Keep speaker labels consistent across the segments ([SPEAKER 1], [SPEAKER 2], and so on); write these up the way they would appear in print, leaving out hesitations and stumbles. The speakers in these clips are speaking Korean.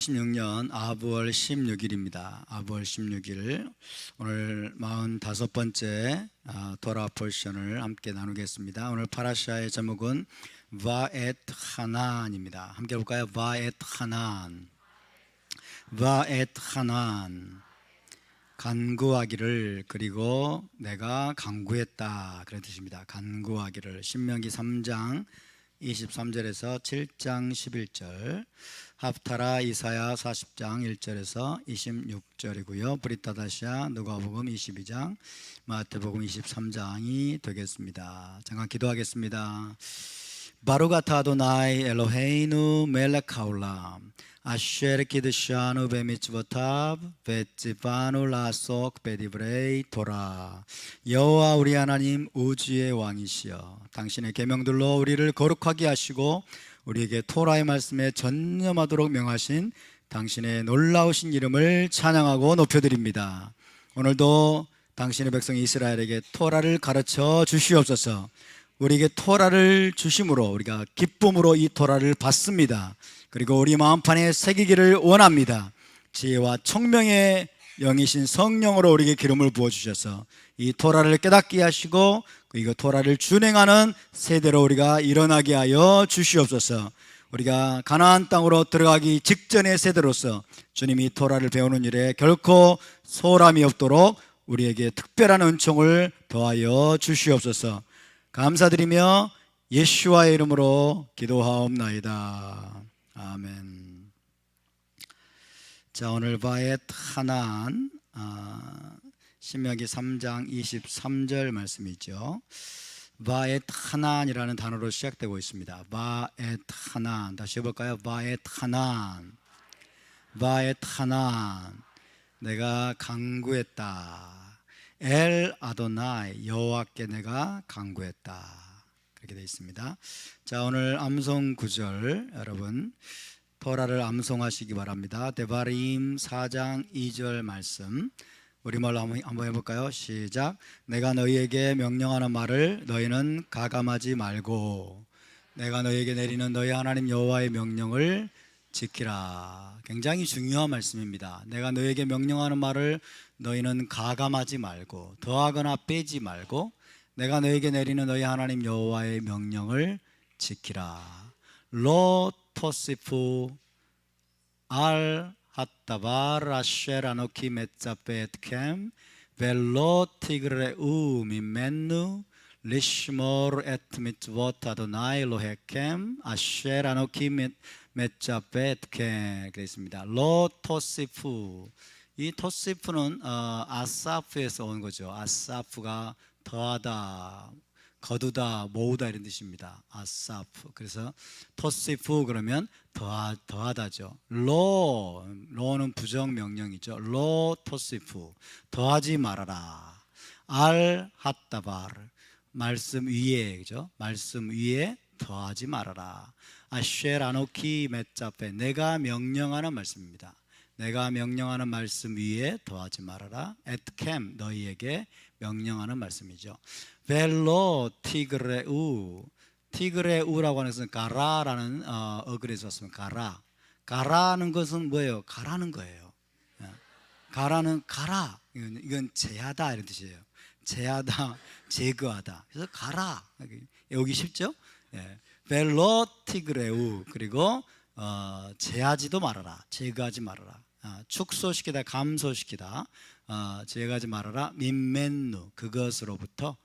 [SPEAKER 1] 2016년 아부월 16일입니다. 아부월 16일 오늘 45번째 토라 포션을 함께 나누겠습니다. 오늘 파라샤의 제목은 바엣 하난입니다. 함께 볼까요? 바엣 하난. 바엣 하난. 간구하기를, 그리고 내가 간구했다, 그런 뜻입니다. 간구하기를. 신명기 3장 23절에서 7장 11절, 합타라 이사야 40장 1절에서 26절이고요. 브리타다시아 누가복음 22장, 마태복음 23장이 되겠습니다. 잠깐 기도하겠습니다. 바루가타 아도나이 엘로헤이누 멜렉 하울람 아쉐르 키드샤누 베미츠보탑 베츠바누 라속 베디브레이 토라. 여호와 우리 하나님, 우주의 왕이시여, 당신의 계명들로 우리를 거룩하게 하시고 우리에게 토라의 말씀에 전념하도록 명하신 당신의 놀라우신 이름을 찬양하고 높여드립니다. 오늘도 당신의 백성 이스라엘에게 토라를 가르쳐 주시옵소서. 우리에게 토라를 주심으로 우리가 기쁨으로 이 토라를 받습니다. 그리고 우리 마음판에 새기기를 원합니다. 지혜와 청명의 영이신 성령으로 우리에게 기름을 부어주셔서 이 토라를 깨닫게 하시고 이거 토라를 준행하는 세대로 우리가 일어나게 하여 주시옵소서. 우리가 가나안 땅으로 들어가기 직전의 세대로서 주님이 토라를 배우는 일에 결코 소홀함이 없도록 우리에게 특별한 은총을 더하여 주시옵소서. 감사드리며 예수와의 이름으로 기도하옵나이다. 아멘. 자, 오늘 바엣 하난, 신명기 3장 23절 말씀이죠. 바엣 하난이라는 단어로 시작되고 있습니다. 바엣 하난. 다시 해볼까요? 바엣 하난. 바엣 하난. 내가 간구했다. 엘 아도나이, 여호와께 내가 간구했다, 그렇게 되어 있습니다. 자, 오늘 암송 구절, 여러분 토라를 암송하시기 바랍니다. 데바림 4장 2절 말씀 우리말로 한번 해볼까요? 시작. 내가 너희에게 명령하는 말을 너희는 가감하지 말고 내가 너희에게 내리는 너희 하나님 여호와의 명령을 지키라. 굉장히 중요한 말씀입니다. 내가 너희에게 명령하는 말을 너희는 가감하지 말고, 더하거나 빼지 말고, 내가 너희에게 내리는 너희 하나님 여호와의 명령을 지키라. 로 토시프 알 핫다발 아쉐 아노키 메짜베트캠 벨로 티그레우 미멘누 리시모르 에트미트보트 아도나이 로헤캠 아쉐 아노키 메짜베트캠 그랬습니다. 로 토시프, 이 토시프는 아사프에서 온 거죠. 아사프가 더하다, 거두다, 모으다 이런 뜻입니다. 아사프. 그래서 토시프 그러면 더하다죠. 로는 부정 명령이죠. 로 토시프, 더하지 말아라. 알 핫다발, 말씀 위에, 그죠? 말씀 위에 더하지 말아라. 아쉐 아노키 메짜페, 내가 명령하는 말씀입니다. 내가 명령하는 말씀 위에 더하지 말아라. 에트캠, 너희에게 명령하는 말씀이죠. 벨로 티그레우, 티그레우라고 하는 것은 가라라는 어글에서 왔습니다. 가라는 것은 뭐예요? 가라는 거예요. 가라는 가라, 이건 제하다 이런 뜻이에요. 제하다, 제거하다. 그래서 가라, 여기 쉽죠? 벨로 티그레우, 그리고 제하지도 말아라, 제거하지 말아라. 축소시키다, 감소시키다, 제거하지 말아라. 민멘누, 그것으로부터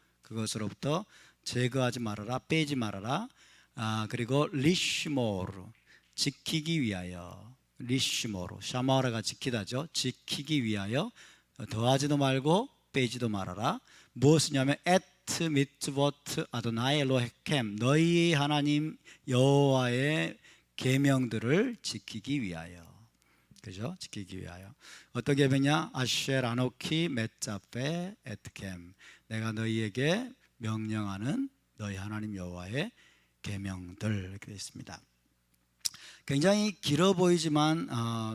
[SPEAKER 1] 제거하지 말아라, 빼지 말아라. 그리고 리시모르, 지키기 위하여. 리시모르, 샤마라가 지키다죠. 지키기 위하여 더하지도 말고 빼지도 말아라. 무엇이냐면 에트 미트보트 아도나이 엘로헤켐, 너희 하나님 여호와의 계명들을 지키기 위하여. 그죠? 지키기 위하여. 어떻게 하느냐? 아쉐 아노키 메짜페 에트캠, 내가 너희에게 명령하는 너희 하나님 여호와의 계명들, 이렇게 되어 있습니다. 굉장히 길어 보이지만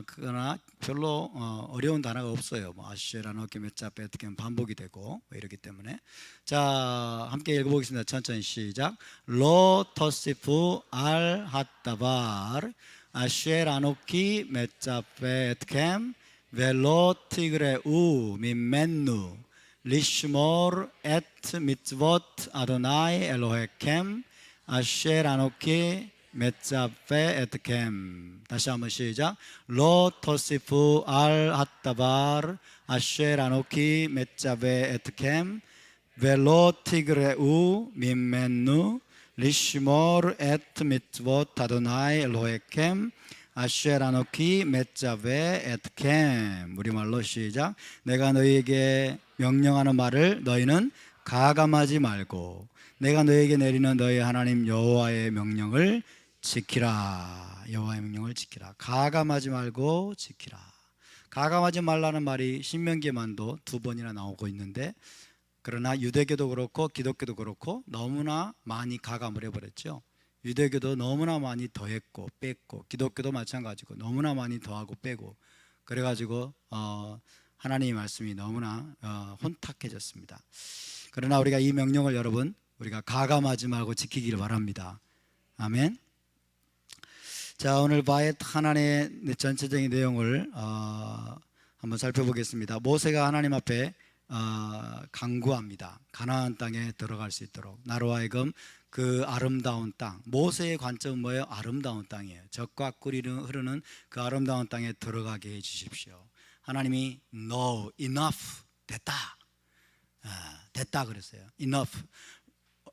[SPEAKER 1] 그러나 별로 어려운 단어가 없어요. 아쉐 아노키 메짜페 에트캠 반복이 되고 이러기 때문에. 자, 함께 읽어보겠습니다. 천천히 시작. 로 토시프 알 핫다발 아쉘 아노키 메짜페 에트켐 벨로 티그레 우 민멘누 리슈몰 에트 미츠봇 아도나이 엘로헤켐 아쉘 아노키 메짜페 에트켐. 다시 한번 시작. 로 토시프 알 핫다발 아쉘 아노키 메짜베 에트켐 벨로 티그레 우 민멘누 리시모르 에트 미츠봇 아도나이 엘로헤켐 아쉘 아노키 메짜베 에트켐. 우리말로 시작. 내가 너희에게 명령하는 말을 너희는 가감하지 말고 내가 너희에게 내리는 너희 하나님 여호와의 명령을 지키라. 여호와의 명령을 지키라. 가감하지 말고 지키라. 가감하지 말라는 말이 신명기에만도 2번이나 나오고 있는데, 그러나 유대교도 그렇고 기독교도 그렇고 너무나 많이 가감을 해버렸죠. 유대교도 너무나 많이 더했고 뺐고, 기독교도 마찬가지고 너무나 많이 더하고 빼고, 그래가지고 하나님의 말씀이 너무나 혼탁해졌습니다. 그러나 우리가 이 명령을 여러분 우리가 가감하지 말고 지키기를 바랍니다. 아멘. 자, 오늘 바엣 하나님의 전체적인 내용을 한번 살펴보겠습니다. 모세가 하나님 앞에 간구합니다. 가나안 땅에 들어갈 수 있도록. 나로 하여금 그 아름다운 땅, 모세의 관점은 뭐예요? 아름다운 땅이에요. 젖과 꿀이 흐르는 그 아름다운 땅에 들어가게 해 주십시오. 하나님이 No, enough, 됐다, 됐다 그랬어요. Enough.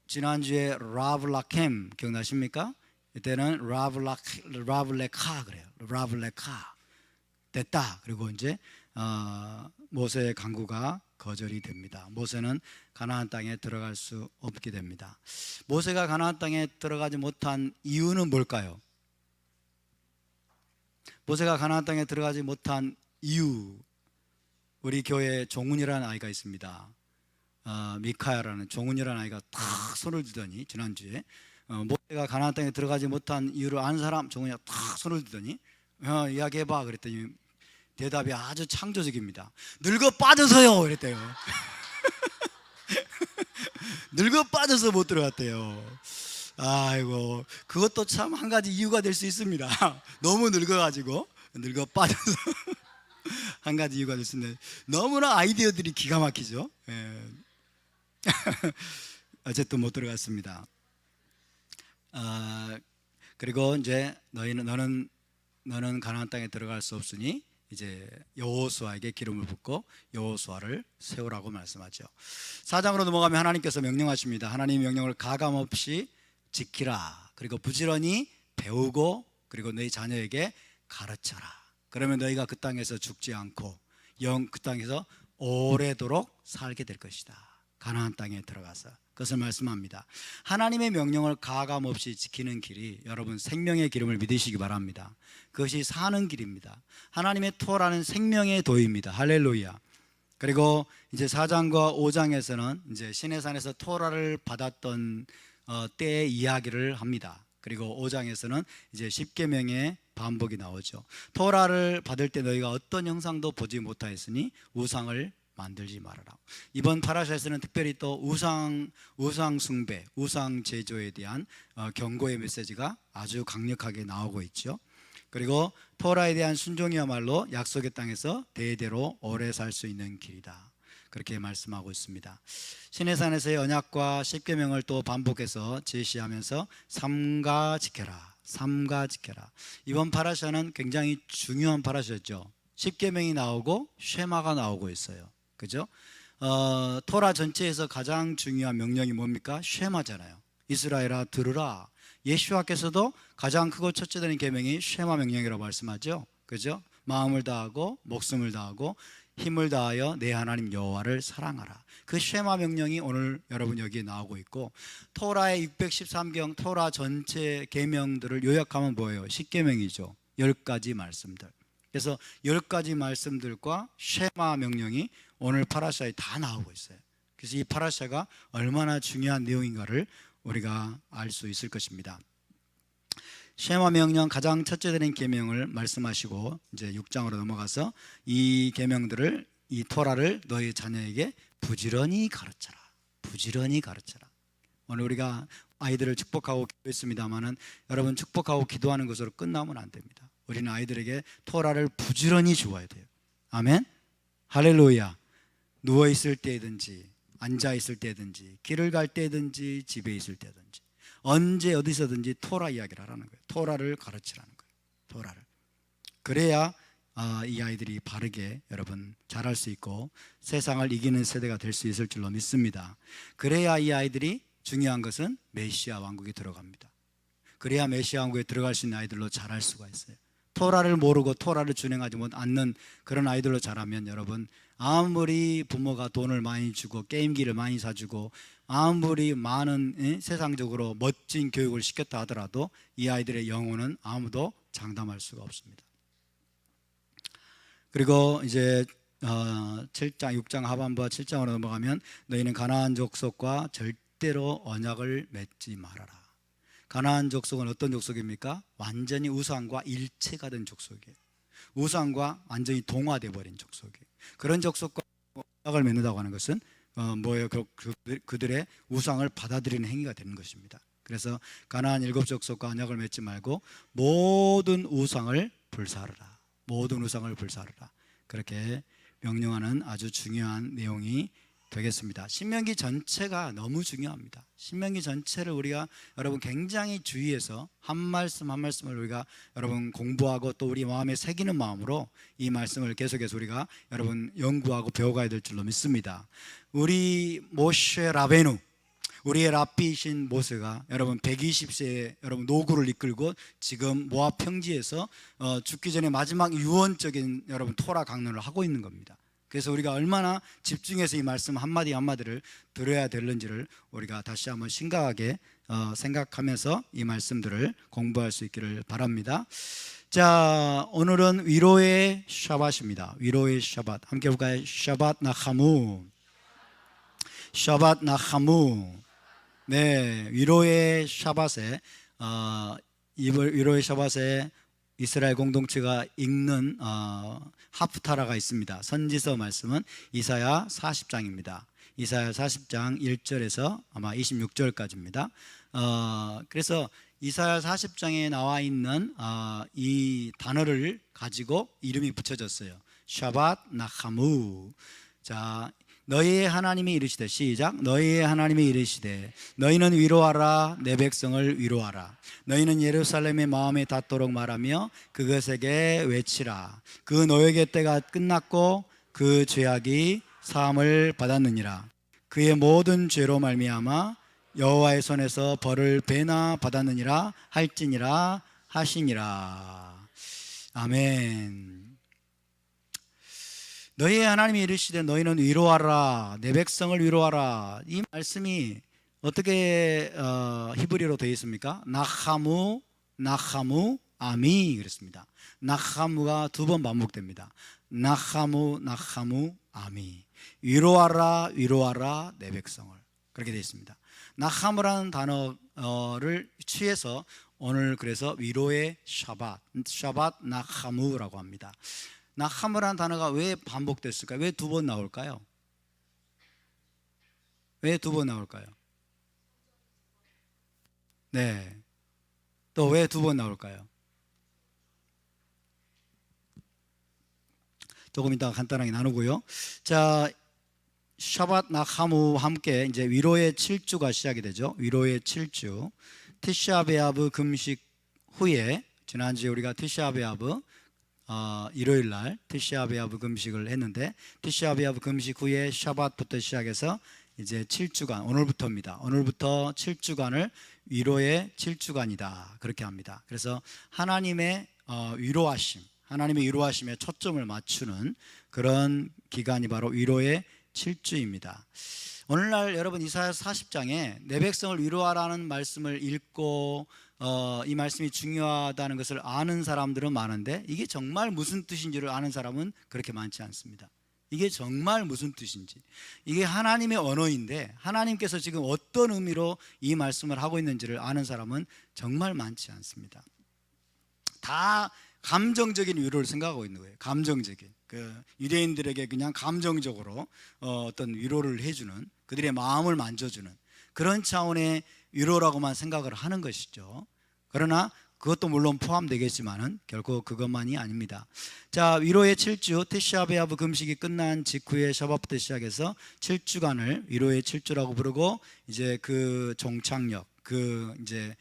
[SPEAKER 1] 지난주에 라블라켐 기억나십니까? 이때는 라블레카 그래요. 라블레카, 됐다. 그리고 이제 모세의 간구가 거절이 됩니다. 모세는 가나안 땅에 들어갈 수 없게 됩니다. 모세가 가나안 땅에 들어가지 못한 이유는 뭘까요? 모세가 가나안 땅에 들어가지 못한 이유, 우리 교회에 종훈이라는 아이가 있습니다. 미카야라는 종훈이라는 아이가 탁 손을 들더니, 지난주에 모세가 가나안 땅에 들어가지 못한 이유를 아는 사람? 종훈이가 탁 손을 들더니 이야기해봐 그랬더니 대답이 아주 창조적입니다. 늙어 빠져서요 이랬대요. 늙어 빠져서 못 들어갔대요. 아이고, 그것도 참 한 가지 이유가 될 수 있습니다. 너무 늙어가지고 늙어 빠져서 한 가지 이유가 될 수 있는데, 너무나 아이디어들이 기가 막히죠. 어쨌든 못 들어갔습니다. 그리고 이제 너는 가나안 땅에 들어갈 수 없으니 이제 여호수아에게 기름을 붓고 여호수아를 세우라고 말씀하죠. 4장으로 넘어가면 하나님께서 명령하십니다. 하나님의 명령을 가감없이 지키라. 그리고 부지런히 배우고 그리고 너희 자녀에게 가르쳐라. 그러면 너희가 그 땅에서 죽지 않고 그 땅에서 오래도록 살게 될 것이다. 가나안 땅에 들어가서 그것을 말씀합니다. 하나님의 명령을 가감없이 지키는 길이 여러분 생명의 기름을 믿으시기 바랍니다. 그것이 사는 길입니다. 하나님의 토라는 생명의 도입니다. 할렐루야. 그리고 이제 4장과 5장에서는 이제 시내산에서 토라를 받았던 때의 이야기를 합니다. 그리고 5장에서는 이제 10계명의 반복이 나오죠. 토라를 받을 때 너희가 어떤 형상도 보지 못하였으니 우상을 만들지 말아라. 이번 파라샤에서는 특별히 또 우상 숭배, 우상 제조에 대한 경고의 메시지가 아주 강력하게 나오고 있죠. 그리고 토라에 대한 순종이야말로 약속의 땅에서 대대로 오래 살 수 있는 길이다. 그렇게 말씀하고 있습니다. 시내산에서의 언약과 십계명을 또 반복해서 제시하면서 삼가 지켜라, 삼가 지켜라. 이번 파라샤는 굉장히 중요한 파라샤죠. 십계명이 나오고 쉐마가 나오고 있어요. 그죠? 토라 전체에서 가장 중요한 명령이 뭡니까? 쉐마잖아요. 이스라엘아 들으라. 예수와께서도 가장 크고 첫째 되는 계명이 쉐마 명령이라고 말씀하죠. 그죠? 마음을 다하고 목숨을 다하고 힘을 다하여 내 하나님 여호와를 사랑하라. 그 쉐마 명령이 오늘 여러분 여기에 나오고 있고, 토라의 613경 토라 전체 계명들을 요약하면 뭐예요? 10계명이죠. 10가지 말씀들. 그래서 10가지 말씀들과 쉐마 명령이 오늘 파라샤에 다 나오고 있어요. 그래서 이 파라샤가 얼마나 중요한 내용인가를 우리가 알 수 있을 것입니다. 쉐마 명령 가장 첫째 되는 계명을 말씀하시고 이제 6장으로 넘어가서 이 계명들을, 이 토라를 너희 자녀에게 부지런히 가르쳐라. 부지런히 가르쳐라. 오늘 우리가 아이들을 축복하고 기도했습니다마는 여러분 축복하고 기도하는 것으로 끝나면 안 됩니다. 우리는 아이들에게 토라를 부지런히 주어야 돼요. 아멘. 할렐루야. 누워 있을 때든지 앉아 있을 때든지 길을 갈 때든지 집에 있을 때든지 언제 어디서든지 토라 이야기를 하라는 거예요. 토라를 가르치라는 거예요. 토라를. 그래야 이 아이들이 바르게 여러분 자랄 수 있고 세상을 이기는 세대가 될 수 있을 줄로 믿습니다. 그래야 이 아이들이 중요한 것은 메시아 왕국에 들어갑니다. 그래야 메시아 왕국에 들어갈 수 있는 아이들로 자랄 수가 있어요. 토라를 모르고 토라를 준행하지 않는 그런 아이들로 자라면 여러분 아무리 부모가 돈을 많이 주고 게임기를 많이 사주고 아무리 많은 세상적으로 멋진 교육을 시켰다 하더라도 이 아이들의 영혼은 아무도 장담할 수가 없습니다. 그리고 이제 7장, 6장 하반부와 7장으로 넘어가면 너희는 가나안 족속과 절대로 언약을 맺지 말아라. 가나안 족속은 어떤 족속입니까? 완전히 우상과 일체가 된 족속이에요. 우상과 완전히 동화돼 버린 족속이에요. 그런 족속과 언약을 맺는다고 하는 것은 뭐예요? 그들의 우상을 받아들이는 행위가 되는 것입니다. 그래서 가나안 7족속과 언약을 맺지 말고 모든 우상을 불사르라. 모든 우상을 불사르라. 그렇게 명령하는 아주 중요한 내용이 되겠습니다. 신명기 전체가 너무 중요합니다. 신명기 전체를 우리가 여러분 굉장히 주의해서 한 말씀 한 말씀을 우리가 여러분 공부하고 또 우리 마음에 새기는 마음으로 이 말씀을 계속해서 우리가 여러분 연구하고 배워가야 될 줄로 믿습니다. 우리 모세 라베누, 우리의 랍비이신 모세가 여러분 120세에 여러분 노구를 이끌고 지금 모압 평지에서 죽기 전에 마지막 유언적인 여러분 토라 강론을 하고 있는 겁니다. 그래서 우리가 얼마나 집중해서 이 말씀 한마디 한마디를 들어야 되는지를 우리가 다시 한번 심각하게 생각하면서 이 말씀들을 공부할 수 있기를 바랍니다. 자, 오늘은 위로의 샤밧입니다. 위로의 샤밧 함께 볼까요? 샤밧 나하무, 샤밧 나하무. 네, 위로의 샤밧에 위로의 샤밧에 이스라엘 공동체가 읽는 하프타라가 있습니다. 선지서 말씀은 이사야 40장입니다. 이사야 40장 1절에서 아마 26절까지입니다. 그래서 이사야 40장에 나와 있는 이 단어를 가지고 이름이 붙여졌어요. 샤밧 나하무. 자, 너희의 하나님이 이르시되, 시작. 너희의 하나님이 이르시되 너희는 위로하라, 내 백성을 위로하라. 너희는 예루살렘의 마음에 닿도록 말하며 그것에게 외치라. 그 노역의 때가 끝났고 그 죄악이 사함을 받았느니라. 그의 모든 죄로 말미암아 여호와의 손에서 벌을 배나 받았느니라 할지니라 하시니라. 아멘. 너희의 하나님이 이르시되 너희는 위로하라, 내 백성을 위로하라. 이 말씀이 어떻게 히브리어로 되어 있습니까? 나하무, 나하무, 아미 그랬습니다. 나하무가 2번 반복됩니다. 나하무, 나하무, 아미. 위로하라, 위로하라, 내 백성을. 그렇게 되어 있습니다. 나하무라는 단어를 취해서 오늘 그래서 위로의 샤밧, 샤밧 나하무라고 합니다. 나하무라는 단어가 왜 반복됐을까요? 왜 2번 나올까요? 왜 2번 나올까요? 네. 또 왜 2번 나올까요? 조금 이따가 간단하게 나누고요. 자, 샤밧 나하무 함께 이제 위로의 7주가 시작이 되죠. 위로의 7주. 티샤베아브 금식 후에 지난주에 우리가 티샤베아브 일요일 날 티샤베아브 금식을 했는데 티샤베아브 금식 후에 샤밧부터 시작해서 이제 7주간 오늘부터입니다. 오늘부터 7주간을 위로의 7주간이다 그렇게 합니다. 그래서 하나님의 위로하심, 하나님의 위로하심에 초점을 맞추는 그런 기간이 바로 위로의 7주입니다. 오늘날 여러분 이사야 40장에 내 백성을 위로하라는 말씀을 읽고 이 말씀이 중요하다는 것을 아는 사람들은 많은데 이게 정말 무슨 뜻인지를 아는 사람은 그렇게 많지 않습니다. 이게 정말 무슨 뜻인지, 이게 하나님의 언어인데 하나님께서 지금 어떤 의미로 이 말씀을 하고 있는지를 아는 사람은 정말 많지 않습니다. 다 감정적인 위로를 생각하고 있는 거예요. 감정적인, 유대인들에게 그냥 감정적으로 어떤 위로를 해주는, 그들의 마음을 만져주는 그런 차원의 위로라고만 생각을 하는 것이죠. 그러나 그것도 물론 포함되겠지만은 결코 그것만이 아닙니다. 자, 위로의 7주 티샤베아브 금식이 끝난 직후에 샤바부터 시작해서 7주간을 위로의 7주라고 부르고, 이제 그 종착역, 그 이제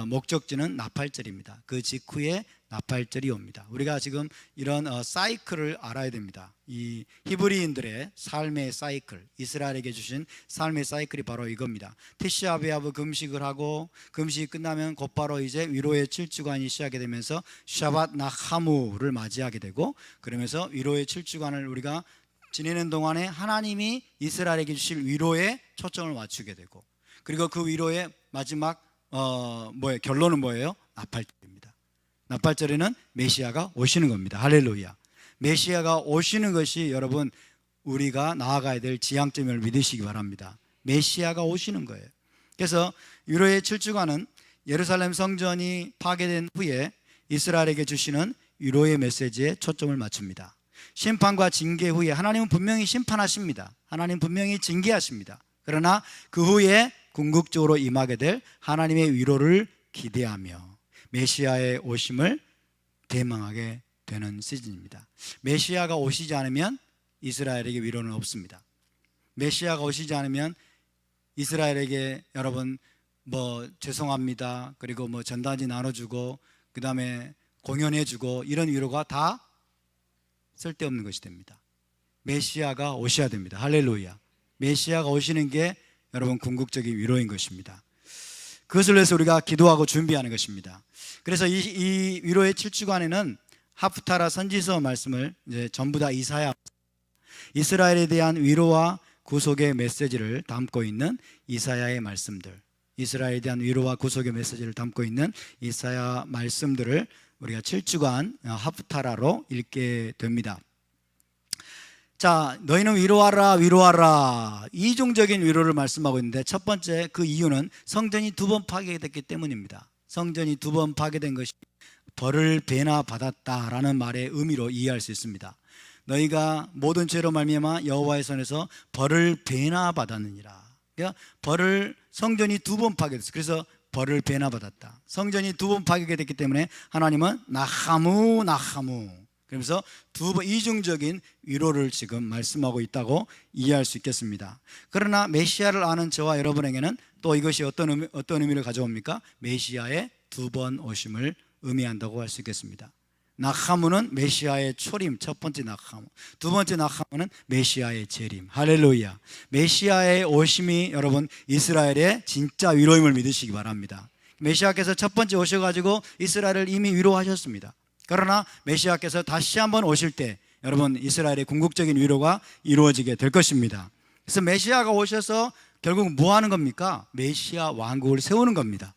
[SPEAKER 1] 목적지는 나팔절입니다. 그 직후에 나팔절이 옵니다. 우리가 지금 이런 사이클을 알아야 됩니다. 이 히브리인들의 삶의 사이클, 이스라엘에게 주신 삶의 사이클이 바로 이겁니다. 티샤베아브 금식을 하고, 금식이 끝나면 곧바로 이제 위로의 7주간이 시작이 되면서 샤밧 나하무를 맞이하게 되고, 그러면서 위로의 7주간을 우리가 지내는 동안에 하나님이 이스라엘에게 주실 위로에 초점을 맞추게 되고, 그리고 그 위로의 마지막 결론은 뭐예요? 나팔절입니다. 나팔절에는 메시아가 오시는 겁니다. 할렐루야. 메시아가 오시는 것이 여러분 우리가 나아가야 될 지향점을 믿으시기 바랍니다. 메시아가 오시는 거예요. 그래서 위로의 7주간은 예루살렘 성전이 파괴된 후에 이스라엘에게 주시는 위로의 메시지에 초점을 맞춥니다. 심판과 징계 후에 하나님은 분명히 심판하십니다. 하나님 분명히 징계하십니다. 그러나 그 후에 궁극적으로 임하게 될 하나님의 위로를 기대하며 메시아의 오심을 대망하게 되는 시즌입니다. 메시아가 오시지 않으면 이스라엘에게 위로는 없습니다. 메시아가 오시지 않으면 이스라엘에게 여러분 죄송합니다, 그리고 전단지 나눠주고 그 다음에 공연해주고 이런 위로가 다 쓸데없는 것이 됩니다. 메시아가 오셔야 됩니다. 할렐루야. 메시아가 오시는 게 여러분 궁극적인 위로인 것입니다. 그것을 위해서 우리가 기도하고 준비하는 것입니다. 그래서 이 위로의 7주간에는 하프타라 선지서 말씀을 이제 전부 다 이스라엘에 대한 위로와 구속의 메시지를 담고 있는 이사야의 말씀들, 이스라엘에 대한 위로와 구속의 메시지를 담고 있는 이사야 말씀들을 우리가 7주간 하프타라로 읽게 됩니다. 자, 너희는 위로하라 위로하라, 이중적인 위로를 말씀하고 있는데, 첫 번째 그 이유는 성전이 2번 파괴됐기 때문입니다. 성전이 2번 파괴된 것이 벌을 배나 받았다라는 말의 의미로 이해할 수 있습니다. 너희가 모든 죄로 말미암아 여호와의 손에서 벌을 배나 받았느니라. 그러니까 성전이 2번 파괴됐어요. 그래서 벌을 배나 받았다. 성전이 2번 파괴됐기 때문에 하나님은 나하무 그러면서 2번 이중적인 위로를 지금 말씀하고 있다고 이해할 수 있겠습니다. 그러나 메시아를 아는 저와 여러분에게는 또 이것이 어떤 의미를 가져옵니까? 메시아의 2번 오심을 의미한다고 할 수 있겠습니다. 나하무는 메시아의 초림, 첫 번째 나하무. 두 번째 나하무는 메시아의 재림. 할렐루야. 메시아의 오심이 여러분 이스라엘의 진짜 위로임을 믿으시기 바랍니다. 메시아께서 첫 번째 오셔가지고 이스라엘을 이미 위로하셨습니다. 그러나 메시아께서 다시 한번 오실 때 여러분 이스라엘의 궁극적인 위로가 이루어지게 될 것입니다. 그래서 메시아가 오셔서 결국 뭐 하는 겁니까? 메시아 왕국을 세우는 겁니다.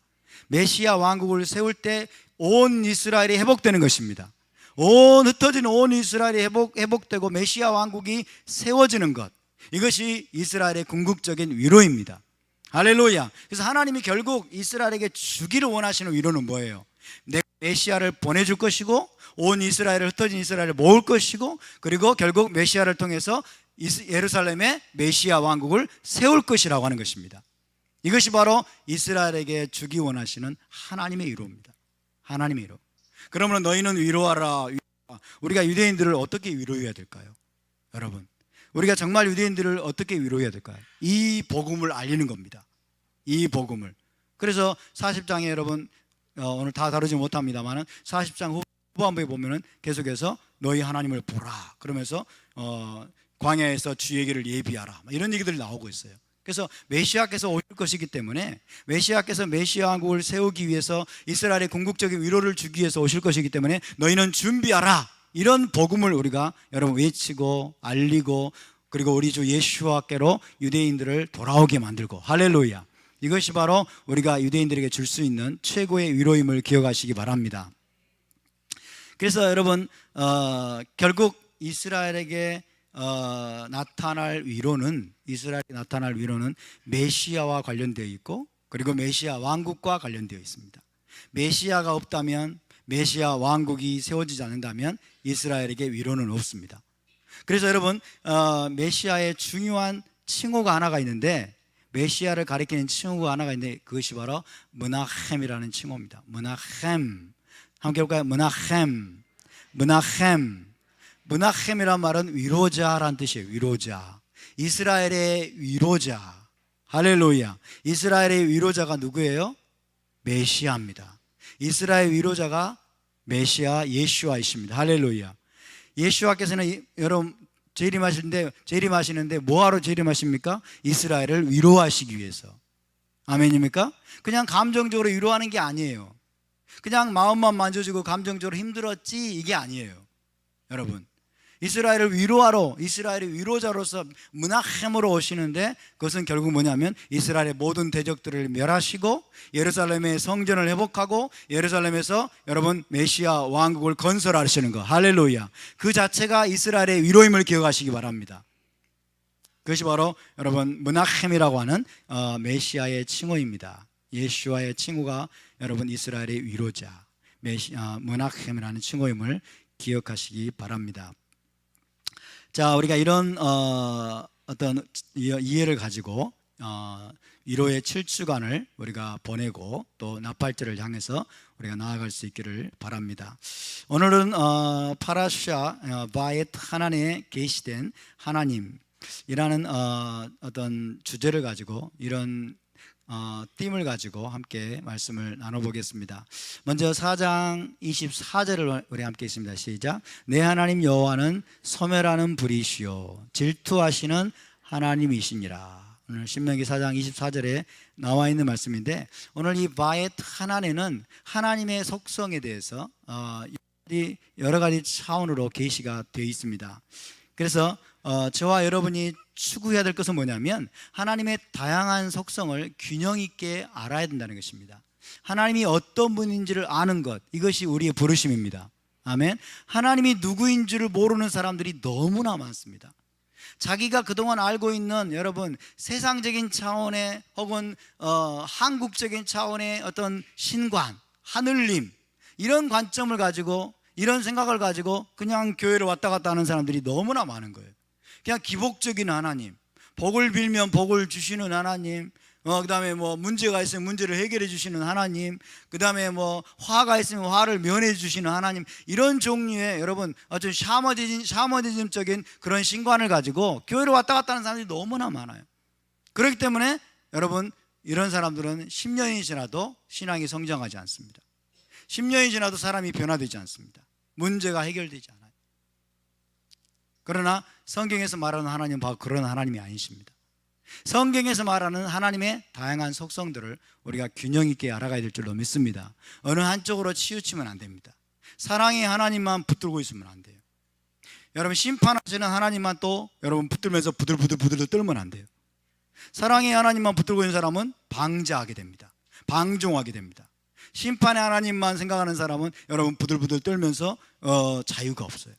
[SPEAKER 1] 메시아 왕국을 세울 때 온 이스라엘이 회복되는 것입니다. 흩어진 온 이스라엘이 회복되고 메시아 왕국이 세워지는 것, 이것이 이스라엘의 궁극적인 위로입니다. 할렐루야. 그래서 하나님이 결국 이스라엘에게 주기를 원하시는 위로는 뭐예요? 내가 메시아를 보내줄 것이고 온 이스라엘을, 흩어진 이스라엘을 모을 것이고, 그리고 결국 메시아를 통해서 예루살렘의 메시아 왕국을 세울 것이라고 하는 것입니다. 이것이 바로 이스라엘에게 주기 원하시는 하나님의 위로입니다. 하나님의 위로. 그러면 너희는 위로하라. 우리가 유대인들을 어떻게 위로해야 될까요? 여러분, 우리가 정말 유대인들을 어떻게 위로해야 될까요? 이 복음을 알리는 겁니다. 이 복음을. 그래서 40장에 여러분 오늘 다 다루지 못합니다만 40장 후반부에 보면은 계속해서 너희 하나님을 보라 그러면서 광야에서 주의 길을 예비하라 이런 얘기들이 나오고 있어요. 그래서 메시아께서 오실 것이기 때문에, 메시아께서 메시아 왕국을 세우기 위해서 이스라엘의 궁극적인 위로를 주기 위해서 오실 것이기 때문에 너희는 준비하라, 이런 복음을 우리가 여러분 외치고 알리고, 그리고 우리 주 예수와께로 유대인들을 돌아오게 만들고, 할렐루야. 이것이 바로 우리가 유대인들에게 줄 수 있는 최고의 위로임을 기억하시기 바랍니다. 그래서 여러분 결국 이스라엘에게 나타날 위로는, 이스라엘에 나타날 위로는 메시아와 관련되어 있고, 그리고 메시아 왕국과 관련되어 있습니다. 메시아가 없다면, 메시아 왕국이 세워지지 않는다면 이스라엘에게 위로는 없습니다. 그래서 여러분 메시아의 중요한 칭호가 하나가 있는데, 메시아를 가리키는 칭호가 하나가 있는데 그것이 바로 므나헴이라는 칭호입니다. 므나헴. 함께 볼까요? 므나헴. 므나헴. 므나헴이란 말은 위로자라는 뜻이에요. 위로자. 이스라엘의 위로자. 할렐루야. 이스라엘의 위로자가 누구예요? 메시아입니다. 이스라엘 위로자가 메시아 예슈아이십니다. 할렐루야. 예슈아께서는 여러분 재림하시는데 뭐하러 재림하십니까? 이스라엘을 위로하시기 위해서. 아멘입니까? 그냥 감정적으로 위로하는 게 아니에요. 그냥 마음만 만져주고 감정적으로 힘들었지 이게 아니에요. 여러분, 이스라엘을 위로하러, 이스라엘의 위로자로서 므나헴으로 오시는데 그것은 결국 뭐냐면 이스라엘의 모든 대적들을 멸하시고 예루살렘의 성전을 회복하고 예루살렘에서 여러분 메시아 왕국을 건설하시는 거. 할렐루야. 그 자체가 이스라엘의 위로임을 기억하시기 바랍니다. 그것이 바로 여러분 므나헴이라고 하는 메시아의 칭호입니다. 예수와의 칭호가 여러분 이스라엘의 위로자 므나헴이라는 칭호임을 기억하시기 바랍니다. 자, 우리가 이런 어떤 이해를 가지고 위로의 7주간을 우리가 보내고 또 나팔절을 향해서 우리가 나아갈 수 있기를 바랍니다. 오늘은 파라샤 바엣 하나님에 계시된 하나님이라는 어떤 주제를 가지고 이런 띠을 가지고 함께 말씀을 나눠보겠습니다. 먼저 4장 24절을 우리 함께 있습니다. 시작. 내 하나님 여호와는 소멸하는 불이시요 질투하시는 하나님이시니라. 오늘 신명기 4장 24절에 나와 있는 말씀인데 오늘 이 바엣 하나님은 하나님의 속성에 대해서 여러 가지 차원으로 계시가 되어 있습니다. 그래서 저와 여러분이 추구해야 될 것은 뭐냐면 하나님의 다양한 속성을 균형 있게 알아야 된다는 것입니다. 하나님이 어떤 분인지를 아는 것, 이것이 우리의 부르심입니다. 아멘. 하나님이 누구인 줄을 모르는 사람들이 너무나 많습니다. 자기가 그동안 알고 있는 여러분 세상적인 차원의 혹은 한국적인 차원의 어떤 신관, 하늘님 이런 관점을 가지고 이런 생각을 가지고 그냥 교회를 왔다 갔다 하는 사람들이 너무나 많은 거예요. 그냥 기복적인 하나님, 복을 빌면 복을 주시는 하나님, 그 다음에 뭐 문제가 있으면 문제를 해결해 주시는 하나님, 그 다음에 뭐 화가 있으면 화를 면해 주시는 하나님, 이런 종류의 여러분 아주 샤머니즘적인 그런 신관을 가지고 교회를 왔다 갔다 하는 사람들이 너무나 많아요. 그렇기 때문에 여러분 이런 사람들은 10년이 지나도 신앙이 성장하지 않습니다. 10년이 지나도 사람이 변화되지 않습니다. 문제가 해결되지 않아요. 그러나 성경에서 말하는 하나님은 바로 그런 하나님이 아니십니다. 성경에서 말하는 하나님의 다양한 속성들을 우리가 균형 있게 알아가야 될 줄로 믿습니다. 어느 한쪽으로 치우치면 안 됩니다. 사랑의 하나님만 붙들고 있으면 안 돼요. 여러분 심판하시는 하나님만 또 여러분 붙들면서 부들부들 떨면 안 돼요. 사랑의 하나님만 붙들고 있는 사람은 방자하게 됩니다. 방종하게 됩니다. 심판의 하나님만 생각하는 사람은 여러분 부들부들 떨면서 자유가 없어요.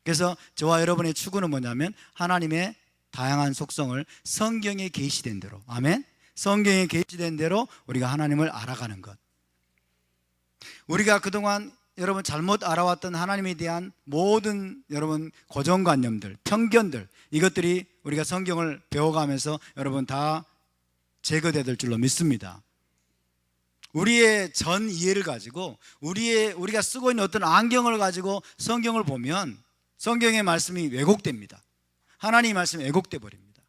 [SPEAKER 1] 그래서 저와 여러분의 추구는 뭐냐면 하나님의 다양한 속성을 성경에 계시된 대로, 아멘, 성경에 계시된 대로 우리가 하나님을 알아가는 것. 우리가 그동안 여러분 잘못 알아왔던 하나님에 대한 모든 여러분 고정관념들, 편견들, 이것들이 우리가 성경을 배워가면서 여러분 다 제거되야 될 줄로 믿습니다. 우리의 전 이해를 가지고 우리가 쓰고 있는 어떤 안경을 가지고 성경을 보면 성경의 말씀이 왜곡됩니다. 하나님의 말씀이 왜곡돼 버립니다.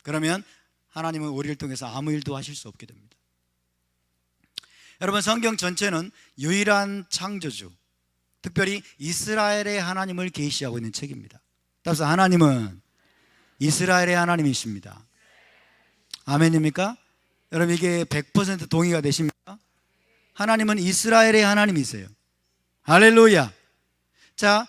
[SPEAKER 1] 그러면 하나님은 우리를 통해서 아무 일도 하실 수 없게 됩니다. 여러분 성경 전체는 유일한 창조주, 특별히 이스라엘의 하나님을 계시하고 있는 책입니다. 따라서 하나님은 이스라엘의 하나님이십니다. 아멘입니까? 여러분 이게 100% 동의가 되십니까? 하나님은 이스라엘의 하나님이세요. 할렐루야. 자,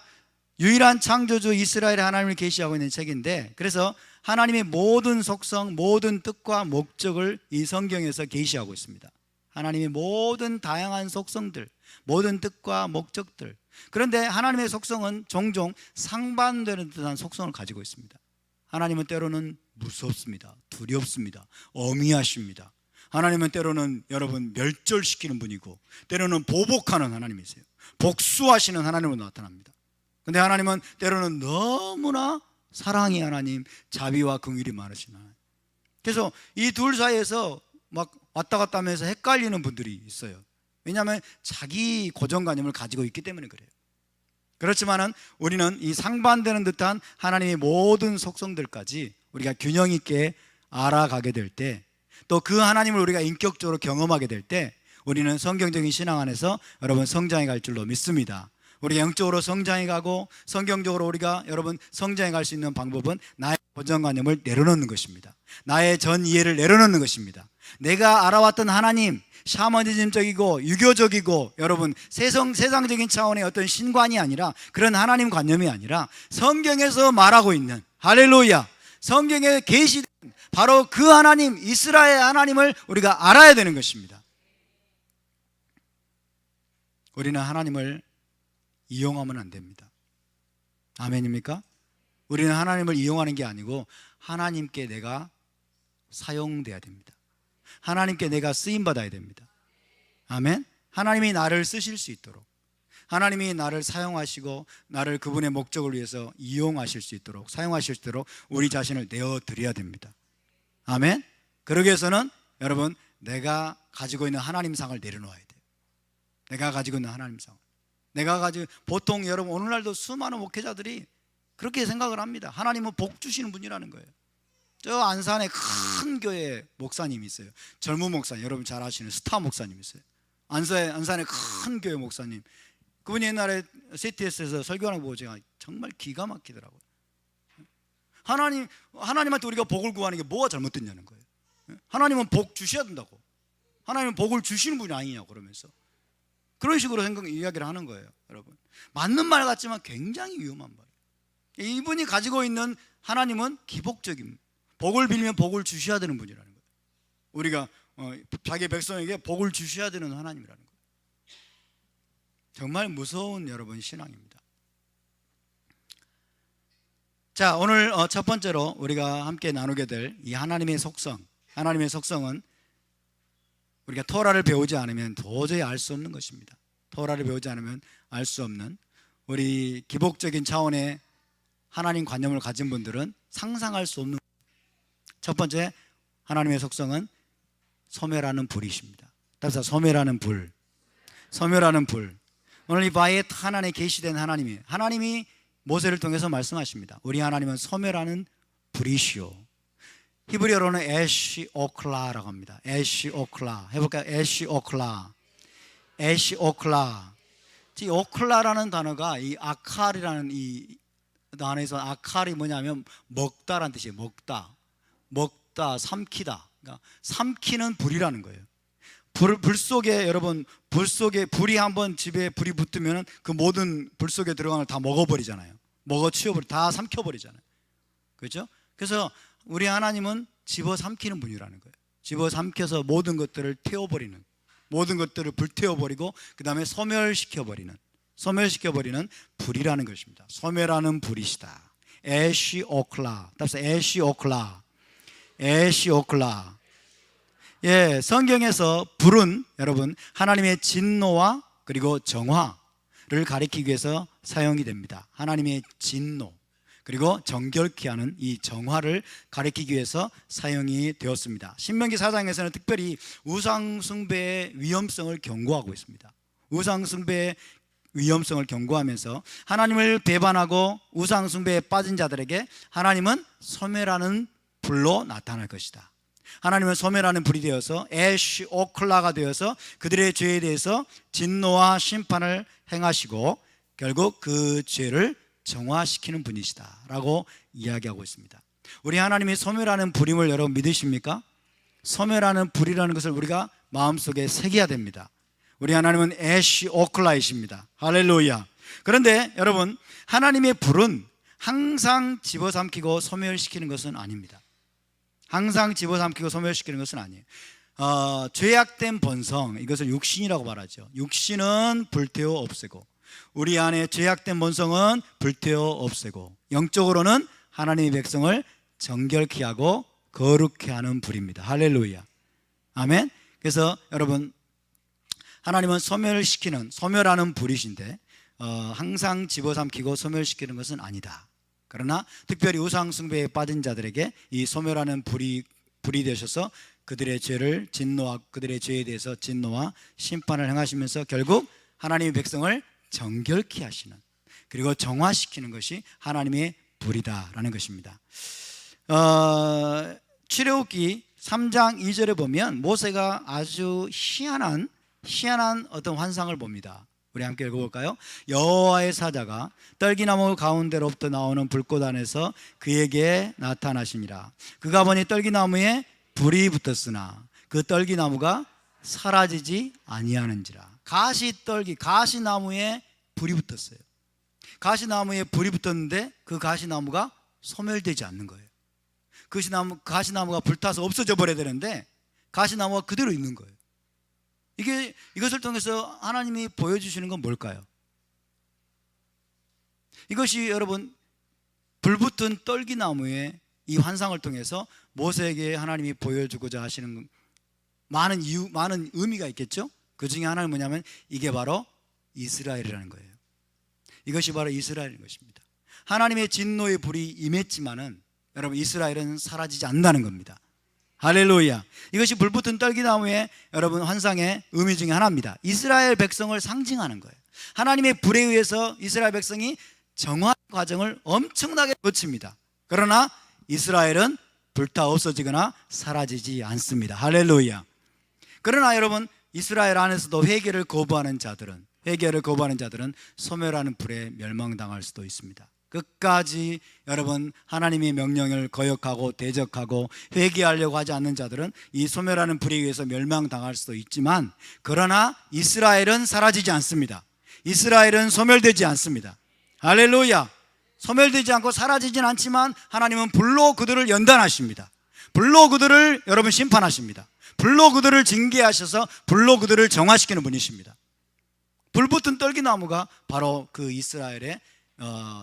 [SPEAKER 1] 유일한 창조주 이스라엘의 하나님을 계시하고 있는 책인데, 그래서 하나님의 모든 속성, 모든 뜻과 목적을 이 성경에서 계시하고 있습니다. 하나님의 모든 다양한 속성들, 모든 뜻과 목적들. 그런데 하나님의 속성은 종종 상반되는 듯한 속성을 가지고 있습니다. 하나님은 때로는 무섭습니다. 두렵습니다. 어미하십니다. 하나님은 때로는 여러분 멸절시키는 분이고 때로는 보복하는 하나님이세요. 복수하시는 하나님으로 나타납니다. 근데 하나님은 때로는 너무나 사랑의 하나님, 자비와 긍휼이 많으신 하나님. 그래서 이 둘 사이에서 막 왔다 갔다 하면서 헷갈리는 분들이 있어요. 왜냐하면 자기 고정관념을 가지고 있기 때문에 그래요. 그렇지만은 우리는 이 상반되는 듯한 하나님의 모든 속성들까지 우리가 균형 있게 알아가게 될 때, 또 그 하나님을 우리가 인격적으로 경험하게 될 때 우리는 성경적인 신앙 안에서 여러분 성장해 갈 줄로 믿습니다. 우리가 영적으로 성장해 가고 성경적으로 우리가 여러분 성장해 갈 수 있는 방법은 나의 고정관념을 내려놓는 것입니다. 나의 전 이해를 내려놓는 것입니다. 내가 알아왔던 하나님, 샤머니즘적이고 유교적이고 여러분 세상적인 차원의 어떤 신관이 아니라, 그런 하나님 관념이 아니라 성경에서 말하고 있는, 할렐루야, 성경에 계시된 바로 그 하나님, 이스라엘 하나님을 우리가 알아야 되는 것입니다. 우리는 하나님을 이용하면 안 됩니다. 아멘입니까? 우리는 하나님을 이용하는 게 아니고 하나님께 내가 사용돼야 됩니다. 하나님께 내가 쓰임받아야 됩니다. 아멘. 하나님이 나를 쓰실 수 있도록, 하나님이 나를 사용하시고 나를 그분의 목적을 위해서 이용하실 수 있도록, 사용하실 수 있도록 우리 자신을 내어드려야 됩니다. 아멘. 그러기 위해서는 여러분, 내가 가지고 있는 하나님상을 내려놓아야 돼요. 내가 가지고 있는 하나님상, 보통 여러분 오늘날도 수많은 목회자들이 그렇게 생각을 합니다. 하나님은 복 주시는 분이라는 거예요. 저 안산에 큰 교회 목사님이 있어요. 젊은 목사님, 여러분 잘 아시는 스타 목사님 있어요. 안산에 큰 교회 목사님, 그분이 옛날에 CTS에서 설교하는 거 보고 제가 정말 기가 막히더라고요. 하나님한테 우리가 복을 구하는 게 뭐가 잘못됐냐는 거예요. 하나님은 복 주셔야 된다고, 하나님은 복을 주시는 분이 아니냐고 그러면서 그런 식으로 이야기를 하는 거예요. 여러분, 맞는 말 같지만 굉장히 위험한 말이에요. 이분이 가지고 있는 하나님은 기복적인, 복을 빌면 복을 주셔야 되는 분이라는 거예요. 우리가 자기 백성에게 복을 주셔야 되는 하나님이라는 거예요. 정말 무서운 여러분 신앙입니다. 자, 오늘 첫 번째로 우리가 함께 나누게 될 이 하나님의 속성, 하나님의 속성은 우리가 토라를 배우지 않으면 도저히 알 수 없는 것입니다. 토라를 배우지 않으면 알 수 없는, 우리 기복적인 차원의 하나님 관념을 가진 분들은 상상할 수 없는, 첫 번째 하나님의 속성은 소멸하는 불이십니다. 따라서 소멸하는 불, 소멸하는 불. 오늘 이 바에 하나님에 계시된 하나님이 모세를 통해서 말씀하십니다. 우리 하나님은 소멸하는 불이시오. 히브리어로는 에시오클라라고 합니다. 에시오클라. 해볼까요? 에시오클라. 에시오클라. 이 오클라라는 단어가 이 아칼이라는 이 단어에서, 아칼이 뭐냐면 먹다라는 뜻이에요. 먹다, 삼키다. 그러니까 삼키는 불이라는 거예요. 불 속에, 여러분, 불 속에 불이 한번 집에 불이 붙으면 그 모든 불 속에 들어가는 걸 다 먹어버리잖아요. 다 삼켜버리잖아요. 그렇죠? 그래서 우리 하나님은 집어삼키는 분이라는 거예요. 집어삼켜서 모든 것들을 태워버리는, 모든 것들을 불태워버리고 그 다음에 소멸시켜버리는 불이라는 것입니다. 소멸하는 불이시다. 에시오클라. 따라서 에시오클라. 예, 성경에서 불은 여러분 하나님의 진노와 그리고 정화를 가리키기 위해서 사용이 됩니다. 하나님의 진노 그리고 정결케 하는 이 정화를 가리키기 위해서 사용이 되었습니다. 신명기 4장에서는 특별히 우상숭배의 위험성을 경고하고 있습니다. 우상숭배의 위험성을 경고하면서 하나님을 배반하고 우상숭배에 빠진 자들에게 하나님은 소멸하는 불로 나타날 것이다. 하나님은 소멸하는 불이 되어서 에시오클라가 되어서 그들의 죄에 대해서 진노와 심판을 행하시고 결국 그 죄를 정화시키는 분이시다 라고 이야기하고 있습니다. 우리 하나님이 소멸하는 불임을 여러분 믿으십니까? 소멸하는 불이라는 것을 우리가 마음속에 새겨야 됩니다. 우리 하나님은 에시오클라이십니다. 할렐루야. 그런데 여러분, 하나님의 불은 항상 집어삼키고 소멸시키는 것은 아닙니다. 항상 집어삼키고 소멸시키는 것은 아니에요. 죄악된 본성, 이것을 육신이라고 말하죠. 육신은 불태워 없애고, 우리 안에 죄악된 본성은 불태워 없애고, 영적으로는 하나님의 백성을 정결케 하고 거룩케 하는 불입니다. 할렐루야. 아멘. 그래서 여러분, 하나님은 소멸하는 불이신데 항상 집어삼키고 소멸시키는 것은 아니다. 그러나 특별히 우상숭배에 빠진 자들에게 이 소멸하는 불이 불이 되셔서 그들의 죄를 진노와 그들의 죄에 대해서 진노와 심판을 행하시면서 결국 하나님의 백성을 정결케 하시는, 그리고 정화시키는 것이 하나님의 불이다라는 것입니다. 출애굽기 3장 2절에 보면 모세가 아주 희한한 어떤 환상을 봅니다. 우리 함께 읽어볼까요? 여호와의 사자가 떨기나무 가운데로부터 나오는 불꽃 안에서 그에게 나타나시니라. 그가 보니 떨기나무에 불이 붙었으나 그 떨기나무가 사라지지 아니하는지라. 가시나무에 불이 붙었어요. 가시나무에 불이 붙었는데 그 가시나무가 소멸되지 않는 거예요. 가시나무가 불타서 없어져 버려야 되는데 가시나무가 그대로 있는 거예요. 이것을 통해서 하나님이 보여주시는 건 뭘까요? 이것이 여러분, 불붙은 떨기나무의 이 환상을 통해서 모세에게 하나님이 보여주고자 하시는 많은 의미가 있겠죠? 그 중에 하나는 뭐냐면 이게 바로 이스라엘이라는 거예요. 이것이 바로 이스라엘인 것입니다. 하나님의 진노의 불이 임했지만은 여러분, 이스라엘은 사라지지 않는다는 겁니다. 할렐루야. 이것이 불붙은 떨기나무의 여러분 환상의 의미 중에 하나입니다. 이스라엘 백성을 상징하는 거예요. 하나님의 불에 의해서 이스라엘 백성이 정화 과정을 엄청나게 거칩니다. 그러나 이스라엘은 불타 없어지거나 사라지지 않습니다. 할렐루야. 그러나 여러분, 이스라엘 안에서도 회개를 거부하는 자들은 소멸하는 불에 멸망당할 수도 있습니다. 끝까지 여러분, 하나님의 명령을 거역하고 대적하고 회개하려고 하지 않는 자들은 이 소멸하는 불에 의해서 멸망당할 수도 있지만, 그러나 이스라엘은 사라지지 않습니다. 이스라엘은 소멸되지 않습니다. 할렐루야. 소멸되지 않고 사라지진 않지만 하나님은 불로 그들을 연단하십니다. 불로 그들을 여러분 심판하십니다. 불로 그들을 징계하셔서 불로 그들을 정화시키는 분이십니다. 불붙은 떨기나무가 바로 그 이스라엘의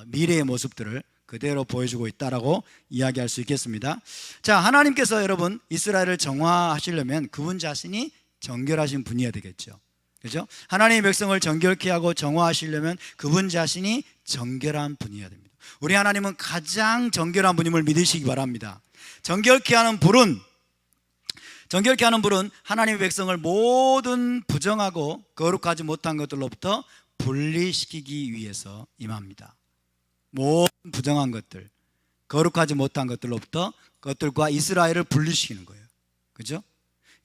[SPEAKER 1] 미래의 모습들을 그대로 보여주고 있다라고 이야기할 수 있겠습니다. 자, 하나님께서 여러분 이스라엘을 정화하시려면 그분 자신이 정결하신 분이어야 되겠죠. 그렇죠? 하나님의 백성을 정결케 하고 정화하시려면 그분 자신이 정결한 분이어야 됩니다. 우리 하나님은 가장 정결한 분임을 믿으시기 바랍니다. 정결케 하는 불은 하나님의 백성을 모든 부정하고 거룩하지 못한 것들로부터 분리시키기 위해서 임합니다. 모든 부정한 것들, 거룩하지 못한 것들로부터 그것들과 이스라엘을 분리시키는 거예요. 그죠?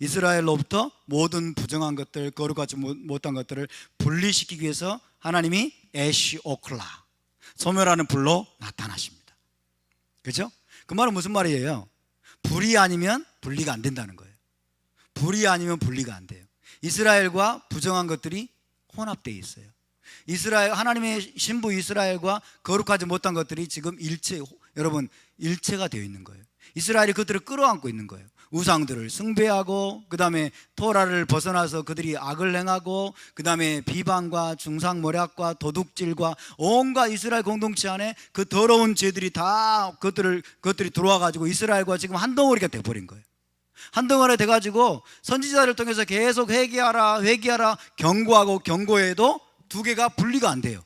[SPEAKER 1] 이스라엘로부터 모든 부정한 것들, 거룩하지 못한 것들을 분리시키기 위해서 하나님이 에시오클라, 소멸하는 불로 나타나십니다. 그죠? 그 말은 무슨 말이에요? 불이 아니면 분리가 안 된다는 거예요. 불이 아니면 분리가 안 돼요. 이스라엘과 부정한 것들이 혼합되어 있어요. 하나님의 신부 이스라엘과 거룩하지 못한 것들이 지금 일체가 되어 있는 거예요. 이스라엘이 그들을 끌어안고 있는 거예요. 우상들을 숭배하고, 그 다음에 토라를 벗어나서 그들이 악을 행하고, 그 다음에 비방과 중상모략과 도둑질과 온갖 이스라엘 공동체 안에 그 더러운 죄들이 다 그것들이 들어와가지고 이스라엘과 지금 한 덩어리가 돼버린 거예요. 한 덩어리가 돼가지고 선지자를 통해서 계속 회개하라 경고하고 경고해도 두 개가 분리가 안 돼요.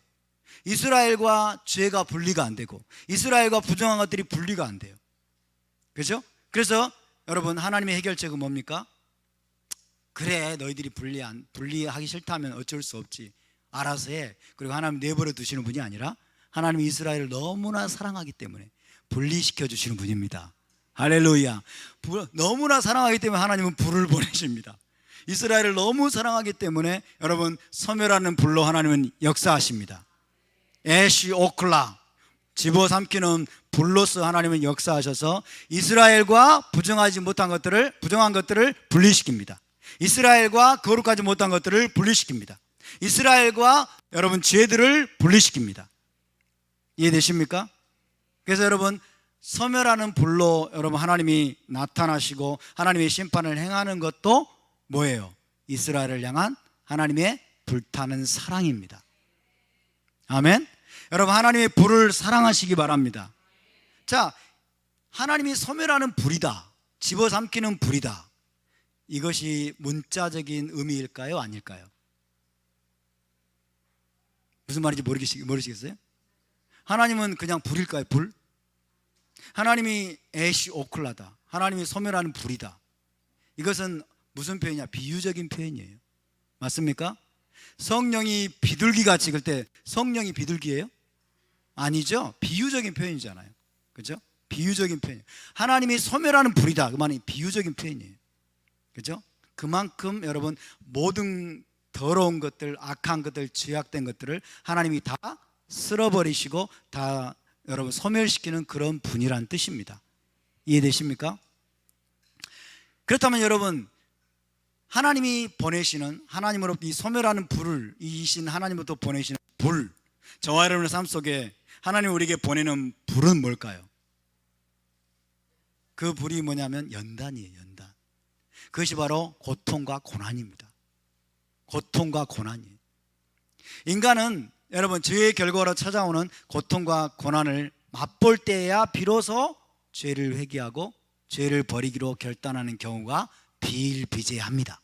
[SPEAKER 1] 이스라엘과 죄가 분리가 안 되고 이스라엘과 부정한 것들이 분리가 안 돼요. 그렇죠? 그래서 여러분, 하나님의 해결책은 뭡니까? 그래, 너희들이 분리하기 싫다면 어쩔 수 없지, 알아서 해. 그리고 하나님 내버려 두시는 분이 아니라 하나님이 이스라엘을 너무나 사랑하기 때문에 분리시켜 주시는 분입니다. 할렐루야. 너무나 사랑하기 때문에 하나님은 불을 보내십니다. 이스라엘을 너무 사랑하기 때문에 여러분, 소멸하는 불로 하나님은 역사하십니다. 에시오클라, 집어삼키는 불로서 하나님은 역사하셔서 이스라엘과 부정한 것들을 분리시킵니다. 이스라엘과 거룩하지 못한 것들을 분리시킵니다. 이스라엘과 여러분 죄들을 분리시킵니다. 이해되십니까? 그래서 여러분, 소멸하는 불로 여러분 하나님이 나타나시고 하나님의 심판을 행하는 것도 뭐예요? 이스라엘을 향한 하나님의 불타는 사랑입니다. 아멘. 여러분, 하나님의 불을 사랑하시기 바랍니다. 자, 하나님이 소멸하는 불이다, 집어삼키는 불이다, 이것이 문자적인 의미일까요? 아닐까요? 무슨 말인지 모르시겠어요? 하나님은 그냥 불일까요? 불? 하나님이 에시오클라다, 하나님이 소멸하는 불이다. 이것은 무슨 표현이냐? 비유적인 표현이에요. 맞습니까? 성령이 비둘기같이, 그때 성령이 비둘기예요? 아니죠. 비유적인 표현이잖아요. 그죠? 비유적인 표현. 하나님이 소멸하는 불이다. 그 말이 비유적인 표현이에요. 그죠? 그만큼 여러분 모든 더러운 것들, 악한 것들, 죄악된 것들을 하나님이 다 쓸어버리시고 다 여러분 소멸시키는 그런 분이란 뜻입니다. 이해되십니까? 그렇다면 여러분, 하나님이 보내시는, 하나님으로부터 이 소멸하는 불을, 이신 하나님으로부터 보내시는 불, 저와 여러분의 삶 속에 하나님이 우리에게 보내는 불은 뭘까요? 그 불이 뭐냐면 연단이에요. 연단. 그것이 바로 고통과 고난입니다. 고통과 고난이에요. 인간은 여러분 죄의 결과로 찾아오는 고통과 고난을 맛볼 때야 비로소 죄를 회개하고 죄를 버리기로 결단하는 경우가 비일비재합니다.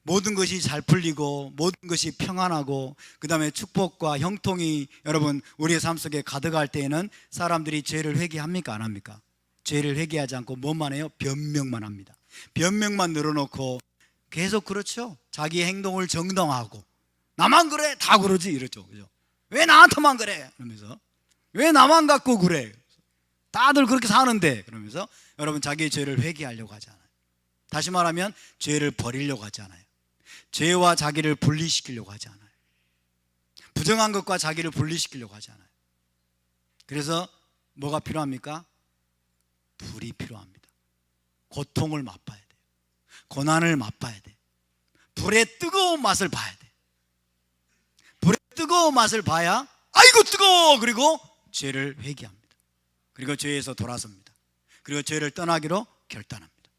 [SPEAKER 1] 모든 것이 잘 풀리고 모든 것이 평안하고 그 다음에 축복과 형통이 여러분 우리의 삶 속에 가득할 때에는 사람들이 죄를 회개합니까? 안 합니까? 죄를 회개하지 않고 뭐만 해요? 변명만 합니다. 변명만 늘어놓고 계속 그렇죠. 자기의 행동을 정당화하고 나만 그래? 다 그러지 이러죠. 그죠? 왜 나한테만 그래? 그러면서 왜 나만 갖고 그래? 다들 그렇게 사는데 그러면서 여러분 자기의 죄를 회개하려고 하지 않아요. 다시 말하면 죄를 버리려고 하지 않아요. 죄와 자기를 분리시키려고 하지 않아요. 부정한 것과 자기를 분리시키려고 하지 않아요. 그래서 뭐가 필요합니까? 불이 필요합니다. 고통을 맛봐야 돼요. 고난을 맛봐야 돼요. 불의 뜨거운 맛을 봐야 돼요. 불의 뜨거운 맛을 봐야 아이고 뜨거워! 그리고 죄를 회개합니다. 그리고 죄에서 돌아섭니다. 그리고 죄를 떠나기로 결단합니다.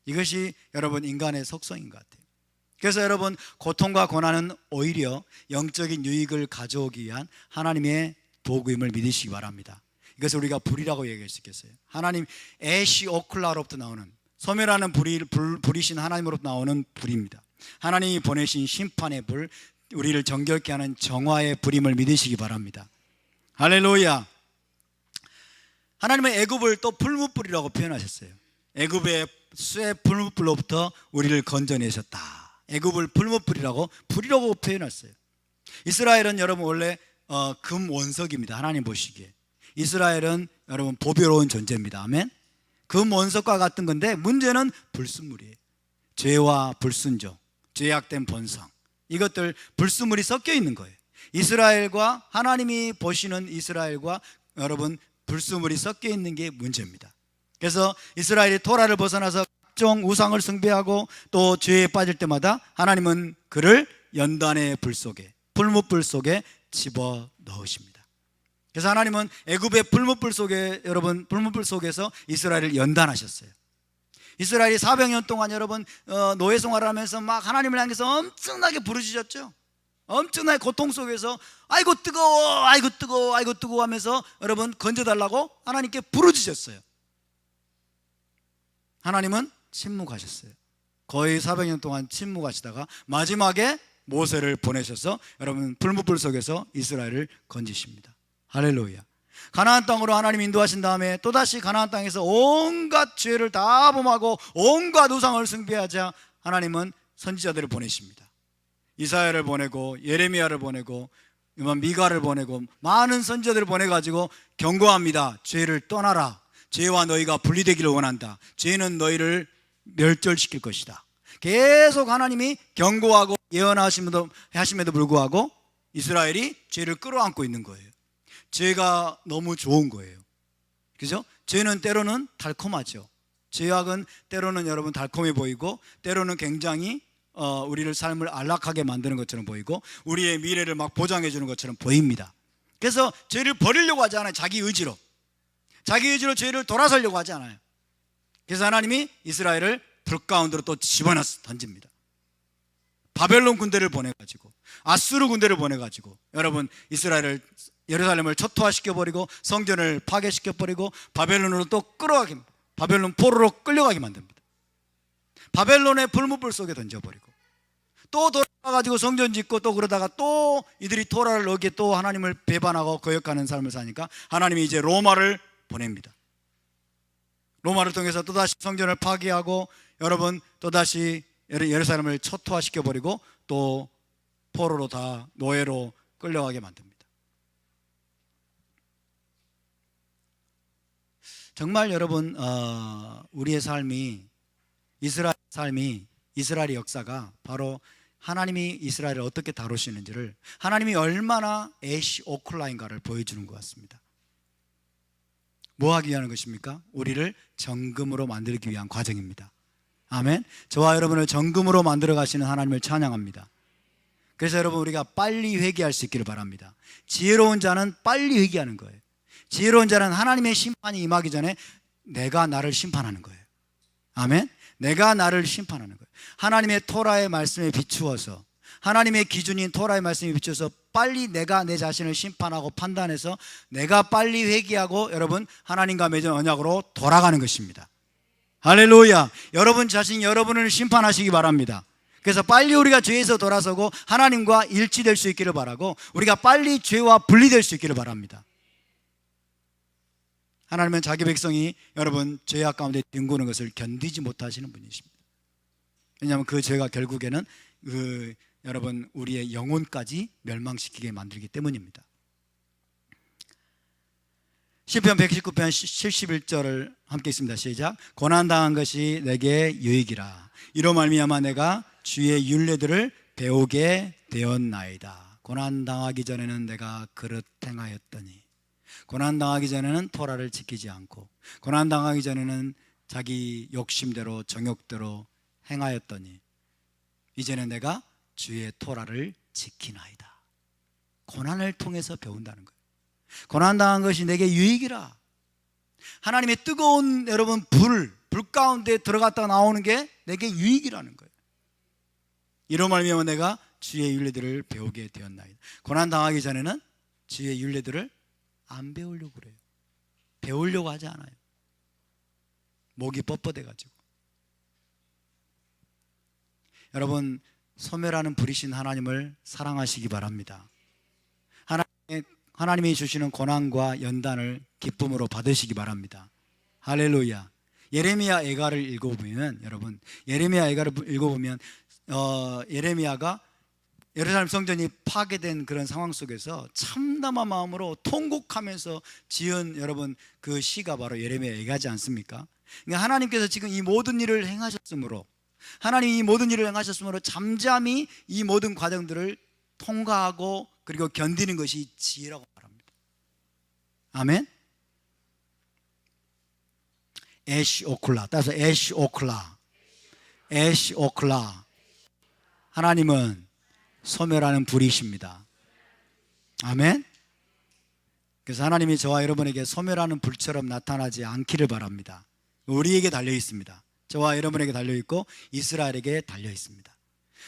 [SPEAKER 1] 이것이 여러분 인간의 속성인 것 같아요. 그래서 여러분 고통과 고난은 오히려 영적인 유익을 가져오기 위한 하나님의 도구임을 믿으시기 바랍니다. 이것을 우리가 불이라고 얘기할 수 있겠어요. 하나님 에시오클라로부터 나오는 소멸하는 불이신 하나님으로부터 나오는 불입니다. 하나님이 보내신 심판의 불, 우리를 정결케 하는 정화의 불임을 믿으시기 바랍니다. 할렐루야. 하나님은 애굽을 또 풀무불이라고 표현하셨어요. 애굽의 쇠 풀무불로부터 우리를 건져내셨다. 애굽을 풀무불이라고 불이라고 표현했어요. 이스라엘은 여러분 원래 금 원석입니다. 하나님 보시기에 이스라엘은 여러분 보배로운 존재입니다. 아멘. 금 원석과 같은 건데 문제는 불순물이에요. 죄와 불순종, 죄악된 본성, 이것들 불순물이 섞여 있는 거예요. 이스라엘과 하나님이 보시는 이스라엘과 여러분 불순물이 섞여 있는 게 문제입니다. 그래서 이스라엘이 토라를 벗어나서 각종 우상을 숭배하고 또 죄에 빠질 때마다 하나님은 그를 연단의 불 속에, 불뭇불 속에 집어넣으십니다. 그래서 하나님은 애굽의 불뭇불 속에, 여러분 불뭇불 속에서 이스라엘을 연단하셨어요. 이스라엘이 400년 동안 여러분 노예 생활을 하면서 막 하나님을 향해서 엄청나게 부르짖었죠. 엄청나게 고통 속에서 아이고 뜨거워, 아이고 뜨거워, 아이고 뜨거워 하면서 여러분 건져달라고 하나님께 부르짖었어요. 하나님은 침묵하셨어요. 거의 400년 동안 침묵하시다가 마지막에 모세를 보내셔서 여러분 불뭇불 속에서 이스라엘을 건지십니다. 할렐루야. 가나안 땅으로 하나님 인도하신 다음에 또다시 가나안 땅에서 온갖 죄를 다 범하고 온갖 우상을 숭배하자 하나님은 선지자들을 보내십니다. 이사야를 보내고 예레미야를 보내고 미가를 보내고 많은 선지자들을 보내가지고 경고합니다. 죄를 떠나라. 죄와 너희가 분리되기를 원한다. 죄는 너희를 멸절시킬 것이다. 계속 하나님이 경고하고 예언하심에도 불구하고 이스라엘이 죄를 끌어안고 있는 거예요. 죄가 너무 좋은 거예요. 그죠? 죄는 때로는 달콤하죠. 죄악은 때로는 여러분 달콤해 보이고 때로는 굉장히 우리를 삶을 안락하게 만드는 것처럼 보이고 우리의 미래를 막 보장해 주는 것처럼 보입니다. 그래서 죄를 버리려고 하지 않아요. 자기 의지로 죄를 돌아서려고 하지 않아요. 그래서 하나님이 이스라엘을 불 가운데로 또 집어넣어서 던집니다. 바벨론 군대를 보내가지고 아수르 군대를 보내가지고 여러분 이스라엘을 예루살렘을 초토화시켜버리고 성전을 파괴시켜버리고 바벨론으로 또 끌어가게, 바벨론 포로로 끌려가게 만듭니다. 바벨론의 불뭇불 속에 던져버리고 또 돌아가가지고 성전 짓고 또 그러다가 또 이들이 토라를 어기에 또 하나님을 배반하고 거역하는 삶을 사니까 하나님이 이제 로마를 보냅니다. 로마를 통해서 또다시 성전을 파괴하고 여러분 또다시 예루살렘을 초토화시켜버리고 또 포로로 다 노예로 끌려가게 만듭니다. 정말 여러분 우리의 삶이 이스라엘의 역사가 바로 하나님이 이스라엘을 어떻게 다루시는지를, 하나님이 얼마나 애시 오클라인가를 보여주는 것 같습니다. 뭐 하기 위한 것입니까? 우리를 정금으로 만들기 위한 과정입니다. 아멘. 저와 여러분을 정금으로 만들어 가시는 하나님을 찬양합니다. 그래서 여러분 우리가 빨리 회개할 수 있기를 바랍니다. 지혜로운 자는 빨리 회개하는 거예요. 지혜로운 자는 하나님의 심판이 임하기 전에 내가 나를 심판하는 거예요. 아멘. 내가 나를 심판하는 거예요. 하나님의 토라의 말씀에 비추어서, 하나님의 기준인 토라의 말씀에 비추어서 빨리 내가 내 자신을 심판하고 판단해서 내가 빨리 회개하고 여러분 하나님과 맺은 언약으로 돌아가는 것입니다. 할렐루야. 여러분 자신 여러분을 심판하시기 바랍니다. 그래서 빨리 우리가 죄에서 돌아서고 하나님과 일치될 수 있기를 바라고, 우리가 빨리 죄와 분리될 수 있기를 바랍니다. 하나님은 자기 백성이 여러분 죄악 가운데 뒹구는 것을 견디지 못하시는 분이십니다. 왜냐하면 그 죄가 결국에는 여러분 우리의 영혼까지 멸망시키게 만들기 때문입니다. 시편 119편 71절을 함께 읽습니다. 시작. 고난당한 것이 내게 유익이라. 이로 말미암아 내가 주의 율례들을 배우게 되었나이다. 고난당하기 전에는 내가 그릇 행하였더니, 고난당하기 전에는 토라를 지키지 않고, 고난당하기 전에는 자기 욕심대로 정욕대로 행하였더니 이제는 내가 주의 토라를 지키나이다. 고난을 통해서 배운다는 거예요. 고난당한 것이 내게 유익이라. 하나님의 뜨거운 여러분 불 가운데 들어갔다 나오는 게 내게 유익이라는 거예요. 이로 말미암아 내가 주의 율례들을 배우게 되었나이다. 고난당하기 전에는 주의 율례들을 안 배우려고 그래요. 배우려고 하지 않아요. 목이 뻣뻣해가지고. 여러분 소멸하는 불이신 하나님을 사랑하시기 바랍니다. 하나님이 주시는 고난과 연단을 기쁨으로 받으시기 바랍니다. 할렐루야. 예레미야 애가를 읽어보면 여러분, 예레미야 애가를 읽어보면 예레미야가 예루살렘 성전이 파괴된 그런 상황 속에서 참담한 마음으로 통곡하면서 지은 여러분 그 시가 바로 예레미야 애가지 않습니까? 그러니까 하나님께서 지금 이 모든 일을 행하셨으므로, 하나님이 이 모든 일을 행하셨으므로 잠잠히 이 모든 과정들을 통과하고 그리고 견디는 것이 지혜라고 말합니다. 아멘. 애쉬 오클라, 따라서 애쉬 오클라, 애쉬 오클라. 하나님은 소멸하는 불이십니다. 아멘. 그래서 하나님이 저와 여러분에게 소멸하는 불처럼 나타나지 않기를 바랍니다. 우리에게 달려 있습니다. 저와 여러분에게 달려 있고 이스라엘에게 달려 있습니다.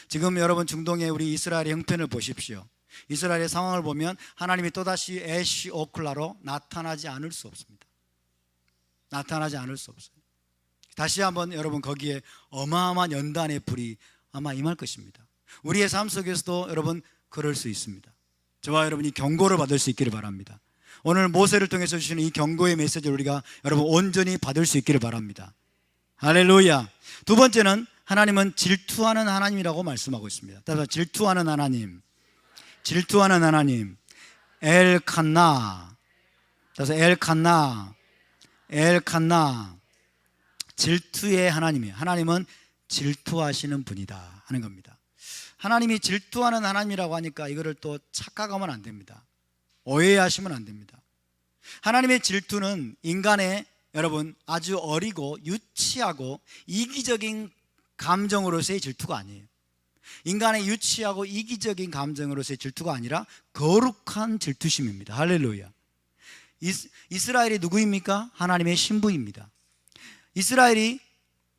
[SPEAKER 1] 지금 여러분 중동의 우리 이스라엘의 형편을 보십시오. 이스라엘의 상황을 보면 하나님이 또다시 애쉬 오클라로 나타나지 않을 수 없습니다. 나타나지 않을 수 없어요. 다시 한번 여러분 거기에 어마어마한 연단의 불이 아마 임할 것입니다. 우리의 삶 속에서도 여러분 그럴 수 있습니다. 저와 여러분이 경고를 받을 수 있기를 바랍니다. 오늘 모세를 통해서 주시는 이 경고의 메시지를 우리가 여러분 온전히 받을 수 있기를 바랍니다. 할렐루야. 두 번째는 하나님은 질투하는 하나님이라고 말씀하고 있습니다. 따라서 질투하는 하나님, 질투하는 하나님, 엘칸나. 따라서 엘칸나, 엘칸나. 질투의 하나님이에요. 하나님은 질투하시는 분이다 하는 겁니다. 하나님이 질투하는 하나님이라고 하니까 이거를 또 착각하면 안 됩니다. 오해하시면 안 됩니다. 하나님의 질투는 인간의 여러분 아주 어리고 유치하고 이기적인 감정으로서의 질투가 아니에요. 인간의 유치하고 이기적인 감정으로서의 질투가 아니라 거룩한 질투심입니다. 할렐루야. 이스라엘이 누구입니까? 하나님의 신부입니다. 이스라엘이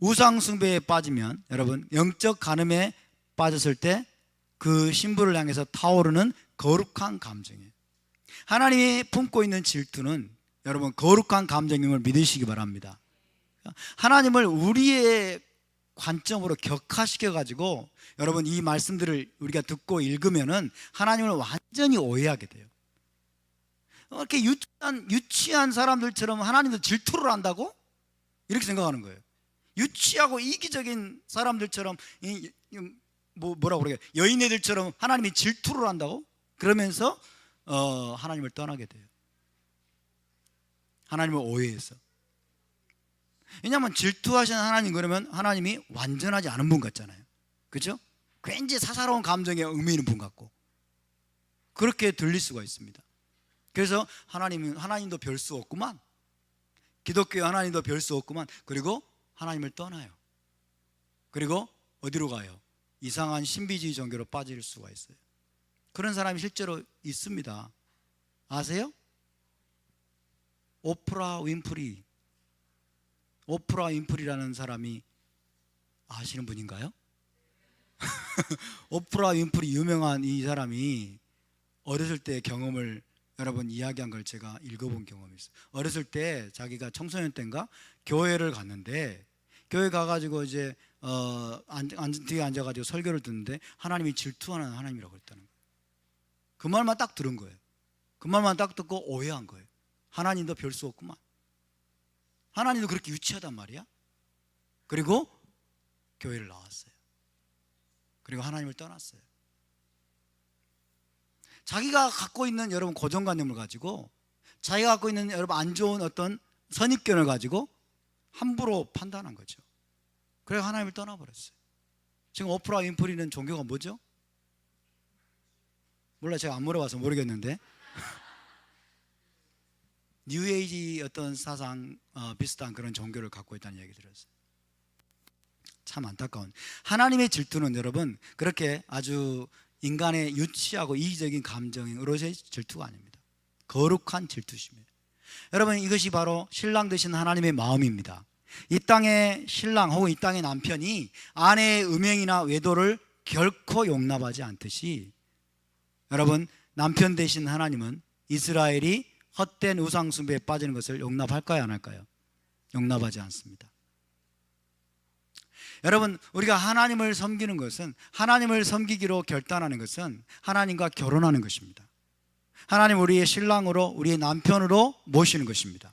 [SPEAKER 1] 우상 숭배에 빠지면 여러분 영적 간음에 빠졌을 때 그 신부를 향해서 타오르는 거룩한 감정이에요. 하나님이 품고 있는 질투는 여러분 거룩한 감정임을 믿으시기 바랍니다. 하나님을 우리의 관점으로 격화시켜 가지고 여러분 이 말씀들을 우리가 듣고 읽으면은 하나님을 완전히 오해하게 돼요. 이렇게 유치한 사람들처럼 하나님도 질투를 한다고? 이렇게 생각하는 거예요. 유치하고 이기적인 사람들처럼 뭐라고 그래요? 여인애들처럼 하나님이 질투를 한다고? 그러면서 하나님을 떠나게 돼요. 하나님을 오해해서. 왜냐하면 질투하시는 하나님, 그러면 하나님이 완전하지 않은 분 같잖아요. 그렇죠? 왠지 사사로운 감정에 의미 있는 분 같고 그렇게 들릴 수가 있습니다. 그래서 하나님도 별 수 없구만, 기독교 하나님도 별 수 없구만. 그리고 하나님을 떠나요. 그리고 어디로 가요? 이상한 신비주의 종교로 빠질 수가 있어요. 그런 사람이 실제로 있습니다. 아세요? 오프라 윈프리라는 사람이 아시는 분인가요? 오프라 윈프리, 유명한 이 사람이 어렸을 때 경험을 여러분 이야기한 걸 제가 읽어본 경험이 있어요. 어렸을 때 자기가 청소년 때인가 교회를 갔는데, 교회 가가지고 이제 뒤에 앉아가지고 설교를 듣는데 하나님이 질투하는 하나님이라고 그랬다는 거예요. 그 말만 딱 들은 거예요. 그 말만 딱 듣고 오해한 거예요. 하나님도 별 수 없구만. 하나님도 그렇게 유치하단 말이야. 그리고 교회를 나왔어요. 그리고 하나님을 떠났어요. 자기가 갖고 있는 여러분 고정관념을 가지고, 자기가 갖고 있는 여러분 안 좋은 어떤 선입견을 가지고 함부로 판단한 거죠. 그래서 하나님을 떠나버렸어요. 지금 오프라 윈프리는 종교가 뭐죠? 몰라, 제가 안 물어봐서 모르겠는데 뉴에이지 어떤 사상 비슷한 그런 종교를 갖고 있다는 얘기 들었어요. 참 안타까운. 하나님의 질투는 여러분 그렇게 아주 인간의 유치하고 이기적인 감정으로의 질투가 아닙니다. 거룩한 질투심이에요. 여러분, 이것이 바로 신랑 되신 하나님의 마음입니다. 이 땅의 신랑 혹은 이 땅의 남편이 아내의 음행이나 외도를 결코 용납하지 않듯이, 여러분 남편 되신 하나님은 이스라엘이 헛된 우상 숭배에 빠지는 것을 용납할까요, 안 할까요? 용납하지 않습니다. 여러분, 우리가 하나님을 섬기는 것은, 하나님을 섬기기로 결단하는 것은 하나님과 결혼하는 것입니다. 하나님 우리의 신랑으로, 우리의 남편으로 모시는 것입니다.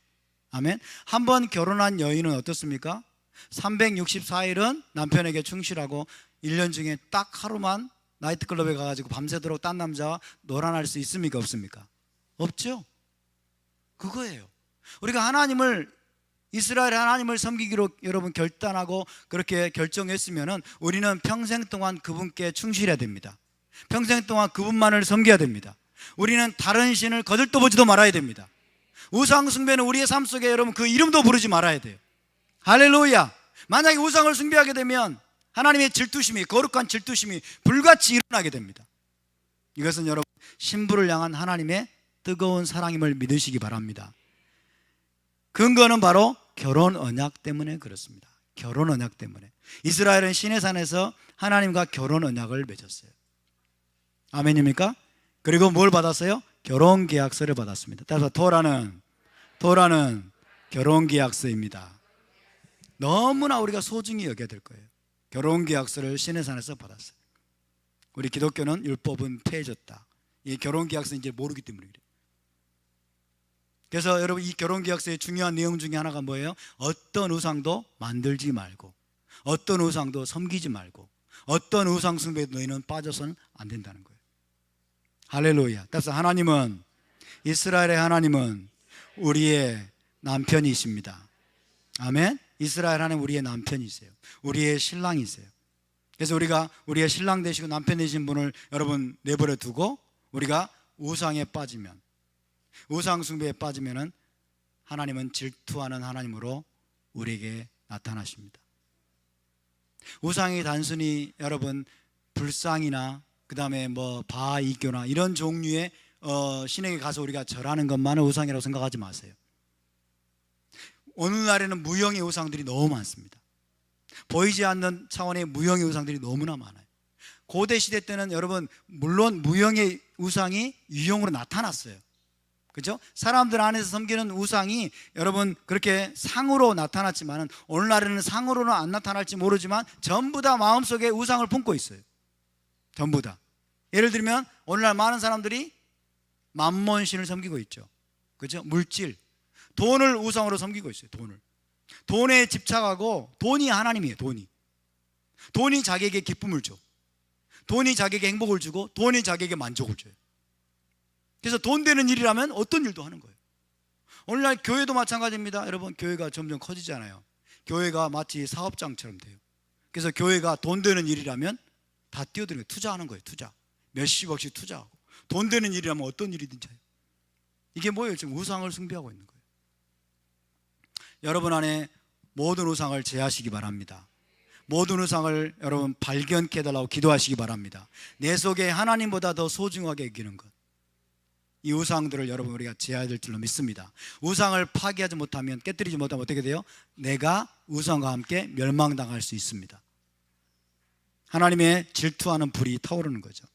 [SPEAKER 1] 아멘. 한번 결혼한 여인은 어떻습니까? 364일은 남편에게 충실하고 1년 중에 딱 하루만 나이트클럽에 가가지고 밤새도록 딴 남자와 놀아날 수 있습니까, 없습니까? 없죠. 그거예요. 우리가 이스라엘 하나님을 섬기기로 여러분 결단하고 그렇게 결정했으면은 우리는 평생 동안 그분께 충실해야 됩니다. 평생 동안 그분만을 섬겨야 됩니다. 우리는 다른 신을 거들떠보지도 말아야 됩니다. 우상 숭배는 우리의 삶 속에 여러분 그 이름도 부르지 말아야 돼요. 할렐루야. 만약에 우상을 숭배하게 되면 하나님의 질투심이, 거룩한 질투심이 불같이 일어나게 됩니다. 이것은 여러분 신부를 향한 하나님의 뜨거운 사랑임을 믿으시기 바랍니다. 근거는 바로 결혼 언약 때문에 그렇습니다. 결혼 언약 때문에. 이스라엘은 시내산에서 하나님과 결혼 언약을 맺었어요. 아멘입니까? 그리고 뭘 받았어요? 결혼 계약서를 받았습니다. 따라서 토라는 결혼 계약서입니다. 너무나 우리가 소중히 여겨야 될 거예요. 결혼 계약서를 시내산에서 받았어요. 우리 기독교는 율법은 폐해졌다. 이 결혼 계약서 이제 모르기 때문에 그래요. 그래서 여러분 이 결혼 계약서의 중요한 내용 중에 하나가 뭐예요? 어떤 우상도 만들지 말고, 어떤 우상도 섬기지 말고, 어떤 우상 숭배에 너희는 빠져서는 안 된다는 거예요. 할렐루야. 따라서 이스라엘의 하나님은 우리의 남편이십니다. 아멘. 이스라엘 하나님 우리의 남편이세요. 우리의 신랑이세요. 그래서 우리가 우리의 신랑 되시고 남편 되신 분을 여러분 내버려 두고 우리가 우상에 빠지면, 우상 숭배에 빠지면은 하나님은 질투하는 하나님으로 우리에게 나타나십니다. 우상이 단순히 여러분 불상이나 그 다음에 바이교나 이런 종류의 신에게 가서 우리가 절하는 것만을 우상이라고 생각하지 마세요. 오늘날에는 무형의 우상들이 너무 많습니다. 보이지 않는 차원의 무형의 우상들이 너무나 많아요. 고대 시대 때는 여러분 물론 무형의 우상이 유형으로 나타났어요. 그죠? 사람들 안에서 섬기는 우상이 여러분 그렇게 상으로 나타났지만 오늘날에는 상으로는 안 나타날지 모르지만 전부 다 마음속에 우상을 품고 있어요. 전부 다. 예를 들면 오늘날 많은 사람들이 만몬신을 섬기고 있죠. 그죠? 물질, 돈을 우상으로 섬기고 있어요. 돈을. 돈에 집착하고, 돈이 하나님이에요. 돈이 자기에게 기쁨을 줘. 돈이 자기에게 행복을 주고, 돈이 자기에게 만족을 줘요. 그래서 돈 되는 일이라면 어떤 일도 하는 거예요. 오늘날 교회도 마찬가지입니다. 여러분, 교회가 점점 커지잖아요. 교회가 마치 사업장처럼 돼요. 그래서 교회가 돈 되는 일이라면 다 뛰어드는 거예요. 투자하는 거예요. 투자. 몇십억씩 투자하고. 돈 되는 일이라면 어떤 일이든지 해요. 이게 뭐예요? 지금 우상을 숭배하고 있는 거예요. 여러분 안에 모든 우상을 제하시기 바랍니다. 모든 우상을 여러분 발견케 해달라고 기도하시기 바랍니다. 내 속에 하나님보다 더 소중하게 여기는 것, 이 우상들을 여러분 우리가 제해야 될 줄로 믿습니다. 우상을 파괴하지 못하면, 깨뜨리지 못하면 어떻게 돼요? 내가 우상과 함께 멸망당할 수 있습니다. 하나님의 질투하는 불이 타오르는 거죠.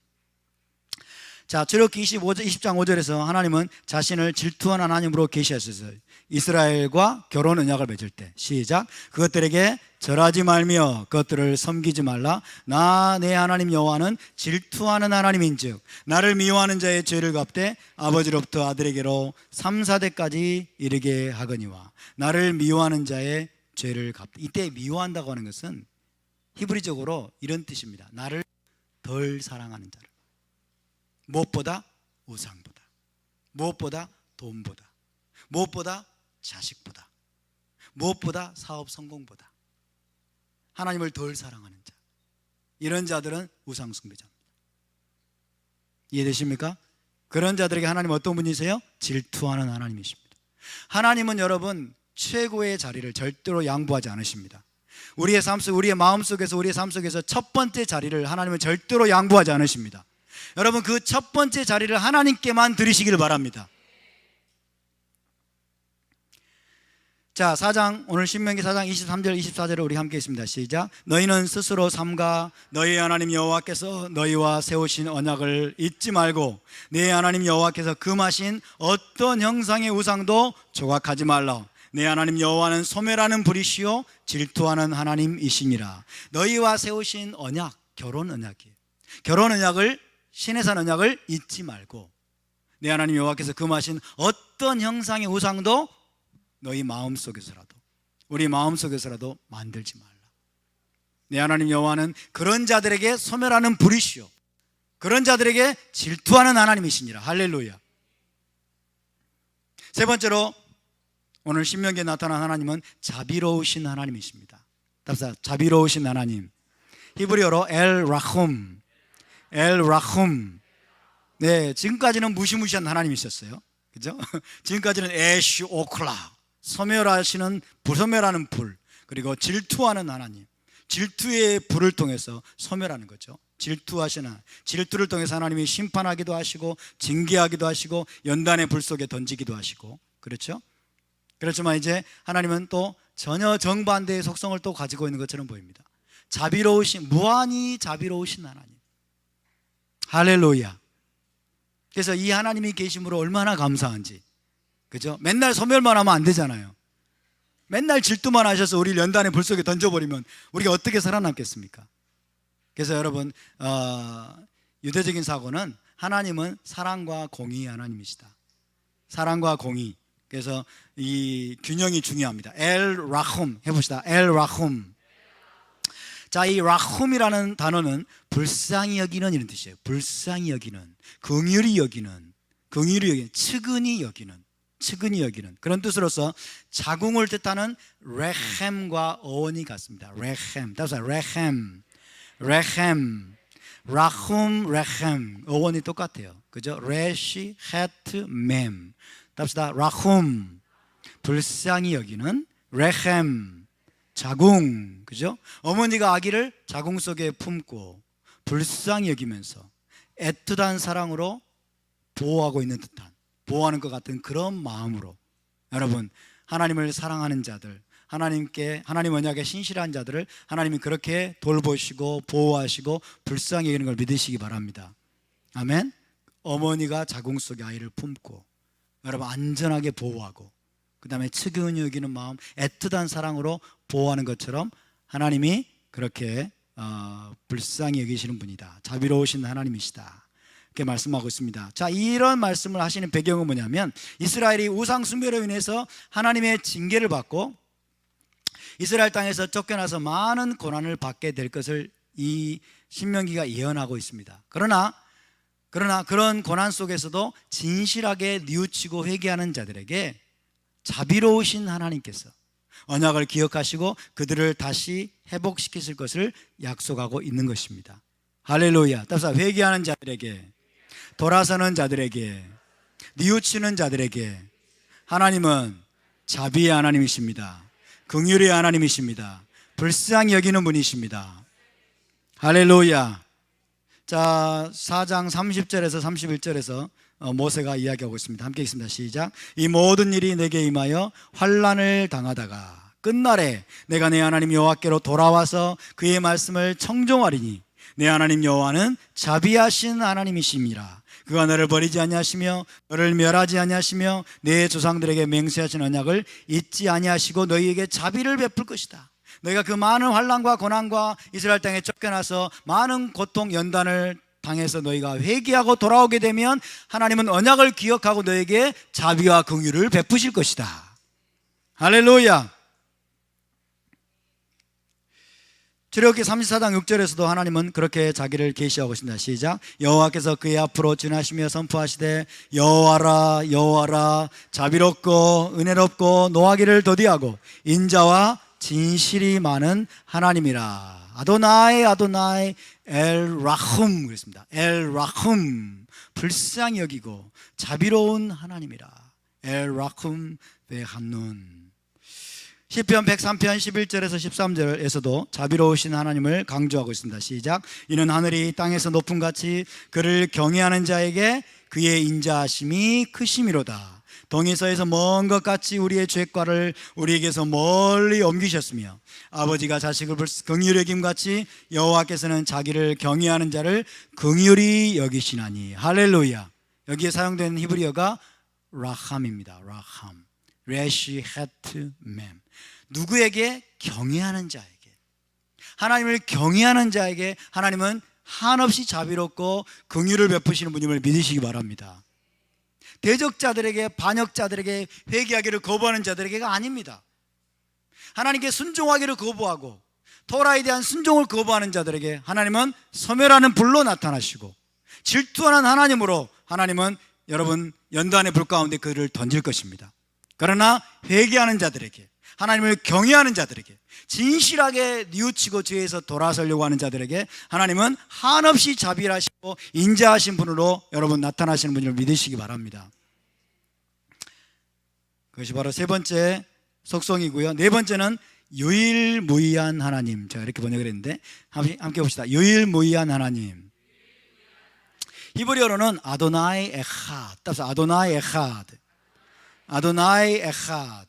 [SPEAKER 1] 자, 출애굽기 20장 5절에서 하나님은 자신을 질투하는 하나님으로 계시하셨어요. 이스라엘과 결혼 언약을 맺을 때, 시작. 그것들에게 절하지 말며 그것들을 섬기지 말라. 나 내 하나님 여호와는 질투하는 하나님인즉 나를 미워하는 자의 죄를 갚되 아버지로부터 아들에게로 3, 4대까지 이르게 하거니와. 나를 미워하는 자의 죄를 갚되, 이때 미워한다고 하는 것은 히브리적으로 이런 뜻입니다. 나를 덜 사랑하는 자를. 무엇보다? 우상보다, 무엇보다? 돈보다, 무엇보다? 자식보다, 무엇보다? 사업 성공보다 하나님을 덜 사랑하는 자, 이런 자들은 우상 숭배자입니다. 이해되십니까? 그런 자들에게 하나님 어떤 분이세요? 질투하는 하나님이십니다. 하나님은 여러분 최고의 자리를 절대로 양보하지 않으십니다. 우리의 삶 속, 우리의 마음 속에서, 우리의 삶 속에서 첫 번째 자리를 하나님은 절대로 양보하지 않으십니다. 여러분, 그 첫 번째 자리를 하나님께만 드리시기를 바랍니다. 자, 4장, 오늘 신명기 4장 23절 24절을 우리 함께 있습니다. 시작. 너희는 스스로 삼가 너희 하나님 여호와께서 너희와 세우신 언약을 잊지 말고 내 하나님 여호와께서 금하신 어떤 형상의 우상도 조각하지 말라. 내 하나님 여호와는 소멸하는 불이시요 질투하는 하나님이시니라. 너희와 세우신 언약, 결혼 언약이에요. 결혼 언약을, 신의 산 언약을 잊지 말고 내 하나님 여호와께서 금하신 어떤 형상의 우상도 너희 마음속에서라도, 우리 마음속에서라도 만들지 말라. 내 하나님 여호와는 그런 자들에게 소멸하는 불이시요 그런 자들에게 질투하는 하나님이시니라. 할렐루야. 세 번째로 오늘 신명기에 나타난 하나님은 자비로우신 하나님이십니다. 답사, 자비로우신 하나님. 히브리어로 엘 라훔. 네, 지금까지는 무시무시한 하나님이셨어요. 그죠? 지금까지는 에쉬 오클라, 소멸하시는, 불소멸하는 불, 그리고 질투하는 하나님. 질투의 불을 통해서 소멸하는 거죠. 질투하시는 하나님. 질투를 통해서 하나님이 심판하기도 하시고 징계하기도 하시고 연단의 불 속에 던지기도 하시고, 그렇죠? 그렇지만 이제 하나님은 또 전혀 정반대의 속성을 또 가지고 있는 것처럼 보입니다. 자비로우신, 무한히 자비로우신 하나님. 할렐루야. 그래서 이 하나님이 계심으로 얼마나 감사한지, 그죠? 맨날 소멸만 하면 안 되잖아요. 맨날 질투만 하셔서 우리 연단의 불 속에 던져버리면 우리가 어떻게 살아남겠습니까? 그래서 여러분, 유대적인 사고는 하나님은 사랑과 공의의 하나님이시다. 사랑과 공의. 그래서 이 균형이 중요합니다. 엘 라훔 해봅시다. 엘 라훔. 자, 이 라훔이라는 단어는 불쌍히 여기는 이런 뜻이에요. 불쌍히 여기는, 긍휼히 여기는, 측은히 여기는 그런 뜻으로서 자궁을 뜻하는 레헴과 어원이 같습니다. 레헴, 따라서 레헴, 라훔, 레헴, 어원이 똑같아요. 그죠? 레시, 헤트, 맴. 답시다. 라훔, 불쌍히 여기는, 레헴, 자궁, 그죠? 어머니가 아기를 자궁 속에 품고 불쌍히 여기면서 애틋한 사랑으로 보호하고 있는 듯한, 보호하는 것 같은 그런 마음으로 여러분, 하나님을 사랑하는 자들, 하나님 언약에 신실한 자들을 하나님이 그렇게 돌보시고 보호하시고 불쌍히 여기는 걸 믿으시기 바랍니다. 아멘. 어머니가 자궁 속에 아이를 품고 여러분 안전하게 보호하고 그 다음에 측은히 여기는 마음, 애틋한 사랑으로 보호하는 것처럼 하나님이 그렇게 불쌍히 여기시는 분이다. 자비로우신 하나님이시다. 이렇게 말씀하고 있습니다. 자, 이런 말씀을 하시는 배경은 뭐냐면 이스라엘이 우상 숭배로 인해서 하나님의 징계를 받고 이스라엘 땅에서 쫓겨나서 많은 고난을 받게 될 것을 이 신명기가 예언하고 있습니다. 그러나 그런 고난 속에서도 진실하게 뉘우치고 회개하는 자들에게 자비로우신 하나님께서 언약을 기억하시고 그들을 다시 회복시키실 것을 약속하고 있는 것입니다. 할렐루야. 따라서 회개하는 자들에게, 돌아서는 자들에게, 뉘우치는 자들에게 하나님은 자비의 하나님이십니다. 긍휼의 하나님이십니다. 불쌍히 여기는 분이십니다. 할렐루야. 자, 4장 30절에서 31절에서 모세가 이야기하고 있습니다. 함께 읽습니다. 시작. 이 모든 일이 내게 임하여 환난을 당하다가 끝날에 내가 내 하나님 여호와께로 돌아와서 그의 말씀을 청종하리니 내 하나님 여호와는 자비하신 하나님이심이라. 그가 너를 버리지 아니하시며 너를 멸하지 아니하시며 내 조상들에게 맹세하신 언약을 잊지 아니하시고 너희에게 자비를 베풀 것이다. 너희가 그 많은 환난과 고난과 이스라엘 땅에 쫓겨나서 많은 고통 연단을 당해서 너희가 회개하고 돌아오게 되면 하나님은 언약을 기억하고 너에게 자비와 긍휼을 베푸실 것이다. 할렐루야. 출애굽기 34장 6절에서도 하나님은 그렇게 자기를 계시하고 있습니다. 시작. 여호와께서 그의 앞으로 지나시며 선포하시되 여호와라 여호와라 자비롭고 은혜롭고 노하기를 더디하고 인자와 진실이 많은 하나님이라. 아도나이 아도나이 엘 라훔 그랬습니다. 엘 라훔 불쌍히 여기고 자비로운 하나님이라. 엘 라훔 베한눈. 시편 103편 11절에서 13절에서도 자비로우신 하나님을 강조하고 있습니다. 시작. 이는 하늘이 땅에서 높음 같이 그를 경외하는 자에게 그의 인자하심이 크심이로다. 동에서에서 먼 것 같이 우리의 죄과를 우리에게서 멀리 옮기셨으며 아버지가 자식을 긍휼히 여김 같이 여호와께서는 자기를 경외하는 자를 긍휼히 여기시나니. 할렐루야. 여기에 사용된 히브리어가 라함입니다. 라함. 레시 헤트 맴. 누구에게? 경외하는 자에게. 하나님을 경외하는 자에게 하나님은 한없이 자비롭고 긍휼을 베푸시는 분임을 믿으시기 바랍니다. 대적자들에게, 반역자들에게, 회개하기를 거부하는 자들에게가 아닙니다. 하나님께 순종하기를 거부하고 토라에 대한 순종을 거부하는 자들에게 하나님은 소멸하는 불로 나타나시고 질투하는 하나님으로 하나님은 여러분 연단의 불 가운데 그들을 던질 것입니다. 그러나 회개하는 자들에게, 하나님을 경외하는 자들에게, 진실하게 뉘우치고 죄에서 돌아서려고 하는 자들에게 하나님은 한없이 자비하시고 인자하신 분으로 여러분 나타나시는 분을 믿으시기 바랍니다. 그것이 바로 세 번째 속성이고요. 네 번째는 유일무이한 하나님. 제가 이렇게 번역을 했는데 함께 봅시다. 유일무이한 하나님. 히브리어로는 아도나이 에하드. 따라서 아도나이 에하드. 아도나이 에하드.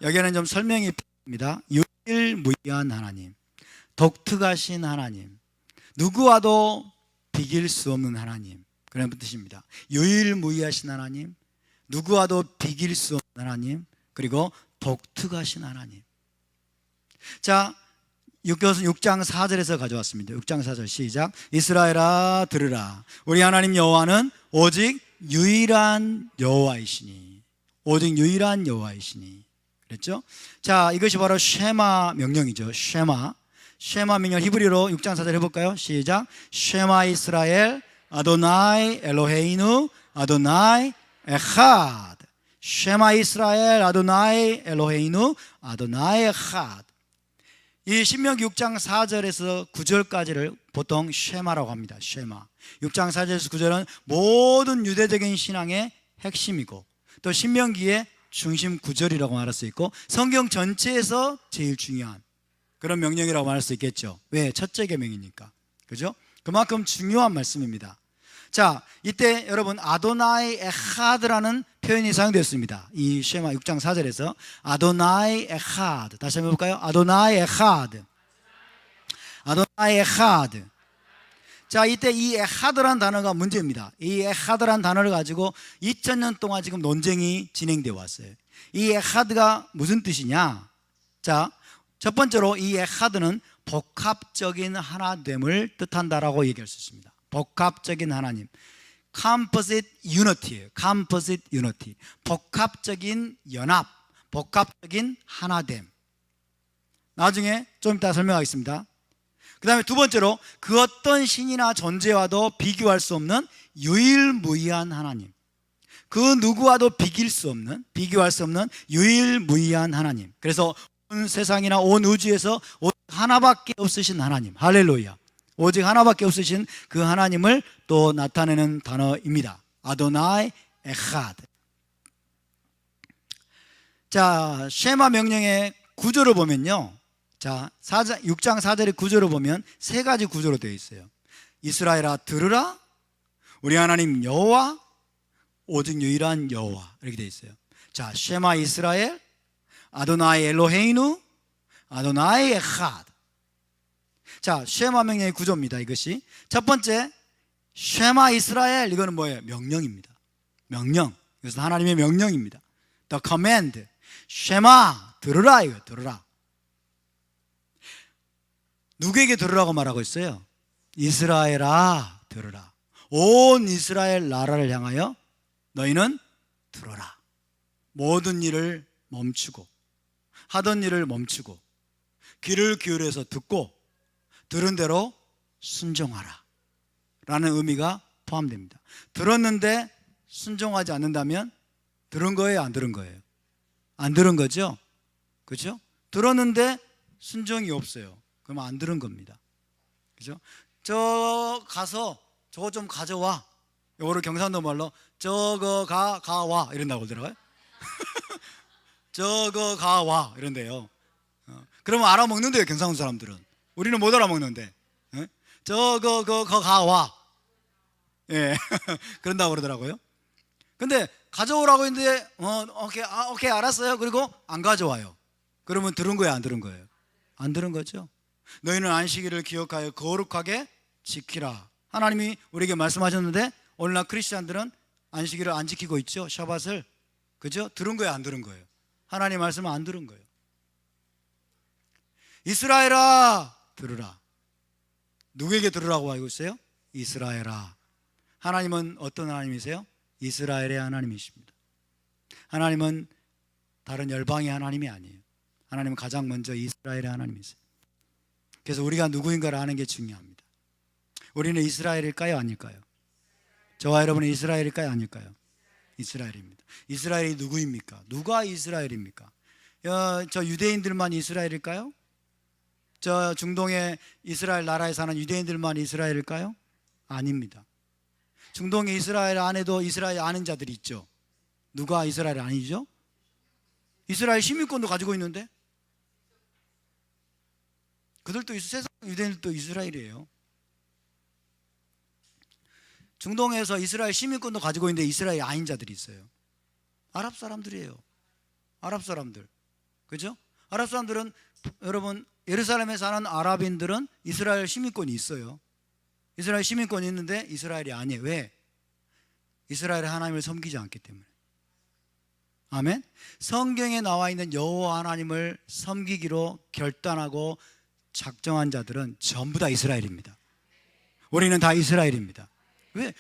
[SPEAKER 1] 여기에는 좀 설명이 필요합니다. 유일무이한 하나님, 독특하신 하나님, 누구와도 비길 수 없는 하나님, 그런 뜻입니다. 유일무이하신 하나님, 누구와도 비길 수 없는 하나님, 그리고 독특하신 하나님. 자, 이것은 6장 4절에서 가져왔습니다. 6장 4절 시작. 이스라엘아 들으라. 우리 하나님 여호와는 오직 유일한 여호와이시니. 오직 유일한 여호와이시니. 그랬죠? 자, 이것이 바로 쉐마 명령이죠. 쉐마 명령 히브리어로 6장 4절 해볼까요? 시작. 쉐마 이스라엘 아도나이 엘로헤이누 아도나이 에하드. 쉐마 이스라엘 아도나이 엘로헤이누 아도나이 에하드. 이 신명기 6장 4절에서 9절까지를 보통 쉐마라고 합니다. 쉐마. 6장 4절에서 9절은 모든 유대적인 신앙의 핵심이고 또 신명기의 중심 구절이라고 말할 수 있고 성경 전체에서 제일 중요한 그런 명령이라고 말할 수 있겠죠. 왜? 첫째 계명이니까. 그죠? 그만큼 중요한 말씀입니다. 자, 이때 여러분 아도나이 에하드라는 표현이 사용되었습니다. 이 쉐마 6장 4절에서 아도나이 에하드. 다시 한번 해볼까요? 아도나이 에하드. 아도나이 에하드. 자, 이때 이 에하드라는 단어가 문제입니다. 이 에하드라는 단어를 가지고 2000년 동안 지금 논쟁이 진행되어 왔어요. 이 에하드가 무슨 뜻이냐? 자, 첫 번째로 이 에하드는 복합적인 하나됨을 뜻한다라고 얘기할 수 있습니다. 복합적인 하나님. Composite Unity예요. Composite Unity. 복합적인 연합, 복합적인 하나됨. 나중에 좀 이따 설명하겠습니다. 그 다음에 두 번째로 그 어떤 신이나 존재와도 비교할 수 없는 유일무이한 하나님. 그 누구와도 비교할 수 없는 유일무이한 하나님. 그래서 온 세상이나 온 우주에서 오직 하나밖에 없으신 하나님. 할렐루야. 오직 하나밖에 없으신 그 하나님을 또 나타내는 단어입니다. 아도나이 에하드. 자, 쉐마 명령의 구조를 보면요, 자, 6장 4절의 구조를 보면 세 가지 구조로 되어 있어요. 이스라엘아 들으라, 우리 하나님 여호와, 오직 유일한 여호와, 이렇게 되어 있어요. 자, 쉐마 이스라엘, 아도나이 엘로헤이누, 아도나이 에하드. 자, 쉐마 명령의 구조입니다. 이것이 첫 번째, 쉐마 이스라엘, 이거는 뭐예요? 명령입니다. 명령. 이것은 하나님의 명령입니다. The command. 쉐마, 들으라, 이거 들으라. 누구에게 들으라고 말하고 있어요? 이스라엘아 들으라. 온 이스라엘 나라를 향하여 너희는 들어라. 모든 일을 멈추고, 하던 일을 멈추고, 귀를 기울여서 듣고 들은 대로 순종하라 라는 의미가 포함됩니다. 들었는데 순종하지 않는다면 들은 거예요, 안 들은 거예요? 안 들은 거죠? 그렇죠? 들었는데 순종이 없어요. 그러면 안 들은 겁니다. 그죠? 저 가서 저거 좀 가져와. 요거를 경상도 말로 저거 가와 이런다고 그러더라고요. 저거 가와 이런데요. 그러면 알아먹는데요, 경상도 사람들은. 우리는 못 알아먹는데. 저거 가와. 예. 그런다고 그러더라고요. 근데 가져오라고 했는데 오케이 알았어요. 그리고 안 가져와요. 그러면 들은 거예요, 안 들은 거예요? 안 들은 거죠. 너희는 안식일을 기억하여 거룩하게 지키라. 하나님이 우리에게 말씀하셨는데 오늘날 크리스찬들은 안식일을 안 지키고 있죠. 샤밧을. 그죠? 들은 거예요, 안 들은 거예요? 하나님 말씀은 안 들은 거예요. 이스라엘아 들으라. 누구에게 들으라고 하고 있어요? 이스라엘아. 하나님은 어떤 하나님이세요? 이스라엘의 하나님이십니다. 하나님은 다른 열방의 하나님이 아니에요. 하나님은 가장 먼저 이스라엘의 하나님이세요. 그래서 우리가 누구인가를 아는 게 중요합니다. 우리는 이스라엘일까요, 아닐까요? 저와 여러분은 이스라엘일까요, 아닐까요? 이스라엘입니다. 이스라엘이 누구입니까? 누가 이스라엘입니까? 저 유대인들만 이스라엘일까요? 저 중동의 이스라엘 나라에 사는 유대인들만 이스라엘일까요? 아닙니다. 중동의 이스라엘 안에도 이스라엘 아는 자들이 있죠. 누가 이스라엘 아니죠? 이스라엘 시민권도 가지고 있는데 그들도 세상 유대인들도 이스라엘이에요. 중동에서 이스라엘 시민권도 가지고 있는데 이스라엘 아닌 자들이 있어요. 아랍 사람들이에요. 아랍 사람들. 그죠? 아랍 사람들은 여러분 예루살렘에 사는 아랍인들은 이스라엘 시민권이 있어요. 이스라엘 시민권이 있는데 이스라엘이 아니에요. 왜? 이스라엘의 하나님을 섬기지 않기 때문에. 아멘. 성경에 나와 있는 여호와 하나님을 섬기기로 결단하고 작정한 자들은 전부 다 이스라엘입니다. 우리는 다 이스라엘입니다. 왜?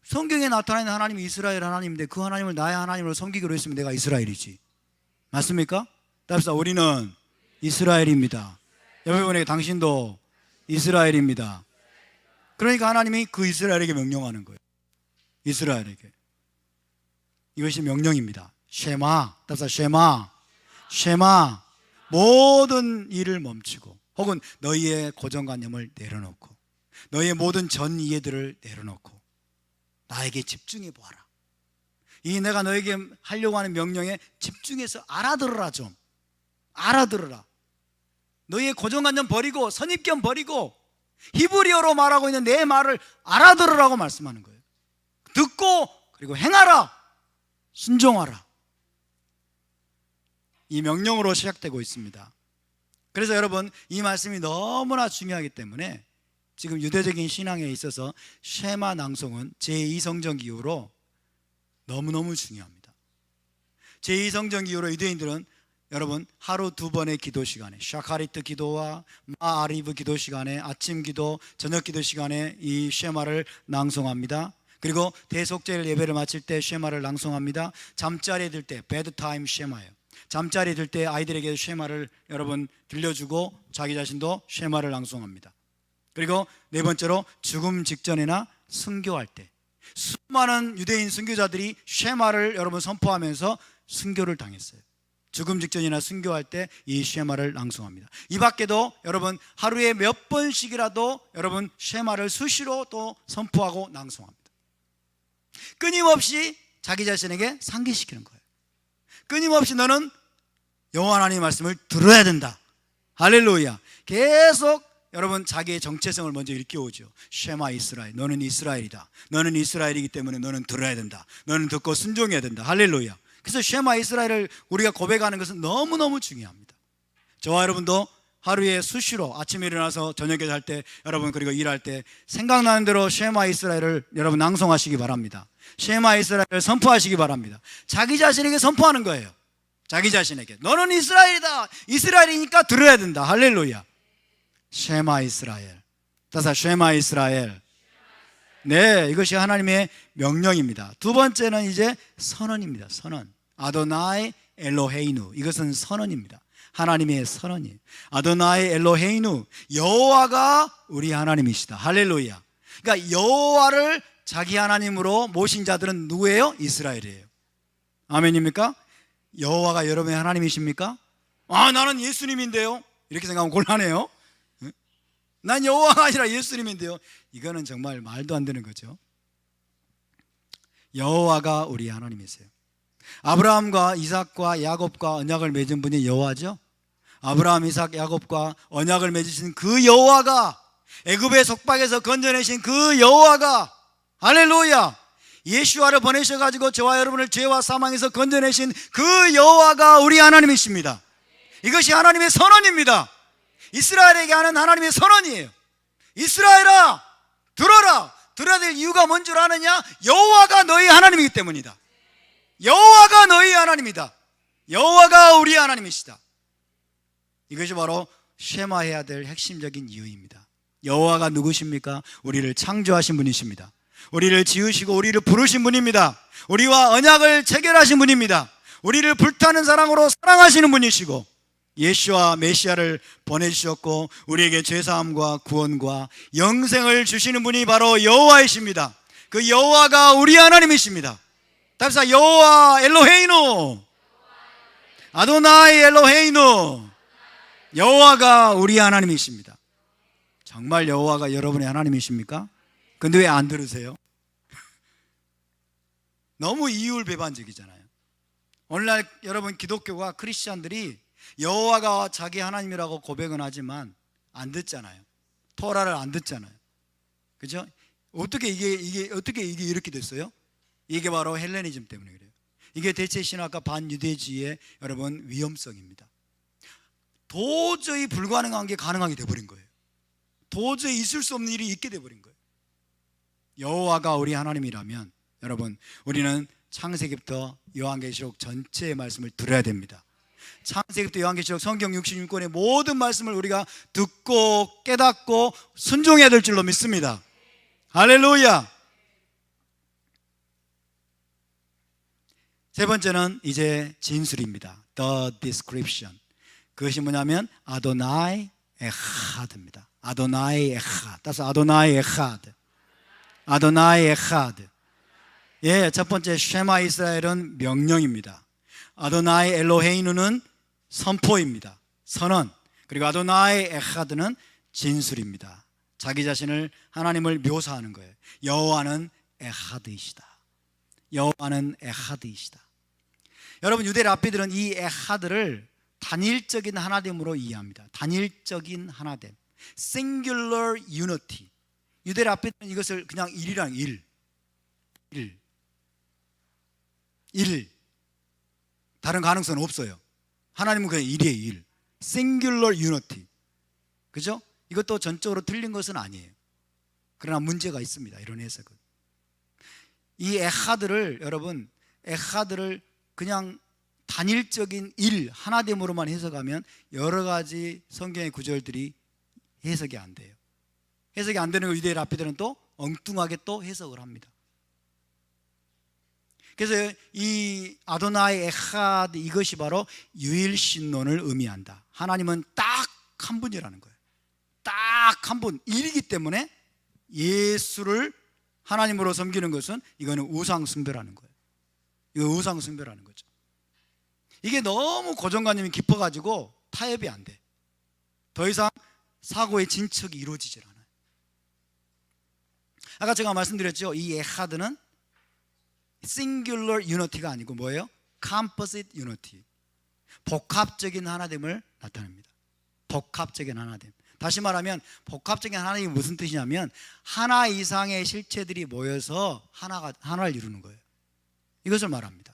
[SPEAKER 1] 성경에 나타나는 하나님이 이스라엘 하나님인데 그 하나님을 나의 하나님으로 섬기기로 했으면 내가 이스라엘이지. 맞습니까? 답사 우리는 이스라엘입니다. 여러분에게 당신도 이스라엘입니다. 그러니까 하나님이 그 이스라엘에게 명령하는 거예요. 이스라엘에게. 이것이 명령입니다. 쉐마. 답사 쉐마. 쉐마. 모든 일을 멈추고 혹은 너희의 고정관념을 내려놓고 너희의 모든 전 이해들을 내려놓고 나에게 집중해 보아라. 이 내가 너에게 하려고 하는 명령에 집중해서 알아들어라. 좀 알아들어라. 너희의 고정관념 버리고 선입견 버리고 히브리어로 말하고 있는 내 말을 알아들으라고 말씀하는 거예요. 듣고 그리고 행하라. 순종하라. 이 명령으로 시작되고 있습니다. 그래서 여러분 이 말씀이 너무나 중요하기 때문에 지금 유대적인 신앙에 있어서 쉐마 낭송은 제2성전 기호로 너무너무 중요합니다. 제2성전 기호로 유대인들은 여러분 하루 2번의 기도 시간에 샤카리트 기도와 마아리브 기도 시간에 아침 기도, 저녁 기도 시간에 이 쉐마를 낭송합니다. 그리고 대속죄일 예배를 마칠 때 쉐마를 낭송합니다. 잠자리에 들 때 베드타임 쉐마예요. 잠자리 들 때 아이들에게 쉐마를 여러분 들려주고 자기 자신도 쉐마를 낭송합니다. 그리고 네 번째로 죽음 직전이나 순교할 때 수많은 유대인 순교자들이 쉐마를 여러분 선포하면서 순교를 당했어요. 죽음 직전이나 순교할 때 이 쉐마를 낭송합니다. 이 밖에도 여러분 하루에 몇 번씩이라도 여러분 쉐마를 수시로 또 선포하고 낭송합니다. 끊임없이 자기 자신에게 상기시키는 거예요. 끊임없이 너는 여호와 하나님의 말씀을 들어야 된다. 할렐루야. 계속 여러분 자기의 정체성을 먼저 일깨우죠. 쉐마 이스라엘, 너는 이스라엘이다. 너는 이스라엘이기 때문에 너는 들어야 된다. 너는 듣고 순종해야 된다. 할렐루야. 그래서 쉐마 이스라엘을 우리가 고백하는 것은 너무너무 중요합니다. 저와 여러분도 하루에 수시로 아침에 일어나서 저녁에 잘 때 여러분 그리고 일할 때 생각나는 대로 쉐마 이스라엘을 여러분 낭송하시기 바랍니다. 쉐마 이스라엘을 선포하시기 바랍니다. 자기 자신에게 선포하는 거예요. 자기 자신에게 너는 이스라엘이다. 이스라엘이니까 들어야 된다. 할렐루야. 쉐마 이스라엘. 따라서 쉐마 이스라엘. 네, 이것이 하나님의 명령입니다. 두 번째는 이제 선언입니다. 선언. 아도나이 엘로헤이누. 이것은 선언입니다. 하나님의 선언이에요. 아도나이 엘로헤이누. 여호와가 우리 하나님이시다. 할렐루야. 그러니까 여호와를 자기 하나님으로 모신 자들은 누구예요? 이스라엘이에요. 아멘입니까? 여호와가 여러분의 하나님이십니까? 아, 나는 예수님인데요. 이렇게 생각하면 곤란해요. 난 여호와가 아니라 예수님인데요. 이거는 정말 말도 안 되는 거죠. 여호와가 우리 하나님이세요. 아브라함과 이삭과 야곱과 언약을 맺은 분이 여호와죠. 아브라함, 이삭, 야곱과 언약을 맺으신 그 여호와가, 애굽의 속박에서 건져내신 그 여호와가, 할렐루야, 예수와를 보내셔가지고 저와 여러분을 죄와 사망에서 건져내신 그 여호와가 우리 하나님이십니다. 이것이 하나님의 선언입니다. 이스라엘에게 하는 하나님의 선언이에요. 이스라엘아, 들어라. 들어야 될 이유가 뭔 줄 아느냐? 여호와가 너희 하나님이기 때문이다. 여호와가 너희 하나님이다. 여호와가 우리 하나님이시다. 이것이 바로 쉐마해야 될 핵심적인 이유입니다. 여호와가 누구십니까? 우리를 창조하신 분이십니다. 우리를 지으시고 우리를 부르신 분입니다. 우리와 언약을 체결하신 분입니다. 우리를 불타는 사랑으로 사랑하시는 분이시고 예수와 메시아를 보내주셨고 우리에게 죄사함과 구원과 영생을 주시는 분이 바로 여호와이십니다. 그 여호와가 우리 하나님이십니다. 답사 여호와 엘로헤이누, 아도나이 엘로헤이누. 여호와가 우리 하나님이십니다. 정말 여호와가 여러분의 하나님이십니까? 근데 왜 안 들으세요? 너무 이율배반적이잖아요. 오늘날 여러분 기독교가 크리스찬들이 여호와가 자기 하나님이라고 고백은 하지만 안 듣잖아요. 토라를 안 듣잖아요. 그죠? 어떻게 이게 이렇게 됐어요? 이게 바로 헬레니즘 때문에 그래요. 이게 대체 신학과 반유대주의의 여러분 위험성입니다. 도저히 불가능한 게 가능하게 돼버린 거예요. 도저히 있을 수 없는 일이 있게 돼버린 거예요. 여호와가 우리 하나님이라면 여러분 우리는 창세기부터 요한계시록 전체의 말씀을 들어야 됩니다. 창세기부터 요한계시록 성경 66권의 모든 말씀을 우리가 듣고 깨닫고 순종해야 될 줄로 믿습니다. 할렐루야. 세 번째는 이제 진술입니다. The description. 그것이 뭐냐면 아도나이 에하드입니다. 아도나이 에하드. 따라서 아도나이 에하드. 아도나이 에하드. 예, 첫 번째 쉐마 이스라엘은 명령입니다. 아도나이 엘로헤이누는 선포입니다. 선언. 그리고 아도나이 에하드는 진술입니다. 자기 자신을 하나님을 묘사하는 거예요. 여호와는 에하드이시다. 여호와는 에하드이시다. 여러분 유대 랍비들은 이 에하드를 단일적인 하나됨으로 이해합니다. 단일적인 하나됨, singular unity. 유대 랍비들은 이것을 그냥 일이랑 일. 다른 가능성은 없어요. 하나님은 그냥 일이에요, 일. singular unity. 그죠? 이것도 전적으로 틀린 것은 아니에요. 그러나 문제가 있습니다. 이런 해석은. 이 에하드를 여러분 에하드를 그냥 단일적인 일, 하나됨으로만 해석하면 여러 가지 성경의 구절들이 해석이 안 돼요. 해석이 안 되는 걸 유대 랍비들은 또 엉뚱하게 또 해석을 합니다. 그래서 이 아도나이 에하드, 이것이 바로 유일신론을 의미한다. 하나님은 딱 한 분이라는 거예요. 딱 한 분, 일이기 때문에 예수를 하나님으로 섬기는 것은 이거는 우상숭배라는 거예요. 이거 우상숭배라는 거죠. 이게 너무 고정관념이 깊어가지고 타협이 안 돼. 더 이상 사고의 진척이 이루어지질 않아요. 아까 제가 말씀드렸죠. 이 에하드는 singular unity가 아니고 뭐예요? composite unity, 복합적인 하나됨을 나타냅니다. 복합적인 하나됨. 다시 말하면 복합적인 하나님이 무슨 뜻이냐면 하나 이상의 실체들이 모여서 하나를 이루는 거예요. 이것을 말합니다.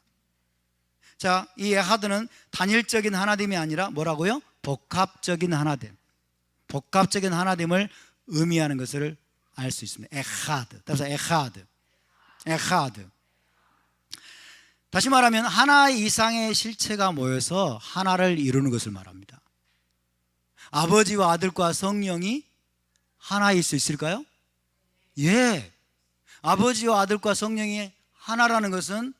[SPEAKER 1] 자, 이 에하드는 단일적인 하나됨이 아니라 뭐라고요? 복합적인 하나됨. 복합적인 하나됨을 의미하는 것을 알 수 있습니다. 에하드. 따라서 에하드. 에하드. 다시 말하면 하나 이상의 실체가 모여서 하나를 이루는 것을 말합니다. 아버지와 아들과 성령이 하나일 수 있을까요? 예. 아버지와 아들과 성령이 하나라는 것은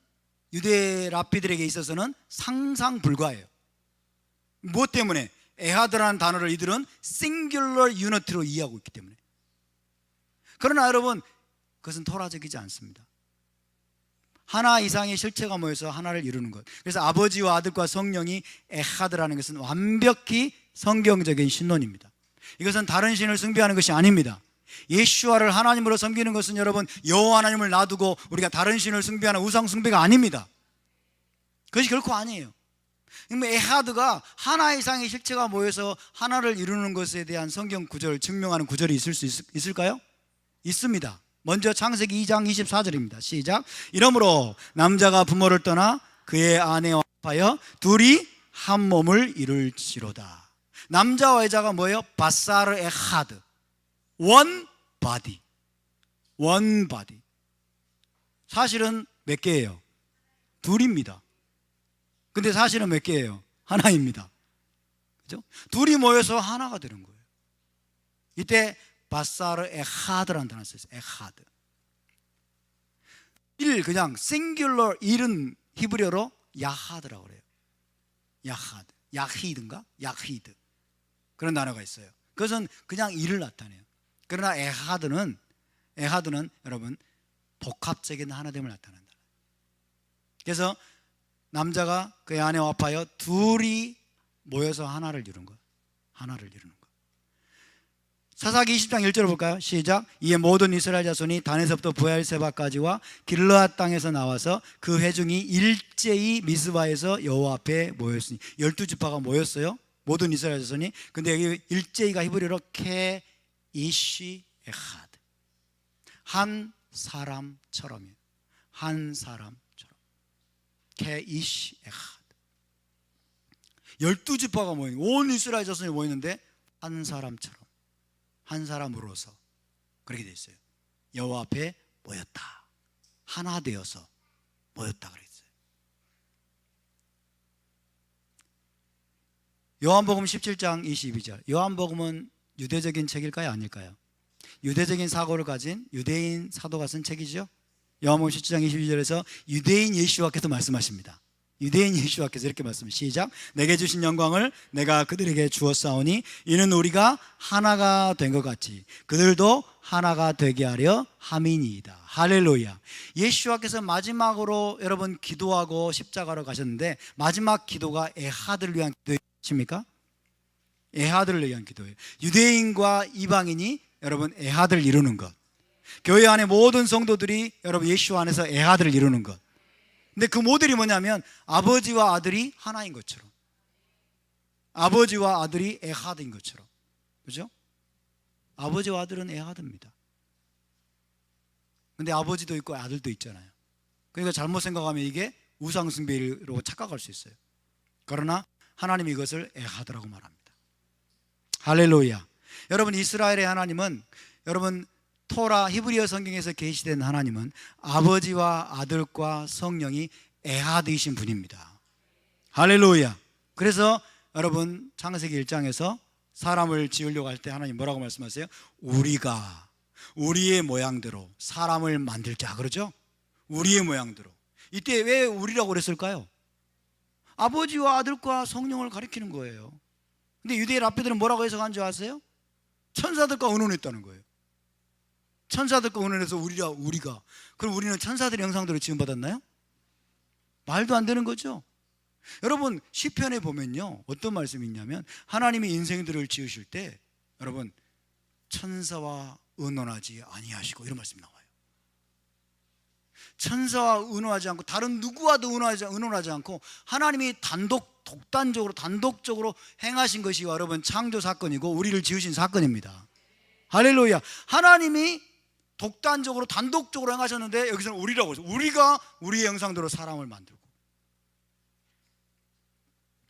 [SPEAKER 1] 유대 랍비들에게 있어서는 상상 불가예요. 무엇 때문에? 에하드라는 단어를 이들은 singular unity로 이해하고 있기 때문에. 그러나 여러분, 그것은 토라적이지 않습니다. 하나 이상의 실체가 모여서 하나를 이루는 것. 그래서 아버지와 아들과 성령이 에하드라는 것은 완벽히 성경적인 신론입니다. 이것은 다른 신을 숭배하는 것이 아닙니다. 예수와를 하나님으로 섬기는 것은 여러분 여호와 하나님을 놔두고 우리가 다른 신을 숭배하는 우상 숭배가 아닙니다. 그것이 결코 아니에요. 에하드가 하나 이상의 실체가 모여서 하나를 이루는 것에 대한 성경 구절을 증명하는 구절이 있을 수 있을까요? 있습니다. 먼저 창세기 2장 24절입니다. 시작. 이러므로 남자가 부모를 떠나 그의 아내와 합하여 둘이 한 몸을 이룰지로다. 남자와 여자가 뭐예요? 바사르 에하드, 원 바디. 원 바디. 사실은 몇 개예요? 둘입니다. 근데 사실은 몇 개예요? 하나입니다. 그죠? 둘이 모여서 하나가 되는 거예요. 이때 바사르 에하드라는 단어를 써요. 에하드. 일, 그냥 singular 일은 히브리어로 야하드라고 그래요. 야하드. 야히드인가? 야히드. 그런 단어가 있어요. 그것은 그냥 일을 나타내요. 그러나 에하드는 여러분 복합적인 하나됨을 나타낸다. 그래서 남자가 그의 아내와 합하여 둘이 모여서 하나를 이룬 것. 하나를 이루는 것. 사사기 20장 1절을 볼까요? 시작. 이에 모든 이스라엘 자손이 단에서부터 브엘세바까지와 길르앗 땅에서 나와서 그 회중이 일제히 미스바에서 여호와 앞에 모였으니 12지파가 모였어요. 모든 이스라엘 자손이. 근데 여기 일제히가 히브리어로 케이시 에하드. 한 사람처럼이에요. 한 사람처럼. 케이시 에하드. 12지파가 모인 온 이스라엘 자손이 모이는데 한 사람처럼, 한 사람으로서 그렇게 돼 있어요. 여호와 앞에 모였다. 하나 되어서 모였다 그랬어요. 요한복음 17장 22절. 요한복음은 유대적인 책일까요? 아닐까요? 유대적인 사고를 가진 유대인 사도가 쓴 책이죠. 요한복음 17장 22절에서 유대인 예수와께서 말씀하십니다. 유대인 예수와께서 이렇게 말씀합니다. 시작. 내게 주신 영광을 내가 그들에게 주었사오니 이는 우리가 하나가 된 것 같이 그들도 하나가 되게 하려 함이니이다. 할렐루야. 예수와께서 마지막으로 여러분 기도하고 십자가로 가셨는데 마지막 기도가 에하드를 위한 기도이십니까? 에하드를 위한 기도예요. 유대인과 이방인이 여러분 에하드를 이루는 것. 교회 안에 모든 성도들이 여러분 예수 안에서 에하드를 이루는 것. 근데 그 모델이 뭐냐면 아버지와 아들이 하나인 것처럼, 아버지와 아들이 에하드인 것처럼. 그죠? 아버지와 아들은 에하드입니다. 근데 아버지도 있고 아들도 있잖아요. 그러니까 잘못 생각하면 이게 우상숭배로 착각할 수 있어요. 그러나 하나님이 이것을 에하드라고 말합니다. 할렐루야. 여러분 이스라엘의 하나님은 여러분 토라 히브리어 성경에서 계시된 하나님은 아버지와 아들과 성령이 에하드이신 분입니다. 할렐루야. 그래서 여러분 창세기 1장에서 사람을 지으려고 할 때 하나님 뭐라고 말씀하세요? 우리가 우리의 모양대로 사람을 만들자 그러죠? 우리의 모양대로. 이때 왜 우리라고 그랬을까요? 아버지와 아들과 성령을 가리키는 거예요. 근데 유대인 랍비들은 뭐라고 해석한 줄 아세요? 천사들과 의논했다는 거예요. 천사들과 의논해서 우리가 그럼 우리는 천사들의 형상대로 지음받았나요? 말도 안 되는 거죠. 여러분 시편에 보면요 어떤 말씀이 있냐면 하나님이 인생들을 지으실 때 여러분 천사와 의논하지 아니하시고 이런 말씀이 나와요. 천사와 의논하지 않고 다른 누구와도 의논하지 않고 하나님이 단독적으로 행하신 것이 여러분 창조 사건이고 우리를 지으신 사건입니다. 할렐루야. 하나님이 단독적으로 행하셨는데 여기서는 우리라고 해서 우리가 우리의 형상대로 사람을 만들고,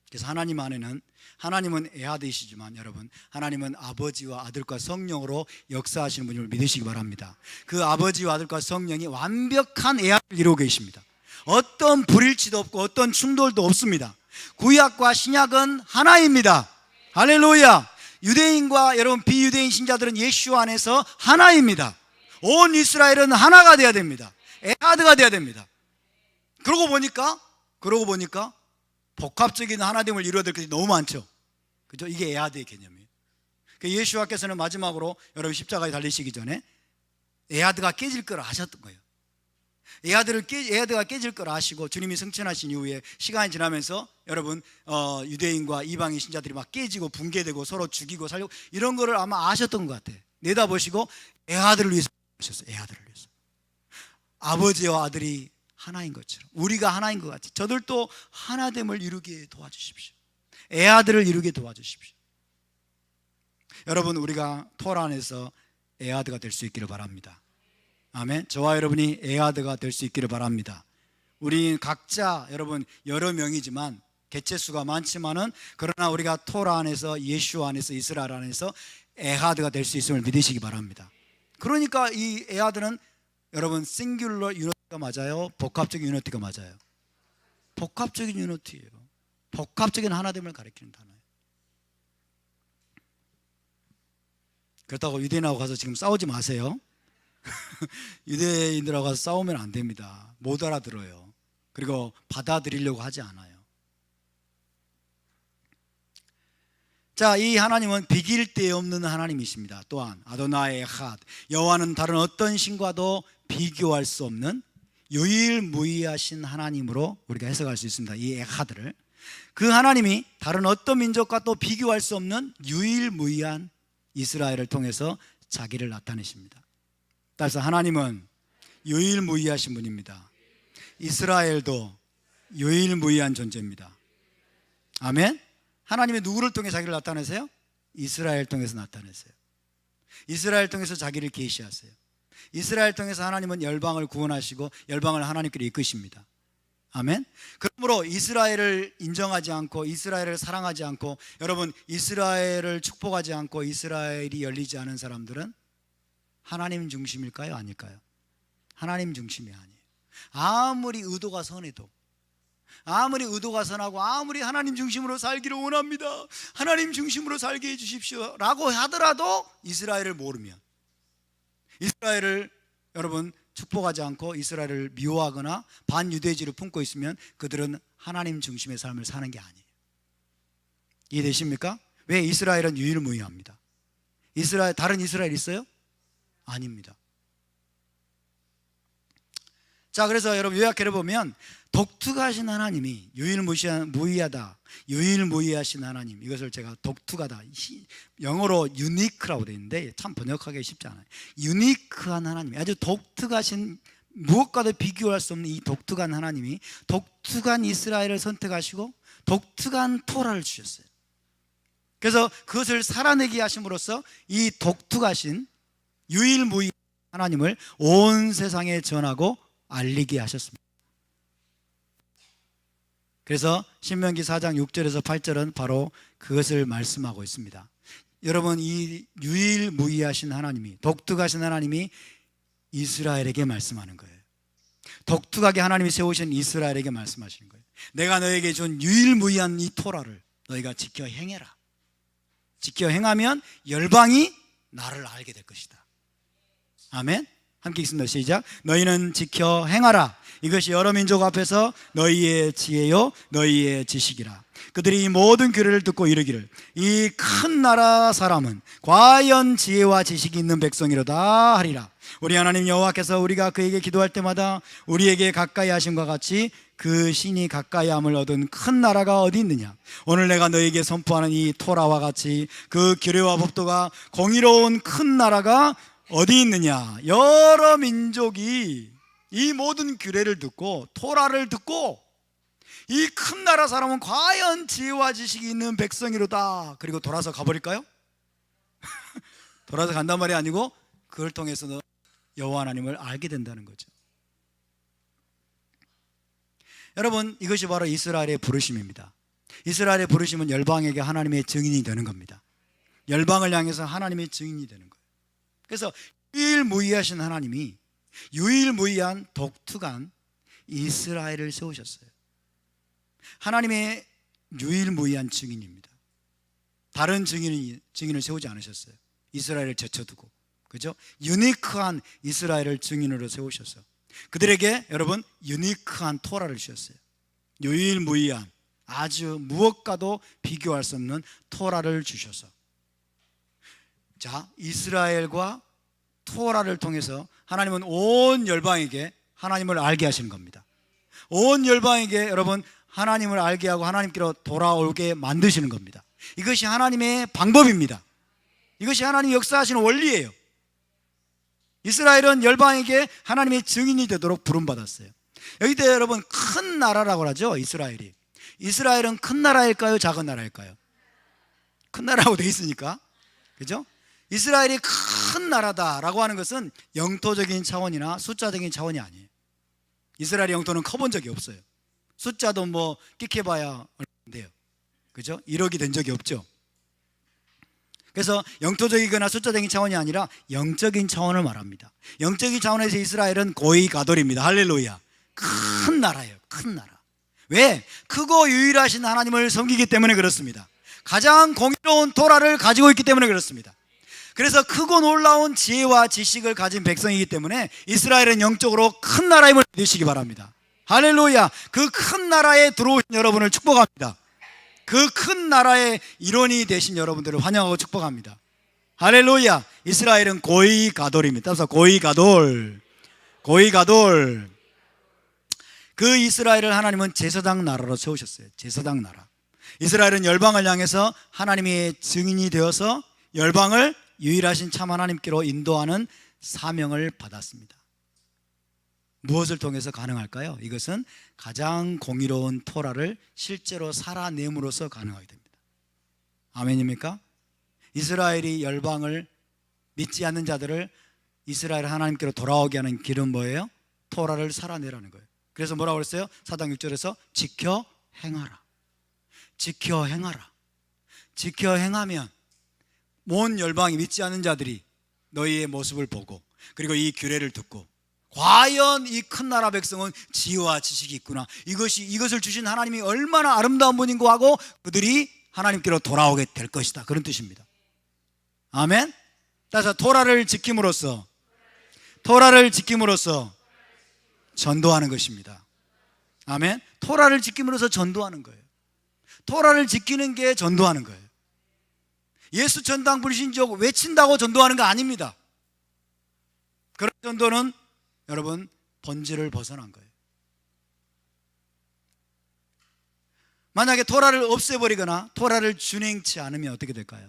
[SPEAKER 1] 그래서 하나님 안에는 하나님은 에하드이시지만 여러분 하나님은 아버지와 아들과 성령으로 역사하시는 분임을 믿으시기 바랍니다. 그 아버지와 아들과 성령이 완벽한 에하드를 이루고 계십니다. 어떤 불일치도 없고 어떤 충돌도 없습니다. 구약과 신약은 하나입니다. 할렐루야. 유대인과 여러분 비유대인 신자들은 예수 안에서 하나입니다. 온 이스라엘은 하나가 되어야 됩니다. 에하드가 되어야 됩니다. 그러고 보니까 복합적인 하나됨을 이루어야 될 것이 너무 많죠. 그죠? 이게 에하드의 개념이에요. 예수와께서는 마지막으로 여러분 십자가에 달리시기 전에 에하드가 깨질 걸 아셨던 거예요. 에하드가 깨질 걸 아시고 주님이 승천하신 이후에 시간이 지나면서 여러분 유대인과 이방인 신자들이 막 깨지고 붕괴되고 서로 죽이고 살려고 이런 거를 아마 아셨던 것 같아요. 내다보시고 에하드를 위해서 하셨어요. 에하드를 위해서. 아버지와 아들이 하나인 것처럼 우리가 하나인 것 같이 저들도 하나됨을 이루게 도와주십시오. 에하드를 이루게 도와주십시오. 여러분 우리가 토라 안에서 에하드가 될 수 있기를 바랍니다. 아멘. 저와 여러분이 에하드가 될 수 있기를 바랍니다. 우리 각자 여러분 여러 명이지만 개체수가 많지만은 그러나 우리가 토라 안에서 예수 안에서 이스라엘 안에서 에하드가 될 수 있음을 믿으시기 바랍니다. 그러니까 이 에하드는 여러분 싱귤러 유니티가 맞아요? 복합적인 유니티가 맞아요? 복합적인 유니티예요. 복합적인 하나됨을 가리키는 단어예요. 그렇다고 유대인하고 가서 지금 싸우지 마세요. 유대인들하고 가서 싸우면 안 됩니다. 못 알아들어요. 그리고 받아들이려고 하지 않아요. 자, 이 하나님은 비길 데 없는 하나님이십니다. 또한 아도나이 핫, 여호와는 다른 어떤 신과도 비교할 수 없는 유일무이하신 하나님으로 우리가 해석할 수 있습니다. 이 에하드를 그 하나님이 다른 어떤 민족과 또 비교할 수 없는 유일무이한 이스라엘을 통해서 자기를 나타내십니다. 따라서 하나님은 유일무이하신 분입니다. 이스라엘도 유일무이한 존재입니다. 아멘. 하나님이 누구를 통해 자기를 나타내세요? 이스라엘 통해서 나타내세요. 이스라엘 통해서 자기를 계시하세요. 이스라엘 통해서 하나님은 열방을 구원하시고 열방을 하나님께로 이끄십니다. 아멘. 그러므로 이스라엘을 인정하지 않고 이스라엘을 사랑하지 않고 여러분 이스라엘을 축복하지 않고 이스라엘이 열리지 않은 사람들은 하나님 중심일까요? 아닐까요? 하나님 중심이 아니에요. 아무리 의도가 선해도 아무리 의도가 선하고 아무리 하나님 중심으로 살기를 원합니다, 하나님 중심으로 살게 해주십시오 라고 하더라도 이스라엘을 모르면, 이스라엘을 여러분 축복하지 않고 이스라엘을 미워하거나 반유대주의를 품고 있으면 그들은 하나님 중심의 삶을 사는 게 아니에요. 이해되십니까? 왜? 이스라엘은 유일무이합니다. 다른 이스라엘 있어요? 아닙니다. 자, 그래서 여러분 요약해 보면 독특하신 하나님이 유일무이하다, 유일무이하신 하나님, 이것을 제가 독특하다, 영어로 유니크라고 되어 있는데 참 번역하기 쉽지 않아요. 유니크한 하나님이, 아주 독특하신, 무엇과도 비교할 수 없는 이 독특한 하나님이 독특한 이스라엘을 선택하시고 독특한 토라를 주셨어요. 그래서 그것을 살아내게 하심으로써 이 독특하신 유일무이한 하나님을 온 세상에 전하고 알리게 하셨습니다. 그래서 신명기 4장 6절에서 8절은 바로 그것을 말씀하고 있습니다. 여러분, 이 유일무이하신 하나님이, 독특하신 하나님이 이스라엘에게 말씀하는 거예요. 독특하게 하나님이 세우신 이스라엘에게 말씀하시는 거예요. 내가 너에게 준 유일무이한 이 토라를 너희가 지켜 행해라. 지켜 행하면 열방이 나를 알게 될 것이다. 아멘. 함께 읽습니다. 시작. 너희는 지켜 행하라. 이것이 여러 민족 앞에서 너희의 지혜요 너희의 지식이라. 그들이 이 모든 규례를 듣고 이르기를 이 큰 나라 사람은 과연 지혜와 지식이 있는 백성이로다 하리라. 우리 하나님 여호와께서 우리가 그에게 기도할 때마다 우리에게 가까이 하심과 같이 그 신이 가까이함을 얻은 큰 나라가 어디 있느냐. 오늘 내가 너에게 선포하는 이 토라와 같이 그 규례와 법도가 공의로운 큰 나라가 어디 있느냐. 여러 민족이 이 모든 규례를 듣고 토라를 듣고 이 큰 나라 사람은 과연 지혜와 지식이 있는 백성이로다. 그리고 돌아서 가버릴까요? 돌아서 간단 말이 아니고 그걸 통해서 여호와 하나님을 알게 된다는 거죠. 여러분, 이것이 바로 이스라엘의 부르심입니다. 이스라엘의 부르심은 열방에게 하나님의 증인이 되는 겁니다. 열방을 향해서 하나님의 증인이 되는 거예요. 그래서 유일무이하신 하나님이 유일무이한 독특한 이스라엘을 세우셨어요. 하나님의 유일무이한 증인입니다. 다른 증인을 세우지 않으셨어요. 이스라엘을 제쳐두고, 그죠? 유니크한 이스라엘을 증인으로 세우셔서 그들에게 여러분 유니크한 토라를 주셨어요. 유일무이한 아주 무엇과도 비교할 수 없는 토라를 주셔서, 자, 이스라엘과 토라를 통해서 하나님은 온 열방에게 하나님을 알게 하시는 겁니다. 온 열방에게 여러분 하나님을 알게 하고 하나님께로 돌아오게 만드시는 겁니다. 이것이 하나님의 방법입니다. 이것이 하나님이 역사하시는 원리예요. 이스라엘은 열방에게 하나님의 증인이 되도록 부름받았어요. 여기 때 여러분 큰 나라라고 하죠. 이스라엘이. 이스라엘은 큰 나라일까요? 작은 나라일까요? 큰 나라라고 되어 있으니까, 그죠? 이스라엘이 큰 나라다라고 하는 것은 영토적인 차원이나 숫자적인 차원이 아니에요. 이스라엘의 영토는 커본 적이 없어요. 숫자도 뭐 끽해봐야 얼마인데요, 그죠? 1억이 된 적이 없죠. 그래서 영토적이거나 숫자적인 차원이 아니라 영적인 차원을 말합니다. 영적인 차원에서 이스라엘은 고이 가돌입니다. 할렐루야. 큰 나라예요. 큰 나라. 왜? 크고 유일하신 하나님을 섬기기 때문에 그렇습니다. 가장 공의로운 토라를 가지고 있기 때문에 그렇습니다. 그래서 크고 놀라운 지혜와 지식을 가진 백성이기 때문에 이스라엘은 영적으로 큰 나라임을 믿으시기 바랍니다. 할렐루야. 그 큰 나라에 들어오신 여러분을 축복합니다. 그 큰 나라의 일원이 되신 여러분들을 환영하고 축복합니다. 할렐루야. 이스라엘은 고이 가돌입니다. 따라서 고이 가돌. 고이 가돌. 그 이스라엘을 하나님은 제사장 나라로 세우셨어요. 제사장 나라. 이스라엘은 열방을 향해서 하나님의 증인이 되어서 열방을 유일하신 참 하나님께로 인도하는 사명을 받았습니다. 무엇을 통해서 가능할까요? 이것은 가장 공의로운 토라를 실제로 살아냄으로써 가능하게 됩니다. 아멘입니까? 이스라엘이 열방을 믿지 않는 자들을 이스라엘 하나님께로 돌아오게 하는 길은 뭐예요? 토라를 살아내라는 거예요. 그래서 뭐라고 그랬어요? 사장 6절에서 지켜 행하라. 지켜 행하라. 지켜 행하면 온 열방이 믿지 않는 자들이 너희의 모습을 보고 그리고 이 규례를 듣고 과연 이 큰 나라 백성은 지혜와 지식이 있구나, 이것을 주신 하나님이 얼마나 아름다운 분인고 하고 그들이 하나님께로 돌아오게 될 것이다, 그런 뜻입니다. 아멘. 따라서 토라를 지킴으로써 전도하는 것입니다. 아멘. 토라를 지킴으로써 전도하는 거예요. 토라를 지키는 게 전도하는 거예요. 예수 전당 불신족 외친다고 전도하는 거 아닙니다. 그런 전도는 여러분 본질을 벗어난 거예요. 만약에 토라를 없애버리거나 토라를 준행치 않으면 어떻게 될까요?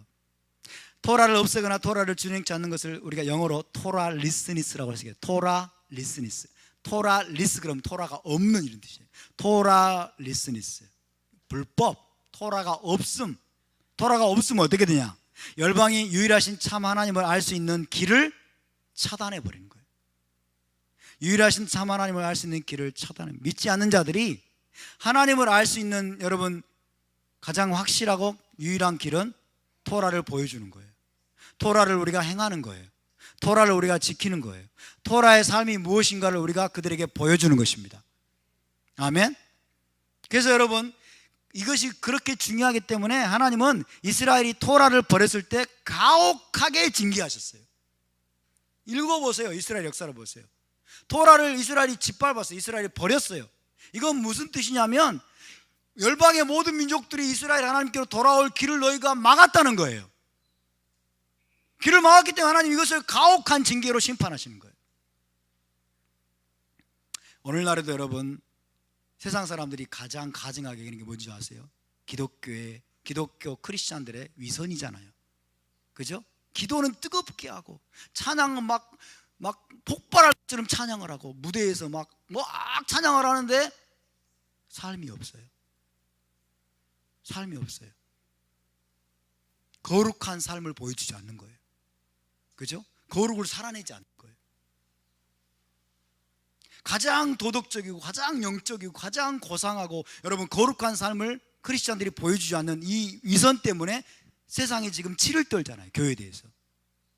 [SPEAKER 1] 토라를 없애거나 토라를 준행치 않는 것을 우리가 영어로 토라 리스니스라고 하시겠어요. 토라 리스니스. 토라 리스 그러면 토라가 없는 이런 뜻이에요. 토라 리스니스. 불법. 토라가 없음. 토라가 없으면 어떻게 되냐? 열방이 유일하신 참 하나님을 알 수 있는 길을 차단해 버리는 거예요. 유일하신 참 하나님을 알 수 있는 길을 차단해. 믿지 않는 자들이 하나님을 알 수 있는 여러분 가장 확실하고 유일한 길은 토라를 보여주는 거예요. 토라를 우리가 행하는 거예요. 토라를 우리가 지키는 거예요. 토라의 삶이 무엇인가를 우리가 그들에게 보여주는 것입니다. 아멘. 그래서 여러분 이것이 그렇게 중요하기 때문에 하나님은 이스라엘이 토라를 버렸을 때 가혹하게 징계하셨어요. 읽어보세요. 이스라엘 역사를 보세요. 토라를 이스라엘이 짓밟았어요. 이스라엘이 버렸어요. 이건 무슨 뜻이냐면 열방의 모든 민족들이 이스라엘 하나님께로 돌아올 길을 너희가 막았다는 거예요. 길을 막았기 때문에 하나님 이것을 가혹한 징계로 심판하시는 거예요. 오늘날에도 여러분, 세상 사람들이 가장 가증하게 여기는 게 뭔지 아세요? 기독교 크리스찬들의 위선이잖아요. 그죠? 기도는 뜨겁게 하고 찬양은 막 폭발할 것처럼 찬양을 하고 무대에서 막 찬양을 하는데 삶이 없어요. 삶이 없어요. 거룩한 삶을 보여주지 않는 거예요. 그죠? 거룩을 살아내지 않는 거예요. 가장 도덕적이고 가장 영적이고 가장 고상하고 여러분 거룩한 삶을 크리스찬들이 보여주지 않는 이 위선 때문에 세상이 지금 치를 떨잖아요. 교회에 대해서.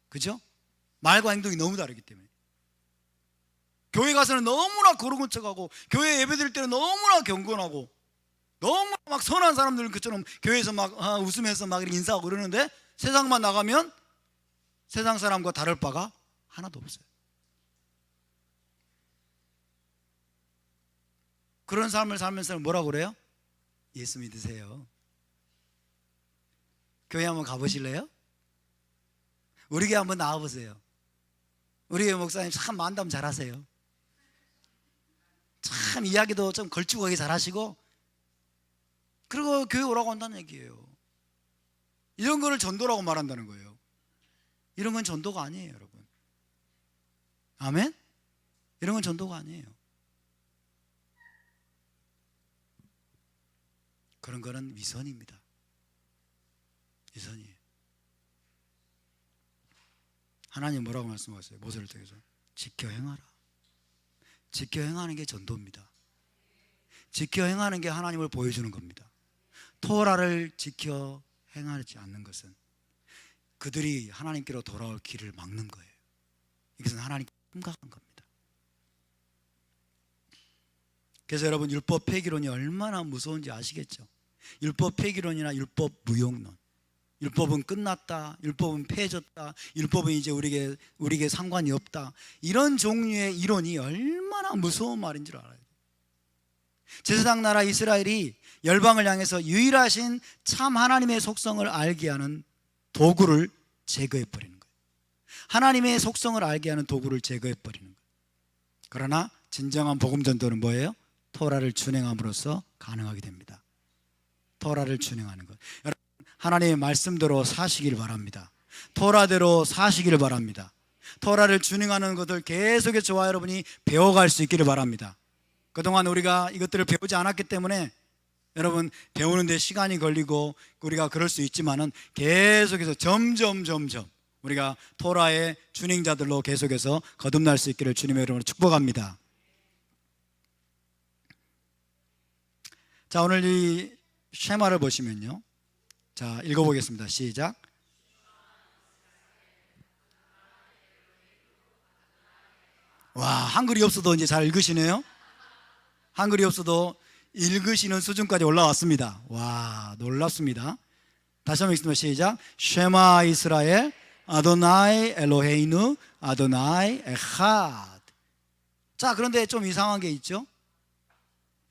[SPEAKER 1] 그죠? 말과 행동이 너무 다르기 때문에. 교회 가서는 너무나 거룩한 척하고 교회 예배 드릴 때는 너무나 경건하고 너무나 막 선한 사람들은 그처럼 교회에서 막 웃으면서 막 이렇게 인사하고 그러는데 세상만 나가면 세상 사람과 다를 바가 하나도 없어요. 그런 삶을 살면서 뭐라고 그래요? 예수 믿으세요. 교회 한번 가보실래요? 우리 교회 한번 나와보세요. 우리 교회 목사님 참 만담 잘하세요. 참 이야기도 좀 걸치고 가기 잘하시고 그리고 교회 오라고 한다는 얘기예요. 이런 거를 전도라고 말한다는 거예요. 이런 건 전도가 아니에요, 여러분. 아멘? 이런 건 전도가 아니에요. 그런 거는 위선입니다. 위선이에요. 하나님 뭐라고 말씀하세요? 모세를 통해서 지켜 행하라. 지켜 행하는 게 전도입니다. 지켜 행하는 게 하나님을 보여주는 겁니다. 토라를 지켜 행하지 않는 것은 그들이 하나님께로 돌아올 길을 막는 거예요. 이것은 하나님께 심각한 겁니다. 그래서 여러분 율법 폐기론이 얼마나 무서운지 아시겠죠? 율법 폐기론이나 율법 무용론, 율법은 끝났다, 율법은 폐해졌다, 율법은 이제 우리에게 상관이 없다, 이런 종류의 이론이 얼마나 무서운 말인 줄 알아요. 제사장 나라 이스라엘이 열방을 향해서 유일하신 참 하나님의 속성을 알게 하는 도구를 제거해 버리는 거예요. 하나님의 속성을 알게 하는 도구를 제거해 버리는 거예요. 그러나 진정한 복음 전도는 뭐예요? 토라를 준행함으로써 가능하게 됩니다. 토라를 준행하는 것. 여러분 하나님의 말씀대로 사시길 바랍니다. 토라대로 사시길 바랍니다. 토라를 준행하는 것을 계속해서 저와 여러분이 배워갈 수 있기를 바랍니다. 그동안 우리가 이것들을 배우지 않았기 때문에 여러분 배우는 데 시간이 걸리고 우리가 그럴 수 있지만은 계속해서 점점 우리가 토라의 준행자들로 계속해서 거듭날 수 있기를 주님의 이름으로 축복합니다. 자, 오늘 이 쉐마를 보시면요. 자, 읽어보겠습니다. 시작. 와, 한글이 없어도 이제 잘 읽으시네요. 한글이 없어도 읽으시는 수준까지 올라왔습니다. 와, 놀랍습니다. 다시 한번 읽습니다. 시작. 쉐마 이스라엘 아도나이 엘로헤이누 아도나이 에하드. 자, 그런데 좀 이상한 게 있죠.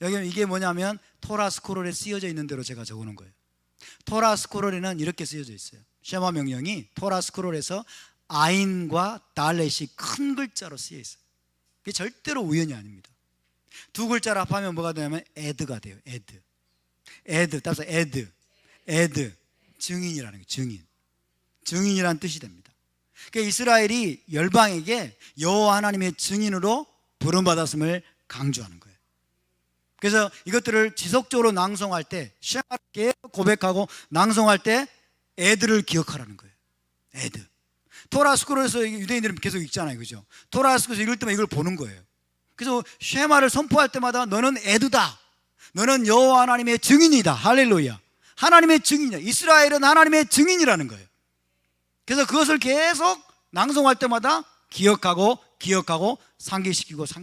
[SPEAKER 1] 여기 이게 뭐냐면 토라 스크롤에 쓰여져 있는 대로 제가 적어놓은 거예요. 토라 스크롤에는 이렇게 쓰여져 있어요. 쉐마 명령이 토라 스크롤에서 아인과 달렛이 큰 글자로 쓰여 있어요. 이게 절대로 우연이 아닙니다. 두 글자를 합하면 뭐가 되냐면 에드가 돼요. 에드 따라서 에드 증인이라는 거예요. 증인이라는 뜻이 됩니다. 그러니까 이스라엘이 열방에게 여호와 하나님의 증인으로 부름받았음을 강조하는 거예요. 그래서 이것들을 지속적으로 낭송할 때, 쉐마를 계속 고백하고 낭송할 때 에드를 기억하라는 거예요. 에드. 토라 스크롤에서 유대인들은 계속 읽잖아요, 그죠? 토라 스크롤에서 읽을 때만 이걸 보는 거예요. 그래서 쉐마를 선포할 때마다 너는 에드다, 너는 여호와 하나님의 증인이다. 할렐루야. 하나님의 증인이다. 이스라엘은 하나님의 증인이라는 거예요. 그래서 그것을 계속 낭송할 때마다 기억하고 상기시키는 거예요.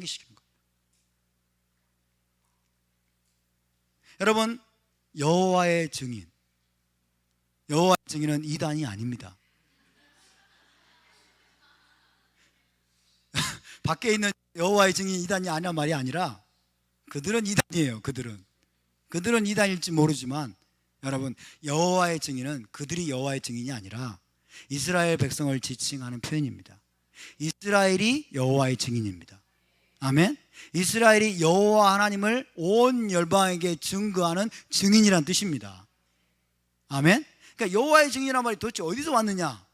[SPEAKER 1] 여러분, 여호와의 증인은 이단이 아닙니다. 밖에 있는 여호와의 증인 이단이 아니란 말이 아니라 그들은 이단이에요. 그들은 이단일지 모르지만 여러분, 여호와의 증인은 그들이 여호와의 증인이 아니라 이스라엘 백성을 지칭하는 표현입니다. 이스라엘이 여호와의 증인입니다. 아멘. 이스라엘이 여호와 하나님을 온 열방에게 증거하는 증인이란 뜻입니다. 아멘. 그러니까 여호와의 증인이란 말이 도대체 어디서 왔느냐?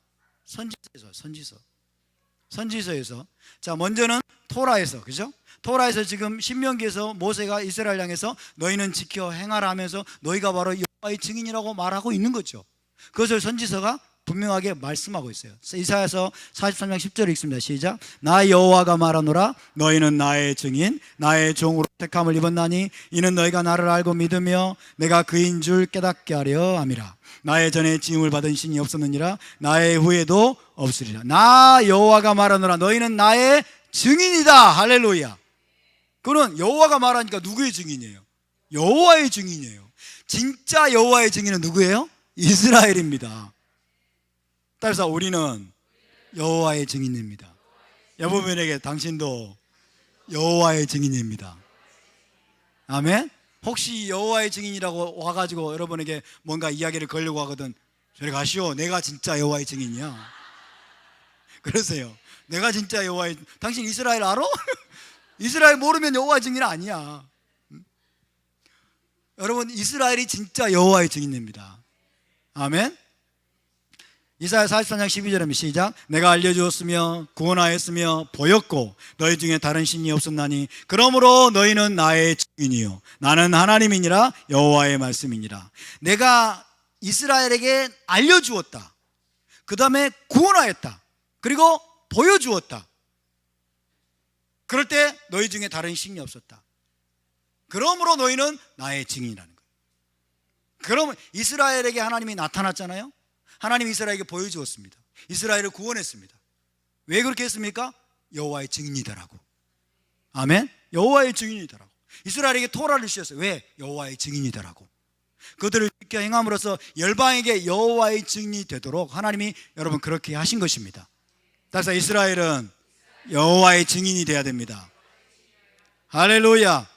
[SPEAKER 1] 선지서에서. 자, 먼저는 토라에서, 그죠? 토라에서 지금 신명기에서 모세가 이스라엘 향해서 너희는 지켜 행하라 하면서 너희가 바로 여호와의 증인이라고 말하고 있는 거죠. 그것을 선지서가 분명하게 말씀하고 있어요. 이사야서 43장 10절을 읽습니다. 시작. 나 여호와가 말하노라 너희는 나의 증인 나의 종으로 택함을 입었나니 이는 너희가 나를 알고 믿으며 내가 그인 줄 깨닫게 하려 함이라. 나의 전에 지음을 받은 신이 없었느니라 나의 후에도 없으리라. 나 여호와가 말하노라 너희는 나의 증인이다. 할렐루야. 그는 여호와가 말하니까 누구의 증인이에요? 여호와의 증인이에요. 진짜 여호와의 증인은 누구예요? 이스라엘입니다. 따라서 우리는 여호와의 증인입니다. 여러분에게 당신도 여호와의 증인입니다. 아멘. 혹시 여호와의 증인이라고 와가지고 여러분에게 뭔가 이야기를 걸려고 하거든, 저리 가시오. 내가 진짜 여호와의 증인이야. 그러세요. 내가 진짜 여호와의, 당신 이스라엘 알아? 이스라엘 모르면 여호와의 증인 아니야. 여러분, 이스라엘이 진짜 여호와의 증인입니다. 아멘. 이사야 44장 12절에 시작. 내가 알려주었으며 구원하였으며 보였고 너희 중에 다른 신이 없었나니 그러므로 너희는 나의 증인이요 나는 하나님이니라 여호와의 말씀이니라. 내가 이스라엘에게 알려주었다. 그 다음에 구원하였다. 그리고 보여주었다. 그럴 때 너희 중에 다른 신이 없었다. 그러므로 너희는 나의 증인이라는 거예요. 그러면 이스라엘에게 하나님이 나타났잖아요. 하나님이 이스라엘에게 보여주었습니다. 이스라엘을 구원했습니다. 왜 그렇게 했습니까? 여호와의 증인이다라고. 아멘. 여호와의 증인이다라고. 이스라엘에게 토라를 주셨어요. 왜? 여호와의 증인이다라고. 그들을 지켜 행함으로써 열방에게 여호와의 증인이 되도록 하나님이 여러분 그렇게 하신 것입니다. 따라서 이스라엘은 여호와의 증인이 되어야 됩니다. 할렐루야.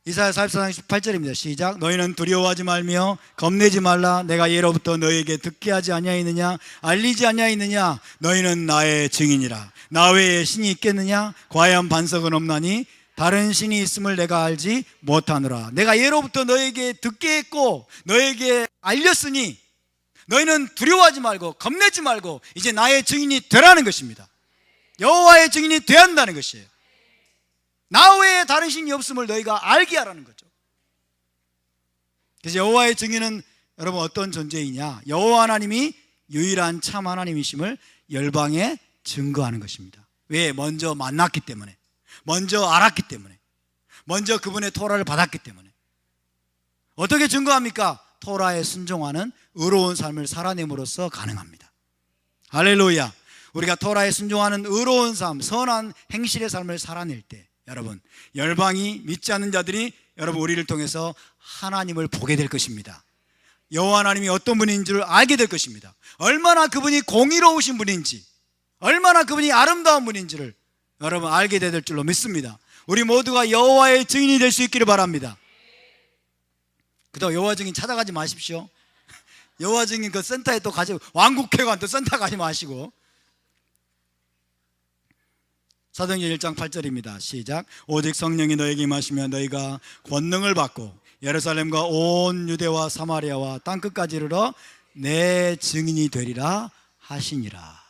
[SPEAKER 1] 이사야 44장 18절입니다. 시작. 너희는 두려워하지 말며 겁내지 말라. 내가 예로부터 너희에게 듣게 하지 아니하였느냐 알리지 아니하였느냐. 너희는 나의 증인이라. 나 외에 신이 있겠느냐. 과연 반석은 없나니 다른 신이 있음을 내가 알지 못하노라. 내가 예로부터 너희에게 듣게 했고 너희에게 알렸으니 너희는 두려워하지 말고 겁내지 말고 이제 나의 증인이 되라는 것입니다. 여호와의 증인이 되어야 한다는 것이에요. 나 외에 다른 신이 없음을 너희가 알게 하라는 거죠. 그래서 여호와의 증인은 여러분 어떤 존재이냐? 여호와 하나님이 유일한 참 하나님이심을 열방에 증거하는 것입니다. 왜? 먼저 만났기 때문에, 먼저 알았기 때문에, 먼저 그분의 토라를 받았기 때문에. 어떻게 증거합니까? 토라에 순종하는 의로운 삶을 살아냄으로써 가능합니다. 할렐루야. 우리가 토라에 순종하는 의로운 삶, 선한 행실의 삶을 살아낼 때 여러분, 열방이 믿지 않는 자들이 여러분 우리를 통해서 하나님을 보게 될 것입니다. 여호와 하나님이 어떤 분인지를 알게 될 것입니다. 얼마나 그분이 공의로우신 분인지, 얼마나 그분이 아름다운 분인지를 여러분 알게 될 줄로 믿습니다. 우리 모두가 여호와의 증인이 될 수 있기를 바랍니다. 그다음 여호와 증인 찾아가지 마십시오. 여호와 증인 그 센터에 또 가지, 왕국회관 또 센터 가지 마시고. 사도행전 1장 8절입니다. 시작. 오직 성령이 너에게 임하시면 너희가 권능을 받고 예루살렘과 온 유대와 사마리아와 땅끝까지 이르러 내 증인이 되리라 하시니라.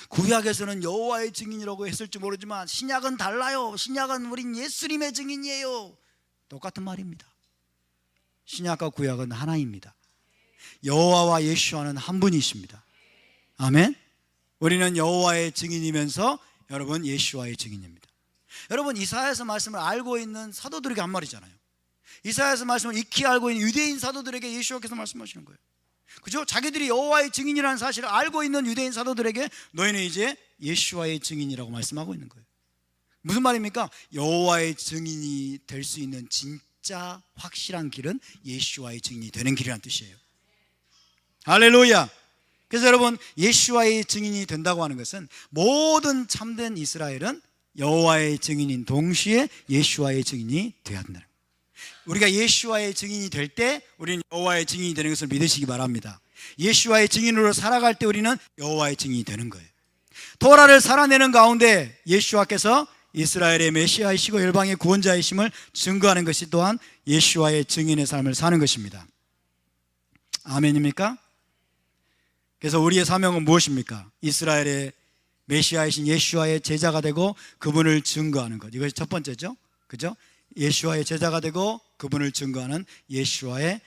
[SPEAKER 1] 구약에서는 여호와의 증인이라고 했을지 모르지만 신약은 달라요. 신약은 우린 예수님의 증인이에요. 똑같은 말입니다. 신약과 구약은 하나입니다. 여호와와 예수와는 한 분이십니다. 아멘. 우리는 여호와의 증인이면서 여러분 예수와의 증인입니다. 여러분 이사야서 말씀을 알고 있는 사도들에게 한 말이잖아요. 이사야서 말씀을 익히 알고 있는 유대인 사도들에게 예수께서 말씀하시는 거예요. 그죠? 자기들이 여호와의 증인이라는 사실을 알고 있는 유대인 사도들에게 너희는 이제 예수와의 증인이라고 말씀하고 있는 거예요. 무슨 말입니까? 여호와의 증인이 될 수 있는 진짜 확실한 길은 예수와의 증인이 되는 길이라는 뜻이에요. 할렐루야. 그래서 여러분, 예수와의 증인이 된다고 하는 것은 모든 참된 이스라엘은 여호와의 증인인 동시에 예수와의 증인이 되어야 된다는 거예요. 우리가 예수와의 증인이 될 때 우리는 여호와의 증인이 되는 것을 믿으시기 바랍니다. 예수와의 증인으로 살아갈 때 우리는 여호와의 증인이 되는 거예요. 토라를 살아내는 가운데 예수와께서 이스라엘의 메시아이시고 열방의 구원자이심을 증거하는 것이 또한 예수와의 증인의 삶을 사는 것입니다. 아멘입니까? 그래서 우리의 사명은 무엇입니까? 이스라엘의 메시아이신 예수와의 제자가 되고 그분을 증거하는 것. 이것이 첫 번째죠. 그죠? 예수와의 제자가 되고 그분을 증거하는 예수와의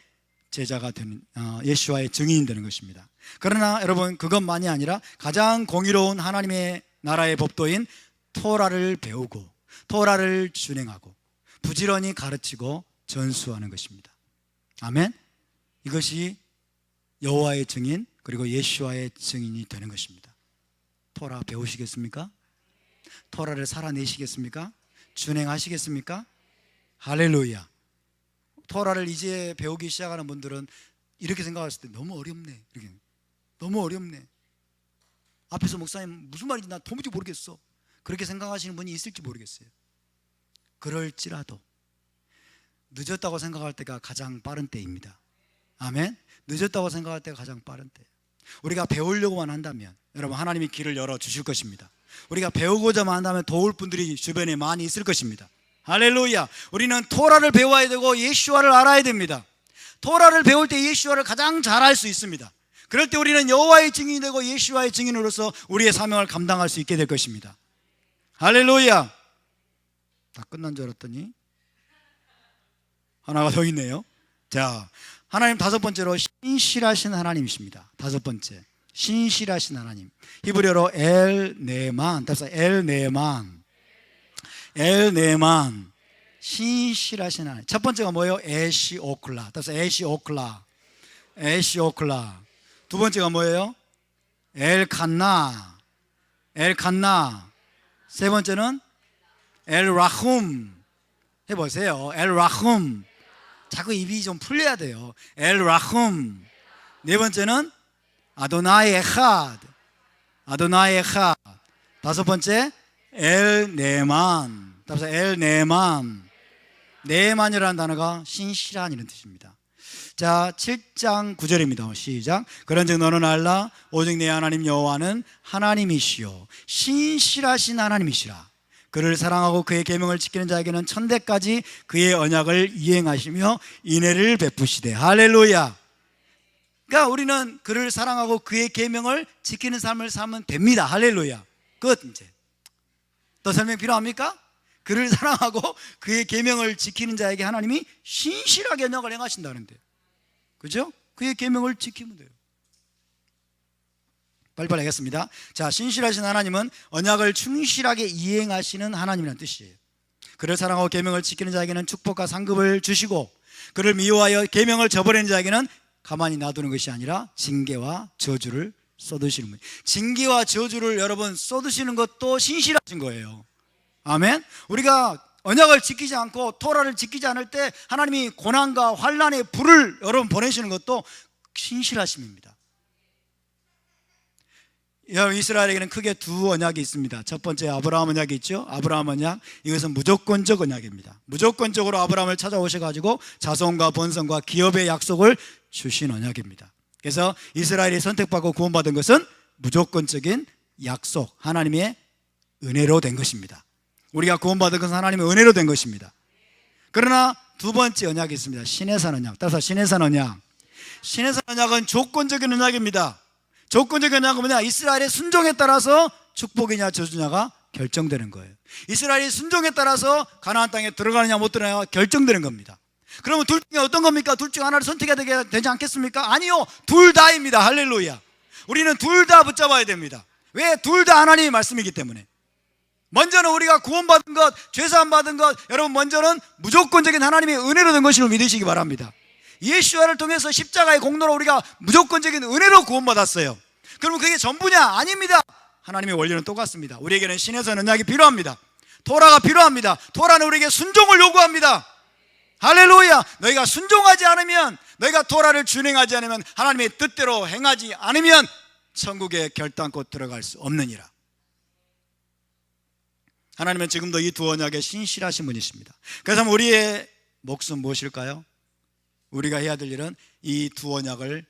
[SPEAKER 1] 제자가 되는, 예수와의 증인이 되는 것입니다. 그러나 여러분, 그것만이 아니라 가장 공의로운 하나님의 나라의 법도인 토라를 배우고 토라를 준행하고 부지런히 가르치고 전수하는 것입니다. 아멘. 이것이 여호와의 증인 그리고 예수와의 증인이 되는 것입니다. 토라 배우시겠습니까? 토라를 살아내시겠습니까? 준행하시겠습니까? 할렐루야. 토라를 이제 배우기 시작하는 분들은 이렇게 생각했을 때 너무 어렵네. 이렇게. 너무 어렵네. 앞에서 목사님 무슨 말인지 나 도무지 모르겠어. 그렇게 생각하시는 분이 있을지 모르겠어요. 그럴지라도 늦었다고 생각할 때가 가장 빠른 때입니다. 아멘. 늦었다고 생각할 때가 가장 빠른 때. 우리가 배우려고만 한다면 여러분, 하나님이 길을 열어주실 것입니다. 우리가 배우고자만 한다면 도울 분들이 주변에 많이 있을 것입니다. 할렐루야. 우리는 토라를 배워야 되고 예수와를 알아야 됩니다. 토라를 배울 때 예수와를 가장 잘 알 수 있습니다. 그럴 때 우리는 여호와의 증인이 되고 예수와의 증인으로서 우리의 사명을 감당할 수 있게 될 것입니다. 할렐루야. 다 끝난 줄 알았더니 하나가 더 있네요. 자, 하나님 다섯 번째로 신실하신 하나님이십니다. 다섯 번째, 신실하신 하나님. 히브리어로 엘네만, 따라서 엘네만, 엘네만, 신실하신 하나님. 첫 번째가 뭐예요? 에시오클라, 따라서 에시오클라, 에시오클라. 두 번째가 뭐예요? 엘칸나, 엘칸나. 세 번째는 엘라훔. 해보세요. 엘라훔. 자꾸 입이 좀 풀려야 돼요. 엘라훔. 네 번째는 아도나이 에하드, 아도나이 에하드. 다섯 번째 엘네만, 따라서 엘네만. 네만이라는 단어가 신실한 이런 뜻입니다. 자, 7장 9절입니다. 시작. 그런즉 너는 알라 오직 내 하나님 여호와는 하나님이시요 신실하신 하나님이시라. 그를 사랑하고 그의 계명을 지키는 자에게는 천대까지 그의 언약을 이행하시며 인애를 베푸시되. 할렐루야. 그러니까 우리는 그를 사랑하고 그의 계명을 지키는 삶을 살면 됩니다. 할렐루야. 끝. 이제 더 설명 필요합니까? 그를 사랑하고 그의 계명을 지키는 자에게 하나님이 신실하게 언약을 행하신다는데, 그죠? 그의 계명을 지키면 돼요. 빨리빨리 하겠습니다. 자, 신실하신 하나님은 언약을 충실하게 이행하시는 하나님이라는 뜻이에요. 그를 사랑하고 계명을 지키는 자에게는 축복과 상급을 주시고, 그를 미워하여 계명을 저버리는 자에게는 가만히 놔두는 것이 아니라 징계와 저주를 쏟으시는 분이에요. 징계와 저주를 여러분 쏟으시는 것도 신실하신 거예요. 아멘. 우리가 언약을 지키지 않고 토라를 지키지 않을 때 하나님이 고난과 환난의 불을 여러분 보내시는 것도 신실하심입니다. 여러분, 이스라엘에게는 크게 두 언약이 있습니다. 첫 번째 아브라함 언약이 있죠. 아브라함 언약, 이것은 무조건적 언약입니다. 무조건적으로 아브라함을 찾아오셔가지고 자손과 번성과 기업의 약속을 주신 언약입니다. 그래서 이스라엘이 선택받고 구원받은 것은 무조건적인 약속, 하나님의 은혜로 된 것입니다. 우리가 구원받은 것은 하나님의 은혜로 된 것입니다. 그러나 두 번째 언약이 있습니다. 시내산 언약. 따라서 시내산 언약. 시내산 언약은 조건적인 언약입니다. 조건적인 언약은 뭐냐? 이스라엘의 순종에 따라서 축복이냐 저주냐가 결정되는 거예요. 이스라엘의 순종에 따라서 가나안 땅에 들어가느냐 못 들어가느냐가 결정되는 겁니다. 그러면 둘 중에 어떤 겁니까? 둘 중 하나를 선택해야 되지 않겠습니까? 아니요, 둘 다입니다. 할렐루야. 우리는 둘 다 붙잡아야 됩니다. 왜? 둘 다 하나님의 말씀이기 때문에. 먼저는 우리가 구원받은 것, 죄사함 받은 것, 여러분 먼저는 무조건적인 하나님의 은혜로 된 것을 믿으시기 바랍니다. 예수와를 통해서 십자가의 공로로 우리가 무조건적인 은혜로 구원받았어요. 그럼 그게 전부냐? 아닙니다. 하나님의 원리는 똑같습니다. 우리에게는 신에서 언약이 필요합니다. 토라가 필요합니다. 토라는 우리에게 순종을 요구합니다. 할렐루야. 너희가 순종하지 않으면, 너희가 토라를 준행하지 않으면, 하나님의 뜻대로 행하지 않으면 천국에 결단코 들어갈 수 없느니라. 하나님은 지금도 이 두 언약에 신실하신 분이십니다. 그래서 우리의 몫은 무엇일까요? 우리가 해야 될 일은 이 두 언약을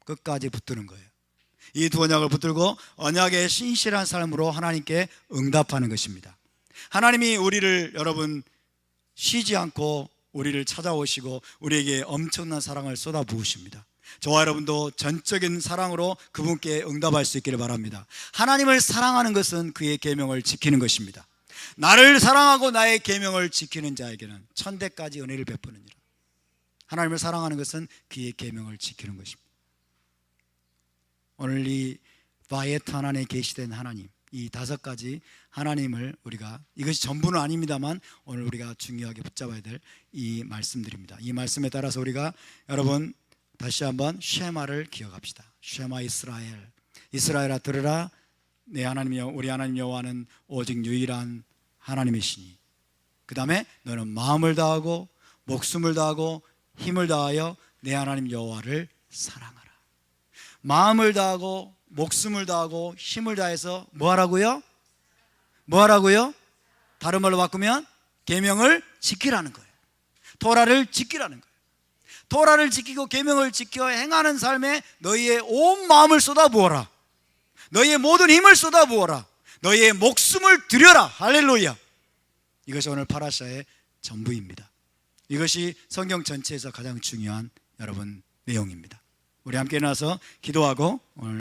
[SPEAKER 1] 끝까지 붙드는 거예요. 이 두 언약을 붙들고 언약의 신실한 삶으로 하나님께 응답하는 것입니다. 하나님이 우리를, 여러분, 쉬지 않고 우리를 찾아오시고 우리에게 엄청난 사랑을 쏟아부으십니다. 저와 여러분도 전적인 사랑으로 그분께 응답할 수 있기를 바랍니다. 하나님을 사랑하는 것은 그의 계명을 지키는 것입니다. 나를 사랑하고 나의 계명을 지키는 자에게는 천대까지 은혜를 베푸느니라. 하나님을 사랑하는 것은 그의 계명을 지키는 것입니다. 오늘 이 바에탄 안에 계시된 하나님, 이 5가지 하나님을 우리가, 이것이 전부는 아닙니다만 오늘 우리가 중요하게 붙잡아야 될 이 말씀들입니다. 이 말씀에 따라서 우리가, 여러분, 다시 한번 쉐마를 기억합시다. 쉐마 이스라엘, 이스라엘아 들으라, 내 하나님, 우리 하나님 여호와는 오직 유일한 하나님이시니, 그 다음에 너는 마음을 다하고 목숨을 다하고 힘을 다하여 내 하나님 여호와를 사랑하라. 마음을 다하고 목숨을 다하고 힘을 다해서 뭐 하라고요? 뭐 하라고요? 다른 말로 바꾸면 계명을 지키라는 거예요. 토라를 지키라는 거예요. 토라를 지키고 계명을 지켜 행하는 삶에 너희의 온 마음을 쏟아부어라. 너희의 모든 힘을 쏟아부어라. 너희의 목숨을 들여라. 할렐루야. 이것이 오늘 파라샤의 전부입니다. 이것이 성경 전체에서 가장 중요한, 여러분, 내용입니다. 우리 함께 일어나서 기도하고 오늘